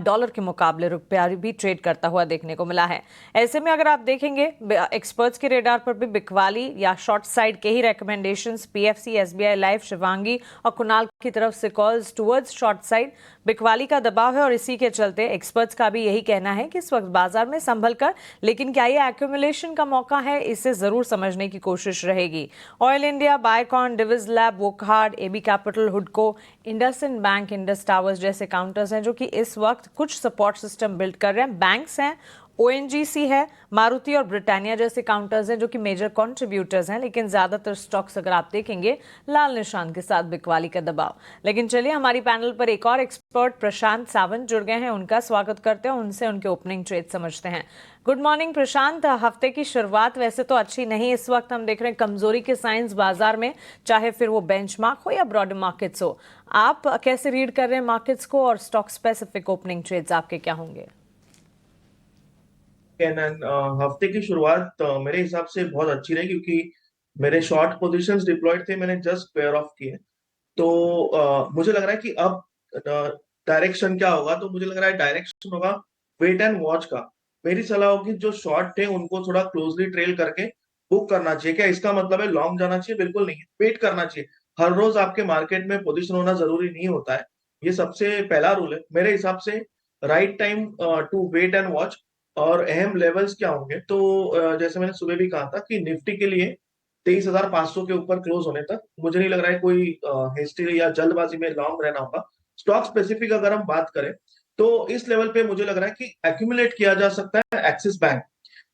डॉलर के मुकाबले रुपया भी ट्रेड करता हुआ देखने को मिला है। ऐसे में अगर आप देखेंगे एक्सपर्ट्स के रेडार पर भी बिकवाली या शॉर्ट साइड के ही recommendations PFC, SBI life, Shivangi और कुणाल की तरफ से कॉल्स टुवर्ड्स शॉर्ट साइड बिकवाली का दबाव है, और इसी के चलते एक्सपर्ट्स का भी यही कहना है कि इस वक्त बाजार में संभल कर, लेकिन क्या ये एक्यूमुलेशन का मौका है, इसे जरूर समझने की कोशिश रहेगी। Oil India, Biocon, Divi's lab, Wockhardt, AB capital, हुडको, इंडसइंड बैंक, इंडस टावर्स जैसे काउंटर्स हैं जो कि इस वक्त कुछ सपोर्ट सिस्टम बिल्ड कर रहे हैं। बैंक्स हैं, ONGC है, मारुति और ब्रिटानिया जैसे काउंटर्स हैं जो कि मेजर कंट्रीब्यूटर्स हैं, लेकिन ज्यादातर स्टॉक्स अगर आप देखेंगे लाल निशान के साथ बिकवाली का दबाव। लेकिन चलिए, हमारी पैनल पर एक और एक्सपर्ट प्रशांत सावंत जुड़ गए हैं, उनका स्वागत करते हैं, उनसे उनके ओपनिंग ट्रेड समझते हैं। गुड मॉर्निंग प्रशांत। हफ्ते की शुरुआत वैसे तो अच्छी नहीं, इस वक्त हम देख रहे हैं कमजोरी के साइंस बाजार में, चाहे फिर वो बेंचमार्क हो या ब्रॉडर मार्केट्स हो। आप कैसे रीड कर रहे हैं मार्केट्स को, और स्टॉक स्पेसिफिक ओपनिंग ट्रेड्स आपके क्या होंगे? हफ्ते की शुरुआत मेरे हिसाब से बहुत अच्छी रही, क्योंकि मेरे शॉर्ट पोजीशंस डिप्लॉयड थे, मैंने जस्ट पेयर ऑफ किए। तो मुझे लग रहा है कि अब डायरेक्शन क्या होगा, तो मुझे लग रहा है डायरेक्शन होगा वेट एंड वॉच का। मेरी सलाह होगी जो शॉर्ट थे उनको थोड़ा क्लोजली ट्रेल करके बुक करना चाहिए। क्या इसका मतलब है लॉन्ग जाना चाहिए? बिल्कुल नहीं है, वेट करना चाहिए। हर रोज आपके मार्केट में पोजीशन होना जरूरी नहीं होता है, ये सबसे पहला रूल है मेरे हिसाब से। Right time to wait and watch. और अहम लेवल्स क्या होंगे, तो जैसे मैंने सुबह भी कहा था कि निफ्टी के लिए 23,500 के ऊपर क्लोज होने तक मुझे नहीं लग रहा है कोई हिस्ट्री या जल्दबाजी में लॉन्ग रहना होगा। स्टॉक स्पेसिफिक अगर हम बात करें तो इस लेवल पे मुझे लग रहा है कि एक्यूमुलेट किया जा सकता है एक्सिस बैंक,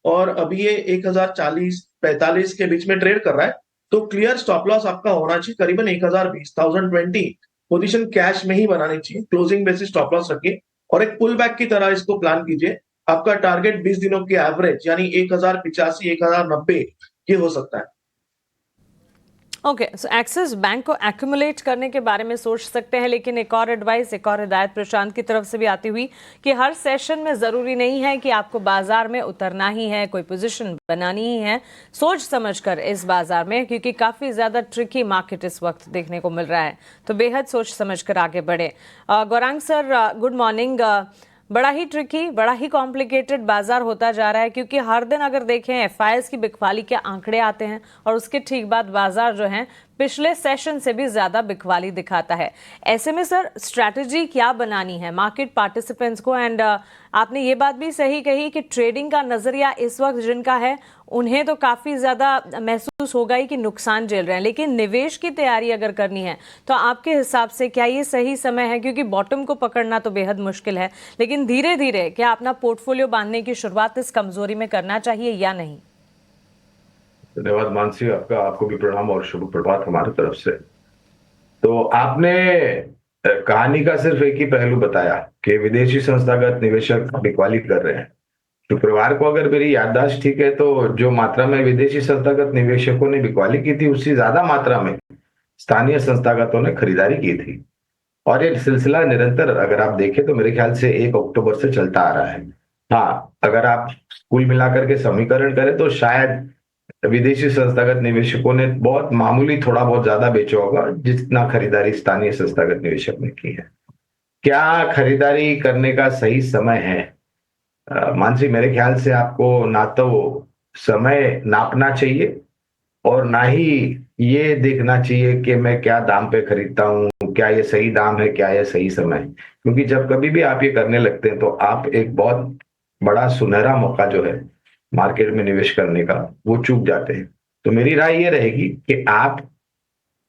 और अभी ये 1040-45 के बीच में ट्रेड कर रहा है। तो क्लियर स्टॉप लॉस आपका होना चाहिए करीबन 1020 पोजीशन कैश में ही बनानी चाहिए। क्लोजिंग बेसिस स्टॉप लॉस रखिए और एक पुल बैक की तरह इसको प्लान कीजिए। आपका टारगेट 20 दिनों के एवरेज यानी 1085, 1090 ये हो सकता है। ओके, सो एक्सिस बैंक को एक्यूमुलेट करने के बारे में सोच सकते हैं, लेकिन एक और एडवाइस, एक और हिदायत प्रशांत की तरफ से भी आती हुई कि हर सेशन में ज़रूरी नहीं है कि आपको बाजार में उतरना ही है, कोई पोजीशन बनानी ही है। सोच समझकर इस बाजार में, क्योंकि काफ़ी ज़्यादा ट्रिकी मार्केट इस वक्त देखने को मिल रहा है, तो बेहद सोच समझकर आगे बढ़े। Gaurang sir, good morning. बड़ा ही ट्रिकी, बड़ा ही कॉम्प्लिकेटेड बाजार होता जा रहा है, क्योंकि हर दिन अगर देखें एफआईएस की बिकवाली के आंकड़े आते हैं और उसके ठीक बाद बाजार जो है पिछले सेशन से भी ज्यादा बिकवाली दिखाता है। ऐसे में सर स्ट्रैटेजी क्या बनानी है मार्केट पार्टिसिपेंट्स को? एंड आपने ये बात भी सही कही कि ट्रेडिंग का नजरिया इस वक्त जिनका है उन्हें तो काफी ज्यादा महसूस होगा ही कि नुकसान झेल रहे हैं, लेकिन निवेश की तैयारी अगर करनी है तो आपके हिसाब से क्या ये सही समय है? क्योंकि बॉटम को पकड़ना तो बेहद मुश्किल है, लेकिन धीरे धीरे क्या अपना पोर्टफोलियो बांधने की शुरुआत इस कमजोरी में करना चाहिए या नहीं? धन्यवाद मानसी, आपको भी प्रणाम और शुभ प्रभात हमारी तरफ से। तो आपने कहानी का सिर्फ एक ही पहलू बताया कि विदेशी संस्थागत निवेशक बिकवाली कर रहे हैं। शुक्रवार को अगर मेरी याददाश्त ठीक है तो जो मात्रा में विदेशी संस्थागत निवेशकों ने बिकवाली की थी उससे ज्यादा मात्रा में स्थानीय संस्थागतों ने खरीदारी की थी। और ये सिलसिला निरंतर अगर आप देखें तो मेरे ख्याल से 1 अक्टूबर से चलता आ रहा है। हाँ, अगर आप कुल मिलाकर के समीकरण करें तो शायद विदेशी संस्थागत निवेशकों ने बहुत मामूली थोड़ा बहुत ज्यादा बेचा होगा जितना खरीदारी स्थानीय संस्थागत निवेशक ने की है। क्या खरीदारी करने का सही समय है? मानसी, मेरे ख्याल से आपको ना तो समय नापना चाहिए और ना ही ये देखना चाहिए कि मैं क्या दाम पे खरीदता हूँ, क्या ये सही दाम है, क्या ये सही समय है। क्योंकि जब कभी भी आप ये करने लगते हैं तो आप एक बहुत बड़ा सुनहरा मौका जो है मार्केट में निवेश करने का वो चूक जाते हैं। तो मेरी राय ये रहेगी कि आप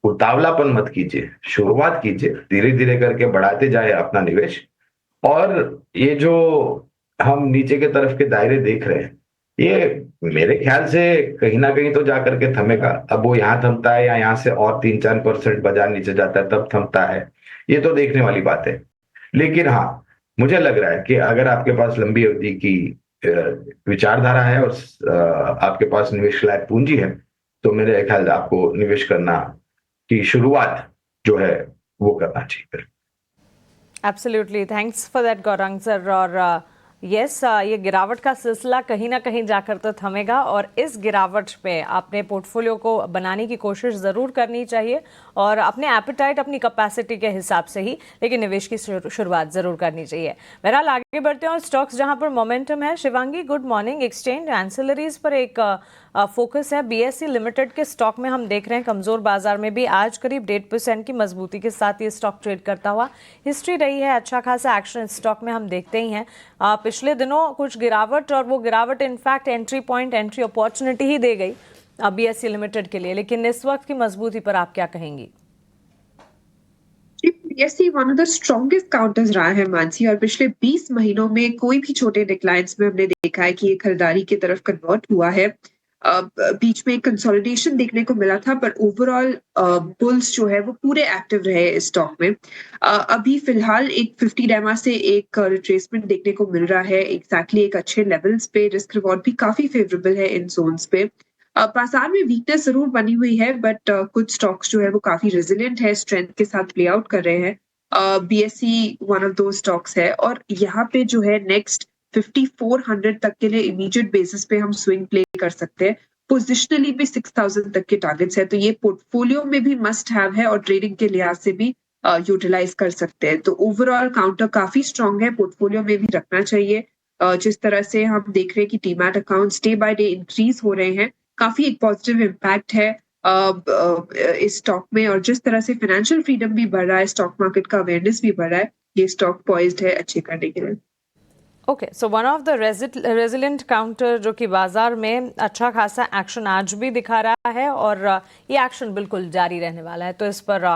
उतावलापन मत कीजिए, शुरुआत कीजिए, धीरे धीरे करके बढ़ाते जाए अपना निवेश। और ये जो हम नीचे के तरफ के दायरे देख रहे हैं ये मेरे ख्याल से कहीं ना कहीं तो जाकर के थमेगा। अब वो यहाँ थमता है या यहाँ से और 3-4% बाजार नीचे जाता है तब थमता है, ये तो देखने वाली बात है। लेकिन हाँ, मुझे लग रहा है कि अगर आपके पास लंबी अवधि की विचारधारा है और आपके पास निवेश लायक पूंजी है तो मेरे ख्याल से आपको निवेश करना की शुरुआत जो है वो करना चाहिए। Absolutely, thanks for that Gaurang sir. और यस, ये गिरावट का सिलसिला कहीं ना कहीं जाकर तो थमेगा और इस गिरावट पे अपने पोर्टफोलियो को बनाने की कोशिश ज़रूर करनी चाहिए और अपने एपेटाइट, अपनी कैपेसिटी के हिसाब से ही, लेकिन निवेश की शुरुआत ज़रूर करनी चाहिए। बहरहाल आगे बढ़ते हैं और स्टॉक्स जहां पर मोमेंटम है। Shivangi, good morning. Exchange ancillaries पर एक फोकस है। बीएसई लिमिटेड के स्टॉक में हम देख रहे हैं कमज़ोर बाजार में भी आज करीब 1.5% की मजबूती के साथ ये स्टॉक ट्रेड करता हुआ। हिस्ट्री रही है, अच्छा खासा एक्शन स्टॉक में हम देखते ही हैं। पिछले दिनों कुछ गिरावट, और वो गिरावट in fact entry point, entry opportunity ही दे गई बीएसई लिमिटेड के लिए, लेकिन इस वक्त की मजबूती पर आप क्या कहेंगी? BSE one of the strongest counters रहा है मानसी, और पिछले 20 महीनों में कोई भी छोटे डिक्लाइंस में हमने देखा है कि ये खरीदारी की तरफ कन्वर्ट हुआ है। बीच में एक कंसोलिडेशन देखने को मिला था, पर ओवरऑल बुल्स जो है वो पूरे एक्टिव रहे इस स्टॉक में। अभी फिलहाल एक 50 डेमा से एक रिट्रेसमेंट देखने को मिल रहा है, एग्जैक्टली एक अच्छे लेवल्स पे। रिस्क रिवॉर्ड भी काफी फेवरेबल है इन जोन्स पे। बाजार में वीकनेस जरूर बनी हुई है, बट कुछ स्टॉक्स जो है वो काफी रेजिलिएंट है, स्ट्रेंथ के साथ प्ले आउट कर रहे हैं। बीएसई वन ऑफ दो स्टॉक्स है, और यहाँ पे जो है नेक्स्ट 5400 तक के लिए इमीडिएट बेसिस पे हम स्विंग प्ले कर सकते हैं। पोजिशनली भी 6000 तक के टारगेट्स है, तो ये पोर्टफोलियो में भी मस्ट हैव है और ट्रेडिंग के लिहाज से भी यूटिलाइज कर सकते हैं। तो ओवरऑल काउंटर काफी स्ट्रांग है, पोर्टफोलियो में भी रखना चाहिए। जिस तरह से हम देख रहे हैं कि demat accounts day by day increase हो रहे हैं, काफी एक पॉजिटिव इम्पैक्ट है इस स्टॉक में, और जिस तरह से फाइनेंशियल फ्रीडम भी बढ़ रहा है, स्टॉक मार्केट का अवेयरनेस भी बढ़ रहा है, ये स्टॉक पॉइज्ड है अच्छे करने के लिए। Okay, so one of the resilient counter जो कि बाजार में अच्छा खासा एक्शन आज भी दिखा रहा है और ये एक्शन बिल्कुल जारी रहने वाला है, तो इस पर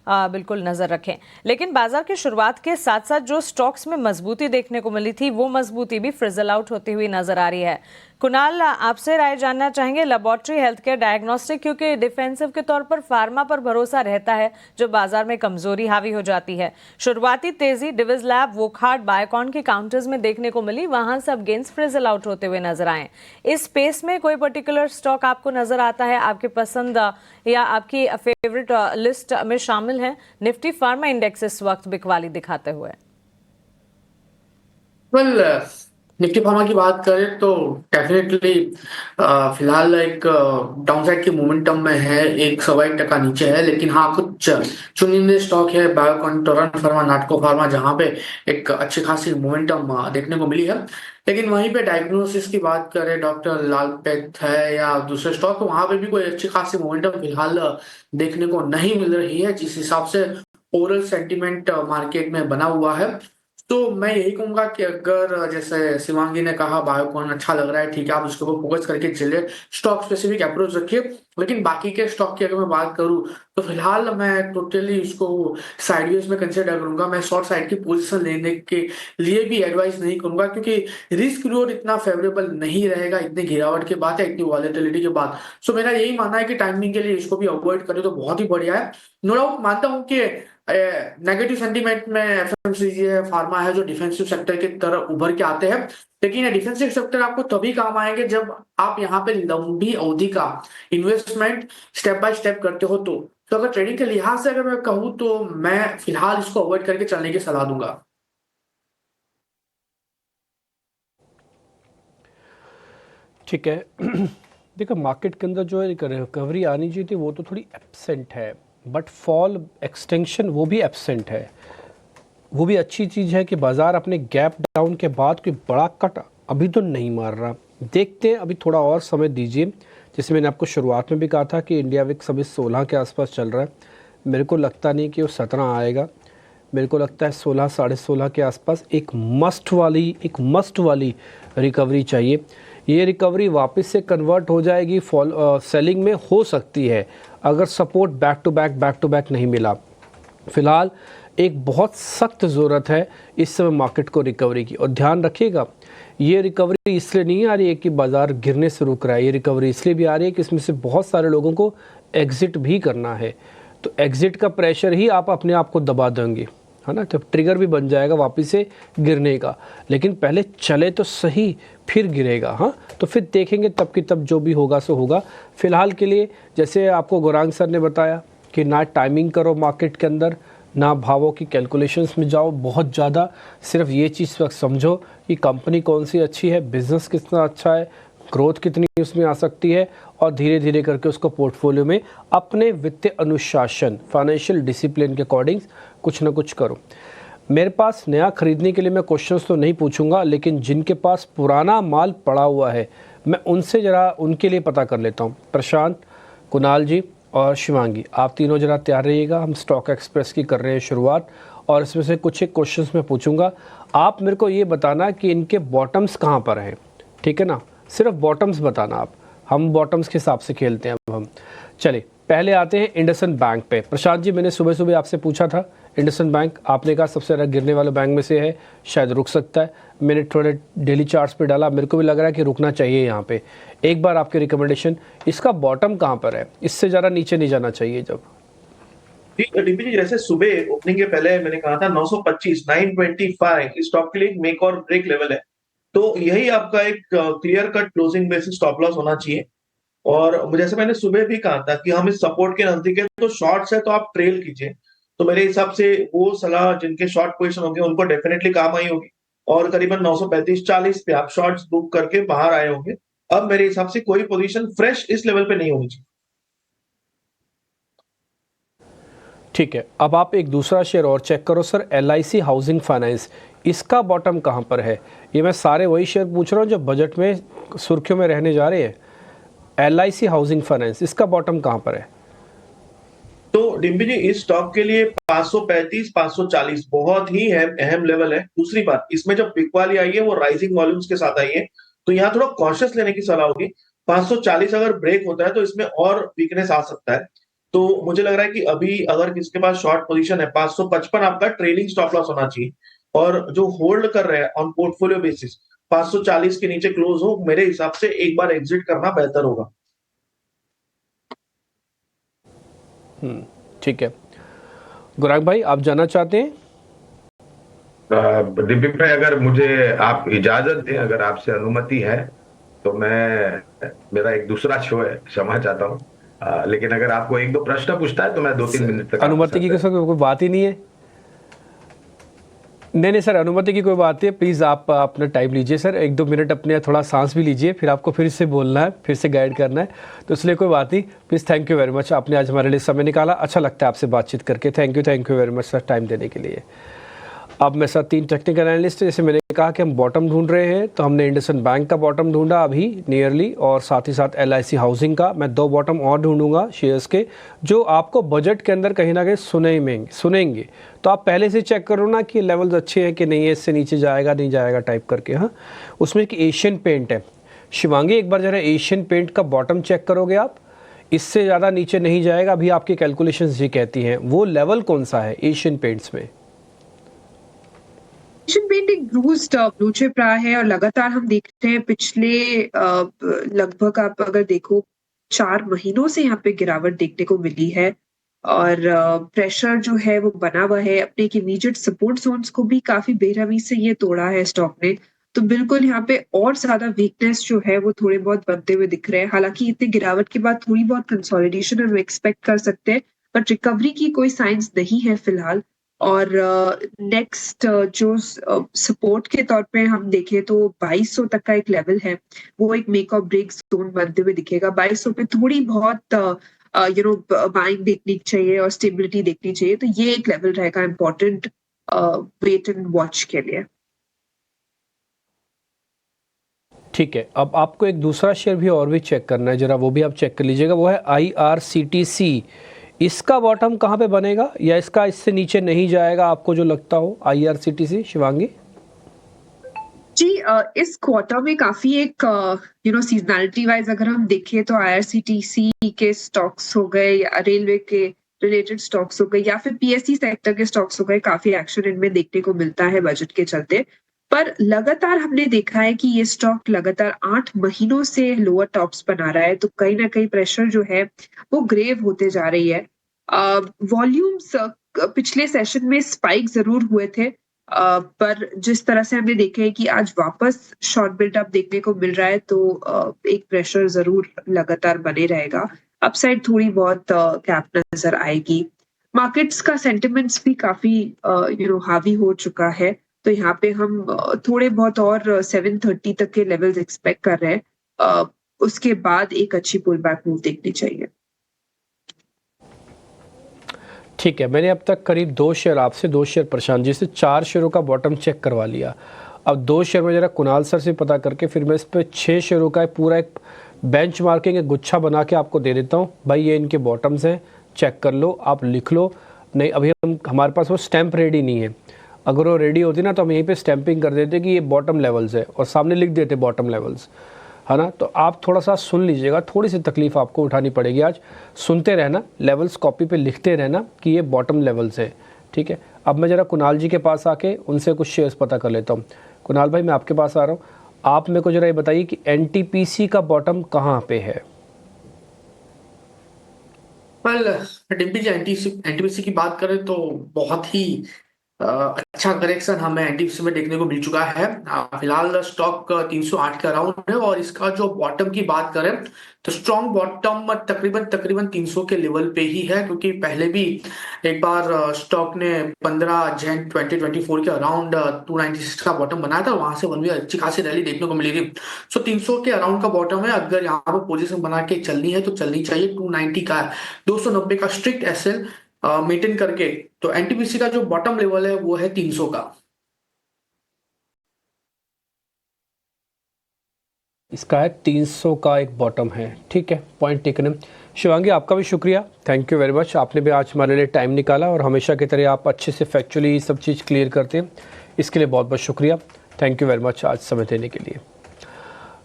बिल्कुल नजर रखें। लेकिन बाजार की शुरुआत के साथ साथ जो स्टॉक्स में मजबूती देखने को मिली थी, वो मजबूती भी फ्रिजल आउट होती हुई नजर आ रही है। कुणाल, आपसे राय जानना चाहेंगे लेबोरेटरी, हेल्थ केयर, डायग्नोस्टिक, क्योंकि डिफेंसिव के तौर पर फार्मा पर भरोसा रहता है जो बाजार में कमजोरी हावी हो जाती है। शुरुआती तेजी डिविज लैब, वोकहार्ट, बायोकॉन के काउंटर्स में देखने को मिली, वहां सब गेंस फ्रिजल आउट होते हुए नजर आए। इस स्पेस में कोई पर्टिकुलर स्टॉक आपको नजर आता है, आपके पसंद या आपकी फेवरेट लिस्ट में शामिल है? निफ्टी फार्मा इंडेक्स इस वक्त बिकवाली दिखाते हुए। निफ्टी फार्मा की बात करें तो डेफिनेटली फिलहाल एक डाउनसाइड के मोमेंटम में है, 1.1% नीचे है, लेकिन हाँ कुछ चुनिंदे स्टॉक है, बायोकॉन, टोरेंट फार्मा, नाटको फार्मा, जहां पे एक अच्छी खासी मोमेंटम देखने को मिली है। लेकिन वहीं पे डायग्नोसिस की बात करें, डॉक्टर लाल पैथ है या दूसरे स्टॉक, वहां पे भी कोई अच्छी खासी मोमेंटम फिलहाल देखने को नहीं मिल रही है, जिस हिसाब से ओवरऑल सेंटीमेंट मार्केट में बना हुआ है। तो मैं यही कहूंगा कि अगर जैसे शिवांगी ने कहा बायोकॉन अच्छा लग रहा है, ठीक है, आप उसके ऊपर फोकस करके चलिए, स्टॉक स्पेसिफिक अप्रोच रखिए। लेकिन बाकी के स्टॉक की अगर मैं बात करूं तो फिलहाल मैं टोटली उसको साइडवेज में कंसिडर करूंगा। मैं शॉर्ट साइड की पोजीशन लेने के लिए भी एडवाइस नहीं करूंगा, क्योंकि रिस्क रिवॉर्ड इतना फेवरेबल नहीं रहेगा इतनी गिरावट के बाद, इतनी वॉलेटिलिटी के बाद। सो मेरा यही मानना है कि टाइमिंग के लिए इसको भी अवॉइड करें तो बहुत ही बढ़िया है। नो डाउट मानता हूँ कि नेगेटिव सेंटीमेंट में एफएमसीजी है, फार्मा है, जो डिफेंसिव सेक्टर की तरह उभर के आते हैं, लेकिन ये डिफेंसिव सेक्टर आपको तभी काम आएंगे जब आप यहाँ पे लंबी अवधि का इन्वेस्टमेंट स्टेप बाय स्टेप करते हो। तो अगर ट्रेडिंग के लिहाज से अगर मैं कहूँ तो मैं फिलहाल इसको अवॉइड करके चलने की सलाह दूंगा। ठीक है। देखो, मार्केट के अंदर जो है रिकवरी आनी चाहिए थी वो तो थोड़ी एब्सेंट है, बट फॉल एक्सटेंशन वो भी एब्सेंट है। वो भी अच्छी चीज़ है कि बाज़ार अपने गैप डाउन के बाद कोई बड़ा कट अभी तो नहीं मार रहा। देखते हैं, अभी थोड़ा और समय दीजिए। जैसे मैंने आपको शुरुआत में भी कहा था कि इंडिया विक्स अभी 16 के आसपास चल रहा है। मेरे को लगता नहीं कि वो 17 आएगा, मेरे को लगता है 16, 16.5 के आसपास एक मस्ट वाली रिकवरी चाहिए। ये रिकवरी वापस से कन्वर्ट हो जाएगी सेलिंग में, हो सकती है अगर सपोर्ट बैक टू बैक नहीं मिला। फिलहाल एक बहुत सख्त ज़रूरत है इस समय मार्केट को रिकवरी की। और ध्यान रखिएगा, ये रिकवरी इसलिए नहीं आ रही है कि बाज़ार गिरने से रुक रहा है, ये रिकवरी इसलिए भी आ रही है कि इसमें से बहुत सारे लोगों को एग्ज़िट भी करना है। तो एग्ज़िट का प्रेशर ही आप अपने आप को दबा देंगे, है ना, तो ट्रिगर भी बन जाएगा वापस से गिरने का। लेकिन पहले चले तो सही, फिर गिरेगा। हाँ, तो फिर देखेंगे तब की तब जो भी होगा सो होगा। फिलहाल के लिए जैसे आपको गौरांग सर ने बताया कि ना टाइमिंग करो मार्केट के अंदर, ना भावों की कैलकुलेशंस में जाओ बहुत ज़्यादा। सिर्फ ये चीज़ समझो कि कंपनी कौन सी अच्छी है, बिजनेस कितना अच्छा है, ग्रोथ कितनी उसमें आ सकती है, और धीरे धीरे करके उसको पोर्टफोलियो में अपने वित्तीय अनुशासन, फाइनेंशियल डिसिप्लिन के अकॉर्डिंग कुछ ना कुछ करो। मेरे पास नया खरीदने के लिए मैं क्वेश्चंस तो नहीं पूछूंगा, लेकिन जिनके पास पुराना माल पड़ा हुआ है मैं उनसे ज़रा उनके लिए पता कर लेता हूँ। प्रशांत, कुणाल जी और शिवांगी, आप तीनों ज़रा तैयार रहिएगा। हम स्टॉक एक्सप्रेस की कर रहे हैं शुरुआत, और इसमें से कुछ एक क्वेश्चंस मैं पूछूंगा। आप मेरे को ये बताना कि इनके बॉटम्स कहाँ पर हैं, ठीक है ना, सिर्फ बॉटम्स बताना आप। हम बॉटम्स के हिसाब से खेलते हैं अब हम। चलिए पहले आते हैं इंडसइंड बैंक पे। प्रशांत जी, मैंने सुबह सुबह आपसे पूछा था इंडसइंड बैंक, आपने कहा सबसे ज़्यादा गिरने वाले बैंक में से है, शायद रुक सकता है। मैंने थोड़े डेली चार्ट्स पे डाला, मेरे को भी लग रहा है कि रुकना चाहिए यहाँ पे। एक बार आपकी रिकमेंडेशन, इसका बॉटम कहाँ पर है, इससे ज़्यादा नीचे नहीं जाना चाहिए जब। डीपी जी, जैसे सुबह ओपनिंग के पहले मैंने कहा था 925, 925 इस स्टॉक के लिए मेक और ब्रेक लेवल है, तो यही आपका एक clear cut closing basis stop loss होना चाहिए। और जैसे मैंने सुबह भी कहा था कि हम इस सपोर्ट के नजदीक है, तो शॉर्ट्स है तो आप ट्रेल कीजिए। तो मेरे हिसाब से वो सलाह जिनके शॉर्ट पोजीशन होंगे उनको डेफिनेटली काम आई होगी, और करीबन 935-40 पे आप शॉर्ट्स बुक करके बाहर आए होंगे। अब मेरे हिसाब से कोई पोजीशन फ्रेश इस लेवल पे नहीं होनी चाहिए। ठीक है, अब आप एक दूसरा शेयर और चेक करो सर, LIC हाउसिंग फाइनेंस, इसका बॉटम कहाँ पर है? ये मैं सारे वही शेयर पूछ रहा हूँ जो बजट में सुर्खियों में रहने जा रहे हैं। LIC हाउसिंग फाइनेंस, इसका बॉटम कहाँ पर है? तो डिम्पी जी, इस स्टॉक के लिए 535 540 बहुत ही अहम लेवल है। दूसरी बात, इसमें जब पिक वाली आई है वो राइजिंग वॉल्यूम्स के साथ आई है, तो यहाँ थोड़ा कॉशियस लेने की सलाह होगी। 540 अगर ब्रेक होता है तो इसमें और वीकनेस आ सकता है। तो मुझे लग रहा है कि अभी अगर किसके पास शॉर्ट पोजीशन है, 555 आपका ट्रेलिंग स्टॉप लॉस होना चाहिए, और जो होल्ड कर रहे हैं ऑन पोर्टफोलियो बेसिस 540 के नीचे क्लोज हो, मेरे हिसाब से एक बार एग्जिट करना बेहतर होगा। ठीक है, गुराग भाई आप जाना चाहते हैं? दिव्य भाई, अगर मुझे आप इजाजत दें, अगर आपसे अनुमति है तो मेरा एक दूसरा शो है, क्षमा चाहता हूँ, लेकिन अगर आपको एक दो प्रश्न पूछता है तो मैं 2-3 मिनट तक अनुमति की कोई बात ही नहीं है। नहीं सर, अनुमति की कोई बात नहीं है, प्लीज़ आप अपना टाइम लीजिए सर, 1-2 मिनट अपने थोड़ा सांस भी लीजिए, फिर आपको फिर से बोलना है, फिर से गाइड करना है, तो इसलिए कोई बात नहीं। Please, thank you very much, आपने आज हमारे लिए समय निकाला, अच्छा लगता है आपसे बातचीत करके। Thank you very much sir, time देने के लिए। अब मेरे साथ 3 टेक्निकल एनालिस्ट, जैसे मैंने कहा कि हम बॉटम ढूंढ रहे हैं, तो हमने इंडसइंड बैंक का बॉटम ढूंढा अभी नियरली, और साथ ही साथ LIC हाउसिंग का। मैं 2 बॉटम और ढूंढूंगा शेयर्स के जो आपको बजट के अंदर कहीं ना कहीं सुनेंगे, तो आप पहले से चेक करो ना कि लेवल्स अच्छे हैं कि नहीं है, इससे नीचे जाएगा नहीं जाएगा टाइप करके। हाँ, उसमें एक एशियन पेंट है। शिवांगी, एक बार जरा एशियन पेंट का बॉटम चेक करोगे आप, इससे ज़्यादा नीचे नहीं जाएगा, अभी आपकी कैलकुलेशंस ये कहती हैं। वो लेवल कौन सा है एशियन पेंट्स में? एशियन पेंट एक ब्रूस्ड ब्लू चिप रहा है, और लगातार हम देख रहे हैं पिछले लगभग आप अगर देखो 4 महीनों से यहाँ पे गिरावट देखने को मिली है, और प्रेशर जो है वो बना हुआ है। अपने एक इमीडिएट सपोर्ट जोन्स को भी काफी बेरहमी से ये तोड़ा है स्टॉक ने, तो बिल्कुल यहाँ पे और ज्यादा वीकनेस जो है वो थोड़े बहुत बनते हुए दिख रहे हैं। हालांकि इतने गिरावट के बाद थोड़ी बहुत कंसोलिडेशन हम एक्सपेक्ट कर सकते हैं, बट रिकवरी की कोई साइंस नहीं है फिलहाल। और नेक्स्ट जो सपोर्ट के तौर पे हम देखें तो 2200 तक का एक लेवल है, वो एक मेक और ब्रेक जोन बनते हुए दिखेगा। 2200 पे थोड़ी बहुत बाइंग देखनी चाहिए और स्टेबिलिटी देखनी चाहिए, तो ये एक लेवल रहेगा इम्पोर्टेंट वेट एंड वॉच के लिए। ठीक है, अब आपको एक दूसरा शेयर भी और भी चेक करना है, जरा वो भी आप चेक कर लीजिएगा, वो है IRCTC। इसका बॉटम कहाँ पे बनेगा, या इसका इससे नीचे नहीं जाएगा आपको जो लगता हो? IRCTC, शिवांगी जी, इस क्वार्टर में काफी एक सीजनैलिटी वाइज अगर हम देखें तो IRCTC के स्टॉक्स हो गए, या रेलवे के रिलेटेड स्टॉक्स हो गए, या फिर PSE सेक्टर के स्टॉक्स हो गए, काफी एक्शन इनमें देखने को मिलता है बजट के चलते। पर लगातार हमने देखा है कि ये स्टॉक लगातार 8 महीनों से लोअर टॉप्स बना रहा है, तो कहीं ना कहीं प्रेशर जो है वो ग्रेव होते जा रही है। वॉल्यूम्स पिछले सेशन में स्पाइक जरूर हुए थे, पर जिस तरह से हमने देखा है कि आज वापस शॉर्ट बिल्डअप देखने को मिल रहा है, तो एक प्रेशर जरूर लगातार बने रहेगा। अपसाइड थोड़ी बहुत कैप नजर आएगी। मार्केट्स का सेंटिमेंट्स भी काफी हावी हो चुका है, तो यहाँ पे हम थोड़े बहुत और 730 तक के लेवल्स एक्सपेक्ट कर रहे हैं। उसके बाद एक अच्छी पुल बैक मूव देखनी चाहिए। ठीक है, मैंने अब तक करीब 2 शेयर आपसे, 2 शेयर प्रशांत जी से, 4 शेयरों का बॉटम चेक करवा लिया। अब 2 शेयर में जरा कुणाल सर से पता करके फिर मैं इस पर 6 शेयरों का पूरा एक बेंच मार्किंग, एक गुच्छा बना के आपको दे देता हूँ। भाई ये इनके बॉटम्स हैं, चेक कर लो, आप लिख लो। नहीं, अभी हमारे पास वो स्टैंप रेडी नहीं है, अगर वो रेडी होती ना तो हम यहीं पे स्टैंपिंग कर देते कि ये बॉटम लेवल्स है, और सामने लिख देते बॉटम लेवल्स, है ना। तो आप थोड़ा सा सुन लीजिएगा, थोड़ी सी तकलीफ आपको उठानी पड़ेगी आज, सुनते रहना, लेवल्स कॉपी पे लिखते रहना कि ये बॉटम लेवल्स है, ठीक है। अब मैं ज़रा कुणाल जी के पास आके उनसे कुछ शेयर्स पता कर लेता हूँ। कुणाल भाई, मैं आपके पास आ रहा हूँ, आप मेरे को ज़रा ये बताइए कि NTPC का बॉटम कहाँ पे है? वेल, NTPC की बात करें तो बहुत ही अच्छा करेक्शन हमें एनटीपीसी में देखने को मिल चुका है। फिलहाल स्टॉक 308 के अराउंड है और इसका जो बॉटम की बात करें तो स्ट्रॉन्ग बॉटम तकरीबन 300 के लेवल पे ही है, क्योंकि पहले भी एक बार स्टॉक ने 15 जन 2024 के अराउंड 296 का बॉटम बनाया था, वहां से वन वे अच्छी खासी रैली देखने को मिली थी। सो 300 के अराउंड का बॉटम है, अगर यहाँ पर पोजीशन बना के चलनी है तो चलनी चाहिए। 290 का 290 का स्ट्रिक्ट एसएल मेंटेन करके, तो एनटीपीसी का जो बॉटम लेवल है वो है 300 का। इसका है 300 का एक बॉटम है, ठीक है, पॉइंट टेकन है। शिवांगी आपका भी शुक्रिया, थैंक यू वेरी मच, आपने भी आज हमारे लिए टाइम निकाला और हमेशा की तरह आप अच्छे से फैक्चुअली सब चीज़ क्लियर करते हैं, इसके लिए बहुत बहुत शुक्रिया, थैंक यू वेरी मच आज समय देने के लिए।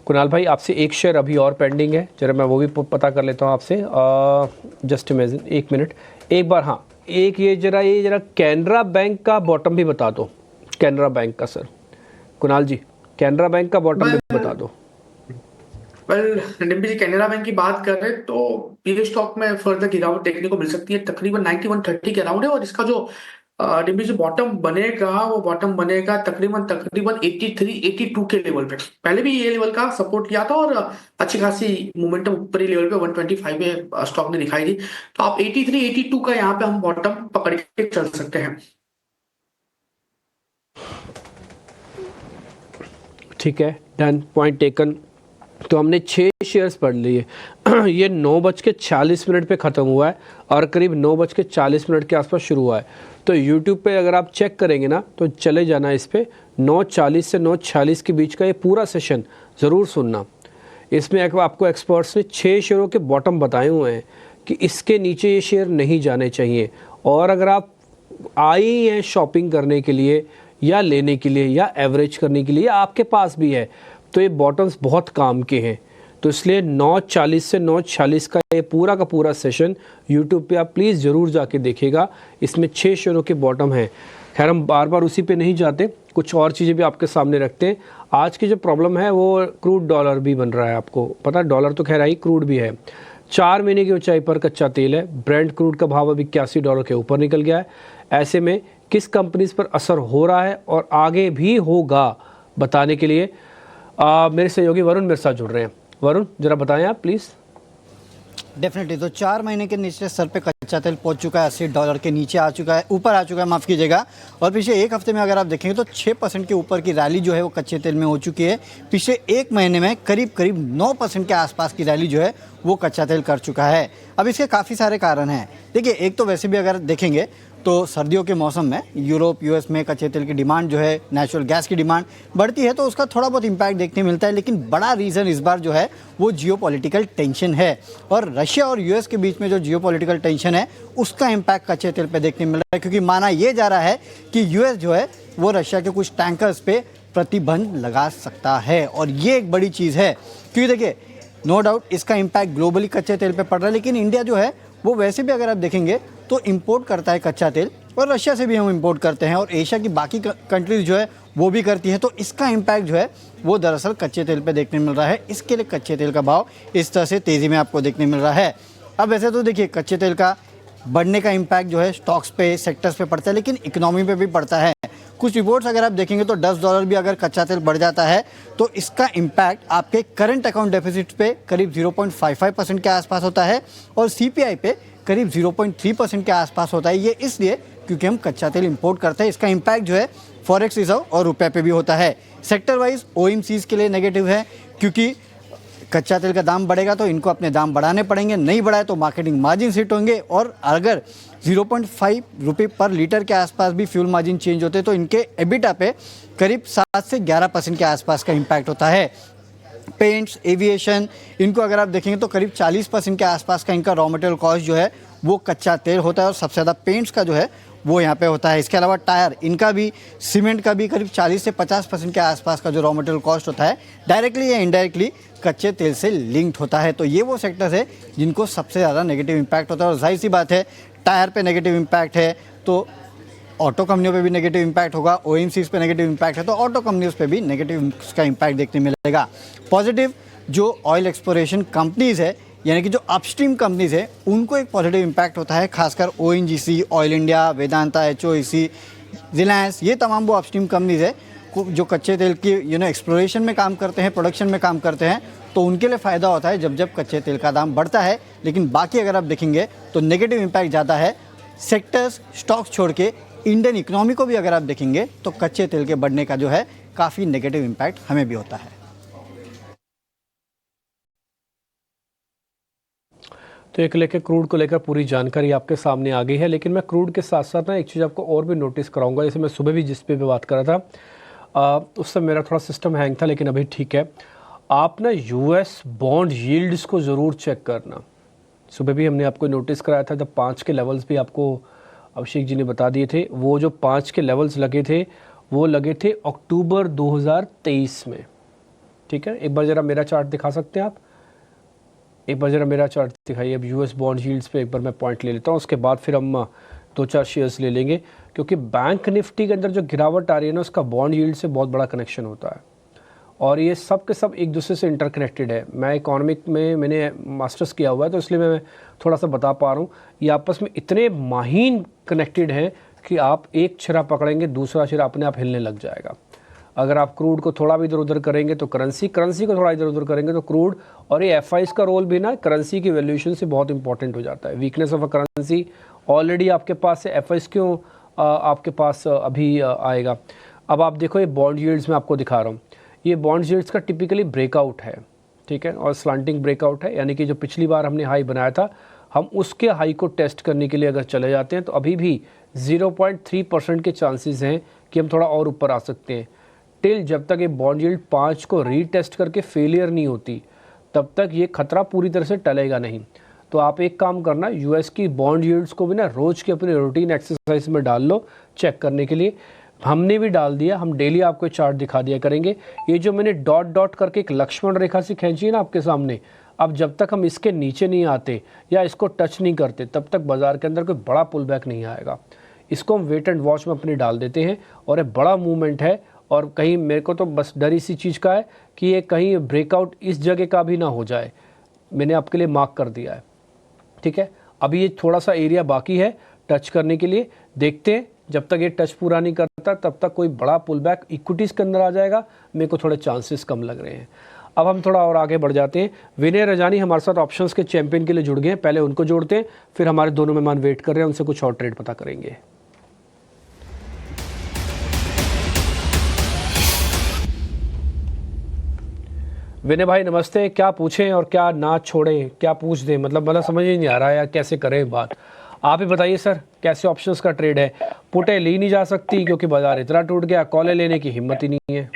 कुणाल भाई आपसे एक शेयर अभी और पेंडिंग है, जरा मैं वो भी पता कर लेता हूँ आपसे, जस्ट इमेजिन, एक मिनट एक बार। हाँ, एक ये जरा कैनरा बैंक का बॉटम भी बता दो, कैनरा बैंक का सर, कुणाल जी कैनरा बैंक का बॉटम भी बता दो। डिम्पी जी कैनरा बैंक की बात कर रहे हैं तो ये स्टॉक में फर्दर गिरावट देखने को मिल सकती है, तकरीबन 9130 के अराउंड है और इसका जो डिम्पी जी बॉटम बनेगा वो बॉटम बनेगा तकरीबन 82 के लेवल पे। पहले भी ये लेवल का सपोर्ट किया था और अच्छी खासी मोमेंटम ऊपरी लेवल पे 125 पे स्टॉक ने दिखाई दी, तो आप 82 का यहाँ पे हम बॉटम पकड़ के चल सकते हैं। ठीक है, डन, पॉइंट टेकन। तो हमने 6 शेयर्स पढ़ लिए ये 9:46 पे ख़त्म हुआ है और करीब 9:40 के आसपास शुरू हुआ है। तो YouTube पे अगर आप चेक करेंगे ना तो चले जाना इस पे 9:40 से 9:46 के बीच का ये पूरा सेशन ज़रूर सुनना। इसमें आपको एक्सपर्ट्स ने 6 शेयरों के बॉटम बताए हुए हैं कि इसके नीचे ये शेयर नहीं जाने चाहिए, और अगर आप आई हैं शॉपिंग करने के लिए या लेने के लिए या एवरेज करने के लिए या आपके पास भी है तो ये बॉटम्स बहुत काम के हैं। तो इसलिए 9:40 से 9:46 का ये पूरा का पूरा सेशन यूट्यूब पे आप प्लीज़ ज़रूर जाके देखिएगा, इसमें 6 शेयरों के बॉटम हैं। खैर हम बार बार उसी पे नहीं जाते, कुछ और चीज़ें भी आपके सामने रखते हैं। आज की जो प्रॉब्लम है वो क्रूड डॉलर भी बन रहा है, आपको पता है, डॉलर तो खैर आई, क्रूड भी है। 4 महीने की ऊंचाई पर कच्चा तेल है, ब्रेंट क्रूड का भाव अभी $81 के ऊपर निकल गया है। ऐसे में किस कंपनीज पर असर हो रहा है और आगे भी होगा बताने के लिए मेरे सहयोगी वरुण मेरे साथ जुड़ रहे हैं। वरुण जरा बताएं आप प्लीज़। डेफिनेटली, तो 4 महीने के निचले स्तर पे कच्चा तेल पहुंच चुका है, $80 के नीचे आ चुका है, ऊपर आ चुका है, माफ़ कीजिएगा। और पिछले एक हफ्ते में अगर आप देखेंगे तो 6% के ऊपर की रैली जो है वो कच्चे तेल में हो चुकी है। पिछले एक महीने में करीब 9% के आसपास की रैली जो है वो कच्चा तेल कर चुका है। अब इसके काफ़ी सारे कारण हैं। देखिए, एक तो वैसे भी अगर देखेंगे तो सर्दियों के मौसम में यूरोप यूएस में कच्चे तेल की डिमांड जो है, नेचुरल गैस की डिमांड बढ़ती है, तो उसका थोड़ा बहुत इम्पैक्ट देखने मिलता है। लेकिन बड़ा रीज़न इस बार जो है वो जियोपॉलिटिकल टेंशन है, और रशिया और यूएस के बीच में जो जियोपॉलिटिकल टेंशन है उसका इम्पैक्ट कच्चे तेल पे देखने मिल रहा है, क्योंकि माना ये जा रहा है कि यूएस जो है वो रशिया के कुछ टैंकर्स पे प्रतिबंध लगा सकता है। और ये एक बड़ी चीज़ है, क्योंकि देखिए नो डाउट इसका इम्पैक्ट ग्लोबली कच्चे तेल पे पड़ रहा है, लेकिन इंडिया जो है वो वैसे भी अगर आप देखेंगे तो इंपोर्ट करता है कच्चा तेल, और रशिया से भी हम इंपोर्ट करते हैं, और एशिया की बाकी कंट्रीज जो है वो भी करती है। तो इसका इम्पैक्ट जो है वो दरअसल कच्चे तेल पे देखने मिल रहा है। इसके लिए कच्चे तेल का भाव इस तरह से तेज़ी में आपको देखने मिल रहा है। अब वैसे तो देखिए कच्चे तेल का बढ़ने का इम्पैक्ट जो है स्टॉक्स पे, सेक्टर्स पे पड़ता है, लेकिन इकोनॉमी पे भी पड़ता है। कुछ रिपोर्ट्स अगर आप देखेंगे तो $10 भी अगर कच्चा तेल बढ़ जाता है तो इसका इम्पैक्ट आपके करंट अकाउंट डेफिसिट पे करीब 0.55% के आसपास होता है, और CPI पे करीब 0.3% के आसपास होता है। ये इसलिए क्योंकि हम कच्चा तेल इंपोर्ट करते हैं। इसका इम्पैक्ट जो है फॉरेक्स रिजर्व और रुपये पे भी होता है। सेक्टर वाइज OMCs के लिए नेगेटिव है, क्योंकि कच्चा तेल का दाम बढ़ेगा तो इनको अपने दाम बढ़ाने पड़ेंगे, नहीं बढ़ाए तो मार्केटिंग मार्जिन हिट होंगे, और अगर 0.5 रुपये पर लीटर के आसपास भी फ्यूल मार्जिन चेंज होते तो इनके एबिटा पे करीब 7 से 11% के आसपास का इम्पैक्ट होता है। पेंट्स, एविएशन, इनको अगर आप देखेंगे तो करीब 40% के आसपास का इनका रॉ मटेरियल कॉस्ट जो है वो कच्चा तेल होता है, और सबसे ज़्यादा पेंट्स का जो है वो यहाँ पे होता है। इसके अलावा टायर, इनका भी, सीमेंट का भी करीब 40 से 50% के आसपास का जो रॉ मटेरियल कॉस्ट होता है डायरेक्टली या इनडायरेक्टली कच्चे तेल से लिंक्ड होता है। तो ये वो सेक्टर्स है जिनको सबसे ज़्यादा नेगेटिव इम्पैक्ट होता है, और जाहिर सी बात है टायर पे नेगेटिव इम्पैक्ट है तो ऑटो कंपनियों पे भी नेगेटिव इम्पैक्ट होगा, OMCs पे नेगेटिव इम्पैक्ट है तो ऑटो कंपनीज पे भी नेगेटिव का इम्पैक्ट देखने मिलेगा। पॉजिटिव जो ऑयल एक्सप्लोरेशन कंपनीज है, यानी कि जो अपस्ट्रीम कंपनीज है, उनको एक पॉजिटिव इम्पैक्ट होता है, खासकर ONGC, oil India, Vedanta, HOEC, Reliance, ये तमाम वो अपस्ट्रीम कंपनीज है जो कच्चे तेल की एक्सप्लोरेशन में काम करते हैं, प्रोडक्शन में काम करते हैं, तो उनके लिए फ़ायदा होता है जब कच्चे तेल का दाम बढ़ता है। लेकिन बाकी अगर आप देखेंगे तो नेगेटिव इम्पैक्ट ज़्यादा है सेक्टर्स, स्टॉक्स छोड़ के। इंडियन इकोनॉमी को भी अगर आप देखेंगे तो कच्चे तेल के बढ़ने का जो है काफ़ी नेगेटिव इम्पैक्ट हमें भी होता है। तो एक लेकर क्रूड को लेकर पूरी जानकारी आपके सामने आ गई है, लेकिन मैं क्रूड के साथ साथ ना एक चीज़ आपको और भी नोटिस कराऊंगा। जैसे मैं सुबह भी जिस पे बात कर रहा था उस समय मेरा थोड़ा सिस्टम हैंग था, लेकिन अभी ठीक है। आप ना यूएस बॉन्ड यील्ड्स को ज़रूर चेक करना। सुबह भी हमने आपको नोटिस कराया था, जब 5 के लेवल्स भी आपको अभिषेक जी ने बता दिए थे। वो जो 5 के लेवल्स लगे थे वो लगे थे अक्टूबर 2023 में, ठीक है। एक बार ज़रा मेरा चार्ट दिखा सकते हैं आप, एक बार ज़रा मेरा चार्ट दिखाइए। अब यूएस बॉन्ड यील्ड्स पे एक बार मैं पॉइंट ले लेता हूँ, उसके बाद फिर हम 2-4 शेयर्स ले लेंगे, क्योंकि बैंक निफ्टी के अंदर जो गिरावट आ रही है ना, उसका बॉन्ड यील्ड से बहुत बड़ा कनेक्शन होता है और ये सब के सब एक दूसरे से इंटरकनेक्टेड है। मैं इकोनॉमिक में मैंने मास्टर्स किया हुआ है, तो इसलिए मैं थोड़ा सा बता पा रहा हूँ। ये आपस में इतने माहीन कनेक्टेड हैं कि आप एक छिरा पकड़ेंगे, दूसरा छिरा अपने आप हिलने लग जाएगा। अगर आप क्रूड को थोड़ा भी इधर उधर करेंगे तो करेंसी को थोड़ा इधर उधर करेंगे तो क्रूड, और ये एफआईज का रोल भी ना करेंसी की वैल्यूएशन से बहुत इंपॉर्टेंट हो जाता है। Weakness of a currency already आपके पास है, एफआईज क्यों आपके पास अभी आएगा। अब आप देखो, ये बॉन्ड यील्ड्स में आपको दिखा रहा हूँ, ये बॉन्ड यील्ड्स का टिपिकली ब्रेकआउट है, ठीक है, और स्लांटिंग ब्रेकआउट है, यानी कि जो पिछली बार हमने हाई बनाया था, हम उसके हाई को टेस्ट करने के लिए अगर चले जाते हैं तो अभी भी 0.3% के चांसेस हैं कि हम थोड़ा और ऊपर आ सकते हैं। टिल जब तक ये बॉन्ड यील्ड 5 को रीटेस्ट करके फेलियर नहीं होती, तब तक ये खतरा पूरी तरह से टलेगा नहीं। तो आप एक काम करना, यूएस की बॉन्ड यील्ड्स को भी ना रोज़ की अपनी रूटीन एक्सरसाइज में डाल लो चेक करने के लिए। हमने भी डाल दिया, हम डेली आपको चार्ट दिखा दिया करेंगे। ये जो मैंने डॉट डॉट करके एक लक्ष्मण रेखा से खींची है ना आपके सामने, अब जब तक हम इसके नीचे नहीं आते या इसको टच नहीं करते, तब तक बाज़ार के अंदर कोई बड़ा पुल बैक नहीं आएगा। इसको हम वेट एंड वॉच में अपनी डाल देते हैं, और ये बड़ा मूवमेंट है, और कहीं मेरे को तो बस डर इसी चीज़ का है कि ये कहीं ब्रेकआउट इस जगह का भी ना हो जाए। मैंने आपके लिए मार्क कर दिया है, ठीक है। अभी ये थोड़ा सा एरिया बाकी है टच करने के लिए, देखते हैं। जब तक ये टच पूरा नहीं करता तब तक कोई बड़ा पुल बैक इक्विटीज़ के अंदर आ जाएगा, मेरे को थोड़े चांसेस कम लग रहे हैं। अब हम थोड़ा और आगे बढ़ जाते हैं। विनय रजानी हमारे साथ ऑप्शंस के चैंपियन के लिए जुड़ गए हैं, पहले उनको जोड़ते हैं, फिर हमारे दोनों मेहमान वेट कर रहे हैं, उनसे कुछ और ट्रेड पता करेंगे। विनय भाई नमस्ते, क्या पूछें और क्या ना छोड़ें, क्या पूछ दें, मतलब समझ ही नहीं आ रहा है यार, कैसे करें बात। आप ही बताइए सर, कैसे ऑप्शंस का ट्रेड है। पुटें ली नहीं जा सकती क्योंकि बाजार इतना टूट गया, कॉलें लेने की हिम्मत ही नहीं है।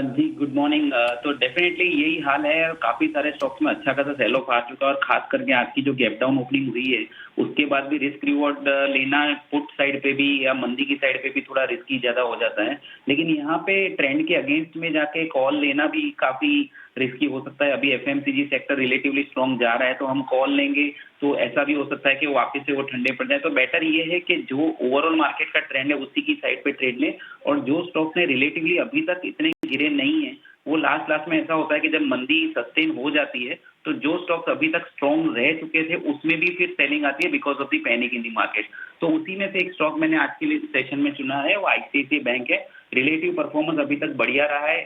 जी गुड मॉर्निंग। तो डेफिनेटली यही हाल है, और काफी सारे स्टॉक्स में अच्छा खासा सेल ऑफ आ चुका है, और खास करके आज की जो गैप डाउन ओपनिंग हुई है उसके बाद भी रिस्क रिवॉर्ड लेना पुट साइड पे भी या मंदी की साइड पे भी थोड़ा रिस्की ज्यादा हो जाता है। लेकिन यहाँ पे ट्रेंड के अगेंस्ट में जाके कॉल लेना भी काफी रिस्की हो सकता है। अभी एफएमसीजी सेक्टर रिलेटिवली स्ट्रॉन्ग जा रहा है, तो हम कॉल लेंगे तो ऐसा भी हो सकता है कि वापस से वो ठंडे पड़ जाए। तो बेटर ये है कि जो ओवरऑल मार्केट का ट्रेंड है उसी की साइड पे ट्रेड लें, और जो स्टॉक्स ने रिलेटिवली अभी तक इतने गिरे नहीं है, वो लास्ट में ऐसा होता है कि जब मंदी सस्टेन हो जाती है तो जो स्टॉक्स अभी तक स्ट्रॉन्ग रह चुके थे उसमें भी फिर सेलिंग आती है because of the panic in the market. तो उसी में से एक स्टॉक मैंने आज के लिए सेशन में चुना है, वो आईसीआईसीआई बैंक है। रिलेटिव परफॉर्मेंस अभी तक बढ़िया रहा है,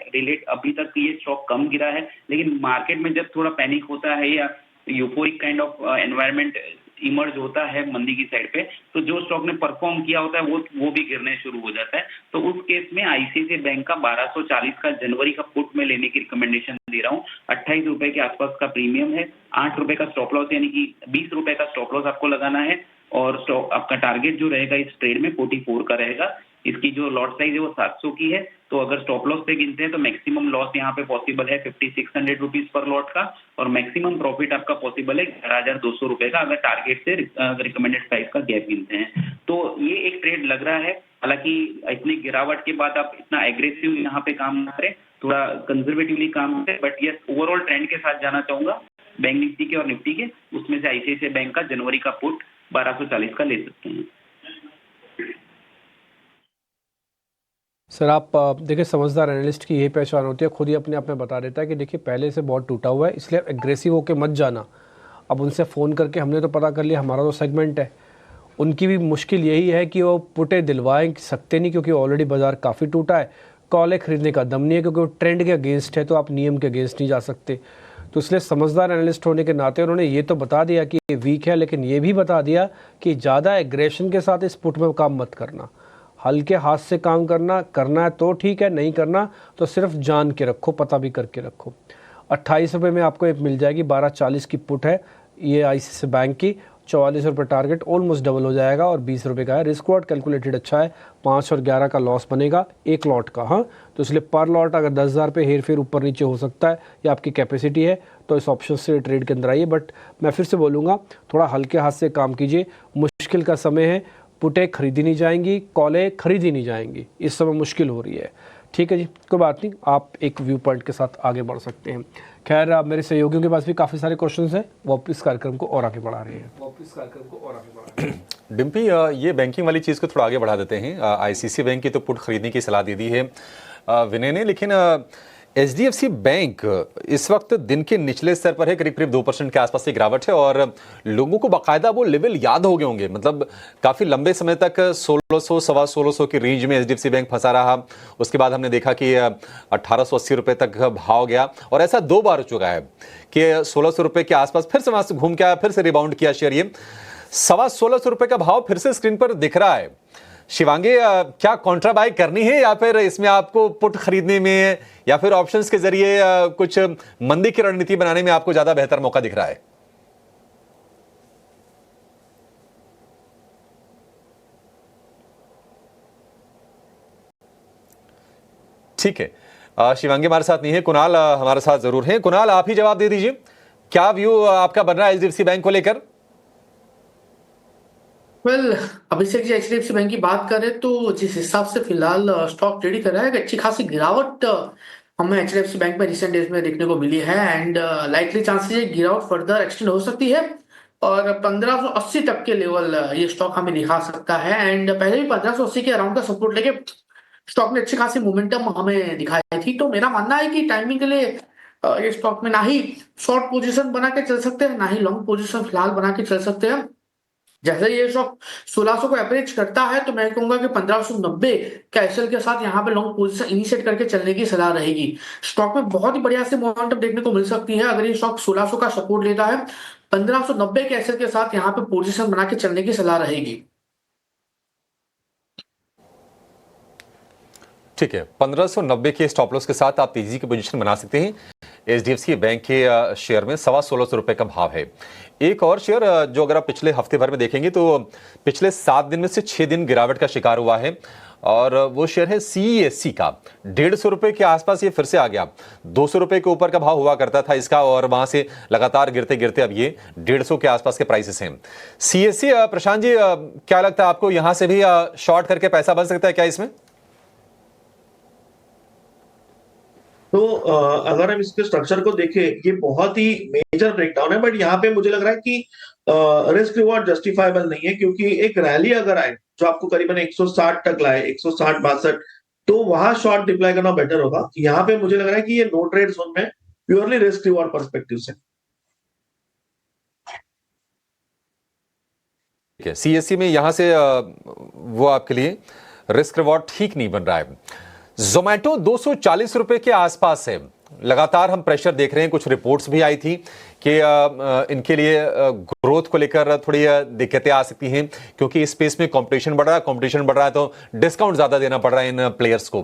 अभी तक ये स्टॉक कम गिरा है, लेकिन मार्केट में जब थोड़ा पैनिक होता है या euphoric kind of environment emerge होता है मंदी की साइड पे, तो जो स्टॉक ने परफॉर्म किया होता है वो भी गिरने शुरू हो जाता है। तो उस केस में आईसीआईसीआई बैंक का 1240 का जनवरी का पुट में लेने की रिकमेंडेशन दे रहा हूँ। 28 रुपए के आसपास का प्रीमियम है, 8 रुपए का स्टॉप लॉस, यानी कि 20 रुपए का स्टॉप लॉस आपको लगाना है, और स्टॉक आपका टारगेट जो रहेगा इस ट्रेड में 44 का रहेगा। इसकी जो लॉट साइज है वो 700 की है, तो अगर स्टॉप लॉस पे गिनते हैं तो मैक्सिमम लॉस यहाँ पे पॉसिबल है 5600 रुपीज पर लॉट का, और मैक्सिमम प्रॉफिट आपका पॉसिबल है 11,200 रुपए का, अगर टारगेट से रिकमेंडेड प्राइस का गैप गिनते हैं। तो ये एक ट्रेड लग रहा है, हालांकि इतनी गिरावट के बाद आप इतना एग्रेसिव यहाँ पे काम ना करें, थोड़ा कंजर्वेटिवली काम करें, बट ये ओवरऑल ट्रेंड के साथ जाना चाहूंगा बैंक निफ्टी के और निफ्टी के, उसमें से आईसीआईसीआई बैंक का जनवरी का पुट 1240 का ले सकते हैं। सर आप देखिए, समझदार एनालिस्ट की यही पहचान होती है, खुद ही अपने आप में बता देता है कि देखिए पहले से बहुत टूटा हुआ है, इसलिए एग्रेसिव होकर मत जाना। अब उनसे फ़ोन करके हमने तो पता कर लिया, हमारा तो सेगमेंट है, उनकी भी मुश्किल यही है कि वो पुटे दिलवाएं सकते नहीं, क्योंकि ऑलरेडी बाज़ार काफ़ी टूटा है। कॉलें खरीदने का दम नहीं है, क्योंकि वो ट्रेंड के अगेंस्ट है, तो आप नियम के अगेंस्ट नहीं जा सकते। तो इसलिए समझदार एनालिस्ट होने के नाते उन्होंने ये तो बता दिया कि ये वीक है, लेकिन ये भी बता दिया कि ज़्यादा एग्रेशन के साथ इस पुट में काम मत करना, हल्के हाथ से काम करना है तो ठीक है, नहीं करना तो सिर्फ जान के रखो, पता भी करके रखो। 28 रुपये में आपको एक मिल जाएगी, 12.40 की पुट है ये ICICI बैंक की, 44 रुपये टारगेट, ऑलमोस्ट डबल हो जाएगा और 20 रुपये का है। रिस्क वार्ड कैलकुलेटेड अच्छा है, 5 और 11 का लॉस बनेगा एक लॉट का। हाँ, तो इसलिए पर लॉट अगर 10,000 पे हेर फेर ऊपर नीचे हो सकता है, या आपकी कैपेसिटी है, तो इस ऑप्शन से ट्रेड के अंदर आइए। बट मैं फिर से बोलूँगा, थोड़ा हल्के हाथ से काम कीजिए, मुश्किल का समय है, पुटें खरीदी नहीं जाएंगी, कॉलें खरीदी नहीं जाएंगी, इस समय मुश्किल हो रही है। ठीक है जी, कोई बात नहीं, आप एक व्यू पॉइंट के साथ आगे बढ़ सकते हैं। खैर, मेरे सहयोगियों के पास भी काफ़ी सारे क्वेश्चंस हैं, वो इस कार्यक्रम को और आगे बढ़ा रहे हैं। डिम्पी, ये बैंकिंग वाली चीज़ को थोड़ा आगे बढ़ा देते हैं। ICICI बैंक की तो पुट खरीदने की सलाह दे दी है विनय ने, लेकिन HDFC बैंक इस वक्त दिन के निचले स्तर पर है, करीब 2% के आसपास की गिरावट है, और लोगों को बाकायदा वो लेवल याद हो गए होंगे। मतलब काफ़ी लंबे समय तक 1600 सवा 1600 की रेंज में HDFC बैंक फंसा रहा। उसके बाद हमने देखा कि 1880 रुपये तक भाव गया, और ऐसा 2 बार हो चुका है कि 1600 रुपये के आसपास फिर से वहाँ से घूम के आया, फिर से रिबाउंड किया शेयर। ये सवा 1600 रुपये का भाव फिर से स्क्रीन पर दिख रहा है। शिवांगी, क्या कॉन्ट्रा बाय करनी है, या फिर इसमें आपको पुट खरीदने में या फिर ऑप्शंस के जरिए कुछ मंदी की रणनीति बनाने में आपको ज्यादा बेहतर मौका दिख रहा है? ठीक है, शिवांगी हमारे साथ नहीं है, कुणाल हमारे साथ जरूर है। कुणाल, आप ही जवाब दे दीजिए, क्या व्यू आपका बन रहा है HDFC बैंक को लेकर? अभिषेक जी, HDFC बैंक की बात करें तो जिस हिसाब से फिलहाल स्टॉक ट्रेड कर रहा है, एक अच्छी खासी गिरावट हमें HDFC बैंक में रिसेंट डेज में देखने को मिली है, एंड लाइकली चांसेस ये गिरावट फर्दर एक्सटेंड हो सकती है, और 1580 तक के लेवल ये स्टॉक हमें दिखा सकता है। एंड पहले भी 1580 के अराउंड का सपोर्ट लेके स्टॉक ने अच्छी खासी मोमेंटम हमें दिखाई थी। तो मेरा मानना है कि टाइमिंग के लिए ये स्टॉक में ना ही शॉर्ट पोजीशन बना के चल सकते हैं, ना ही लॉन्ग पोजीशन फिलहाल बना के चल सकते हैं। जैसे ये स्टॉक 1600 को अप्रोच करता है, तो मैं कहूंगा कि 1590 का एसएल के साथ यहाँ पे लॉन्ग पोजीशन इनिशिएट करके चलने की सलाह रहेगी। स्टॉक में बहुत ही बढ़िया से मोमेंटम देखने को मिल सकती है अगर ये स्टॉक 1600 का सपोर्ट लेता है। 1590 के एसएल के साथ यहाँ पे पोजीशन बना के चलने की सलाह रहेगी। ठीक है, 1590 के स्टॉप लॉस के साथ आप तेजी की पोजीशन बना सकते हैं। HDFC बैंक के शेयर में 1650 रुपए का भाव है। एक और शेयर जो अगर आप पिछले हफ्ते भर में देखेंगे तो पिछले 7 दिन में से 6 दिन गिरावट का शिकार हुआ है, और वो शेयर है CESC का। 150 रुपए के आसपास ये फिर से आ गया। 200 रुपए के ऊपर का भाव हुआ करता था इसका, और वहां से लगातार गिरते गिरते अब ये 150 के आसपास के प्राइसेस हैं। CESC, प्रशांत जी, क्या लगता है आपको, यहां से भी शॉर्ट करके पैसा बन सकता है क्या इसमें? तो अगर हम इसके स्ट्रक्चर को देखें, ये बहुत ही मेजर ब्रेकडाउन है, बट यहाँ पे मुझे लग रहा है कि रिस्क रिवॉर्ड जस्टिफाइबल नहीं है, क्योंकि एक रैली अगर आए जो आपको करीबन 160 तक लाए, 160-62, तो वहां शॉर्ट डिप्लॉय करना बेटर होगा। यहाँ पे मुझे लग रहा है कि ये नो ट्रेड जोन में प्योरली रिस्क रिवॉर्ड पर्सपेक्टिव से। ठीक है, CESC में यहां से वो आपके लिए रिस्क रिवॉर्ड ठीक नहीं बन रहा है। जोमैटो 240 रुपए के आसपास है, लगातार हम प्रेशर देख रहे हैं। कुछ रिपोर्ट्स भी आई थी कि इनके लिए ग्रोथ को लेकर थोड़ी दिक्कतें आ सकती हैं, क्योंकि इस स्पेस में कंपटीशन बढ़ रहा है, तो डिस्काउंट ज्यादा देना पड़ रहा है इन प्लेयर्स को।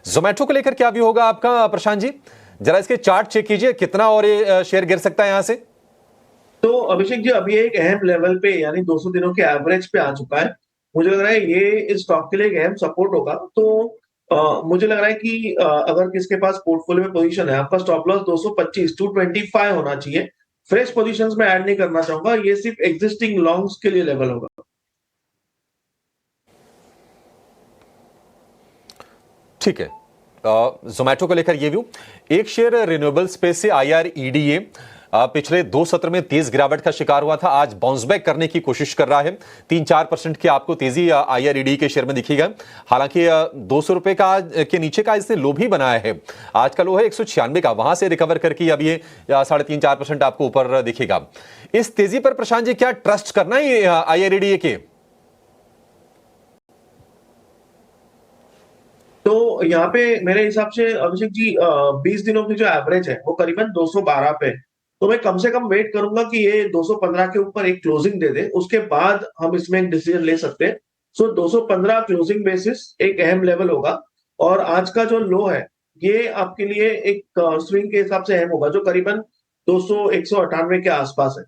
जोमैटो को लेकर क्या व्यू होगा आपका प्रशांत जी? जरा इसके चार्ट चेक कीजिए, कितना और ये शेयर गिर सकता है यहां से? तो अभिषेक जी, अभी एक अहम लेवल पे यानी 200 दिनों के एवरेज पे आ चुका है। मुझे लग रहा है ये इस स्टॉक के लिए एक अहम सपोर्ट होगा। तो मुझे लग रहा है कि अगर किसके पास पोर्टफोलियो में पोजीशन है, आपका स्टॉप लॉस 225 225 होना चाहिए। फ्रेश पोजीशंस में ऐड नहीं करना चाहूंगा, ये सिर्फ एग्जिस्टिंग लॉन्ग्स के लिए लेवल होगा। ठीक है, जोमैटो को लेकर ये व्यू। एक शेयर रिन्यूएबल स्पेस से IREDA पिछले 2 सत्र में तेज गिरावट का शिकार हुआ था, आज बाउंस बैक करने की कोशिश कर रहा है। 3-4% की आपको तेजी IREDA के शेयर में दिखेगा। हालांकि 200 रुपए का के नीचे का इसने लो भी बनाया है। आज का लो है 196 का, वहां से रिकवर करके अब ये 3.5-4% आपको ऊपर दिखेगा। इस तेजी पर प्रशांत जी क्या ट्रस्ट करना है IREDA के? तो यहाँ पे मेरे हिसाब से अभिषेक जी 20 दिनों की जो एवरेज है वो करीबन 212 पे, तो मैं कम से कम वेट करूंगा कि ये 215 के ऊपर एक क्लोजिंग दे दे, उसके बाद हम इसमें एक डिसीजन ले सकते हैं। सो 215 क्लोजिंग बेसिस एक अहम लेवल होगा, और आज का जो लो है ये आपके लिए एक स्विंग के हिसाब से अहम होगा, जो करीबन 198 के आसपास है।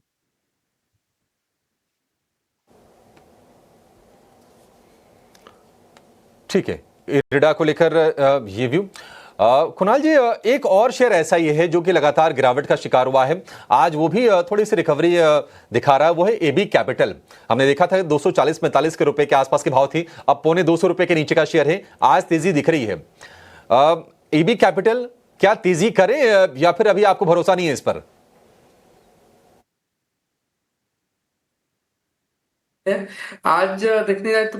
ठीक है, इरडा को लेकर ये व्यू। कुणाल जी, एक और शेयर ऐसा ही है जो कि लगातार गिरावट का शिकार हुआ है, आज वो भी थोड़ी सी रिकवरी दिखा रहा है, वो है एबी कैपिटल। हमने देखा था 240-45 के रुपए के आसपास के भाव थी, अब पौने 200 रुपए के नीचे का शेयर है, आज तेजी दिख रही है। एबी कैपिटल क्या तेजी करे या फिर अभी आपको भरोसा नहीं है इस पर? आज देखने जाए तो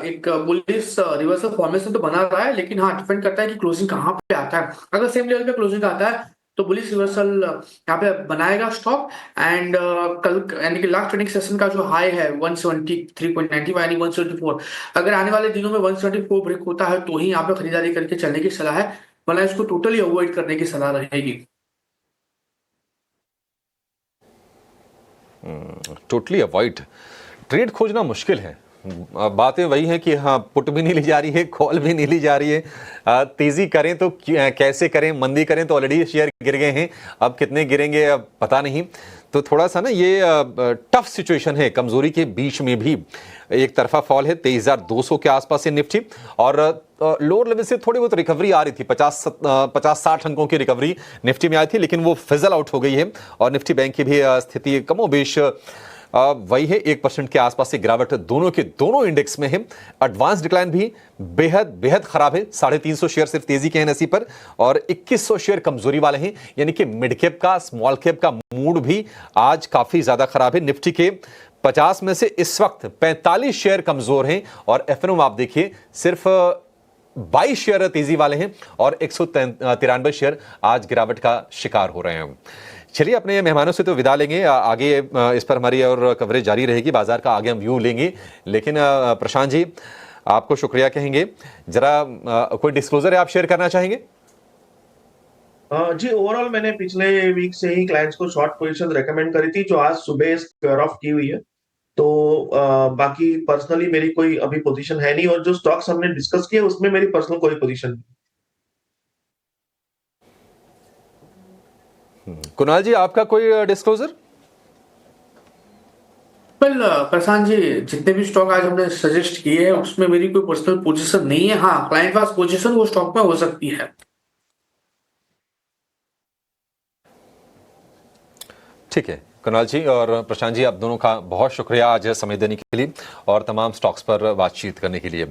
एक बुलिश रिवर्सल फॉर्मेशन तो बना रहा है, लेकिन हाँ डिपेंड करता है कि क्लोजिंग कहाँ पे आता है। अगर सेम लेवल पे क्लोजिंग आता है तो बुलिश रिवर्सल यहाँ पे बनाएगा स्टॉक। एंड कल यानी कि लास्ट ट्रेडिंग सेशन का जो हाई है 173.95 यानी 174, अगर आने वाले दिनों में 174 ब्रेक होता है तो ही यहाँ पे खरीदारी करके चलने की सलाह है, वरना इसको टोटली अवॉइड करने की सलाह रहेगी। टोटली अवॉइड, ट्रेड खोजना मुश्किल है। बातें वही है कि हाँ, पुट भी नहीं ली जा रही है, कॉल भी नहीं ली जा रही है। तेजी करें तो कैसे करें, मंदी करें तो ऑलरेडी शेयर गिर गए हैं, अब कितने गिरेंगे अब पता नहीं। तो थोड़ा सा ना ये टफ सिचुएशन है, कमजोरी के बीच में भी एक तरफा फॉल है। 23,200 के आसपास से निफ्टी, और लोअर लेवल से थोड़ी बहुत रिकवरी आ रही थी, 50-60 अंकों की रिकवरी निफ्टी में आई थी, लेकिन वो फिजल आउट हो गई है। और निफ्टी बैंक की भी स्थिति कमोबेश वही है, 1% के आसपास से गिरावट दोनों के दोनों इंडेक्स में है। एडवांस डिक्लाइन भी बेहद खराब है, 350 शेयर सिर्फ तेजी के हैं नसीब पर, और 2100 शेयर कमजोरी वाले हैं। यानी कि मिड कैप का, स्मॉल कैप का मूड भी आज काफी ज्यादा खराब है। निफ्टी के 50 में से इस वक्त 45 शेयर कमजोर हैं, और एफएनओ आप देखिए सिर्फ 22 शेयर तेजी वाले हैं, और 193 शेयर आज गिरावट का शिकार हो रहे हैं। चलिए, अपने मेहमानों से तो विदा लेंगे, आगे इस पर हमारी और कवरेज जारी रहेगी, बाजार का आगे हम व्यू लेंगे। लेकिन प्रशांत जी, आपको शुक्रिया कहेंगे। जरा कोई डिस्क्लोजर है आप शेयर करना चाहेंगे? जी, ओवरऑल मैंने पिछले वीक से ही क्लाइंट्स को शॉर्ट पोजीशन रेकमेंड करी थी, जो आज सुबह स्क्वायर ऑफ की हुई है। तो बाकी पर्सनली मेरी कोई अभी पोजीशन है नहीं, और जो स्टॉक्स हमने डिस्कस किए उसमें मेरी पर्सनल कोई पोजीशन नहीं। कुणाल जी, आपका कोई डिस्क्लोजर? वेल प्रशांत जी, जितने भी स्टॉक आज हमने सजेस्ट किए हैं उसमें मेरी कोई पर्सनल पोजीशन नहीं है। हाँ, क्लाइंट पास पोजीशन वो स्टॉक में हो सकती है। ठीक है, कुणाल जी और प्रशांत जी, आप दोनों का बहुत शुक्रिया आज समय देने के लिए और तमाम स्टॉक्स पर बातचीत करने के लिए।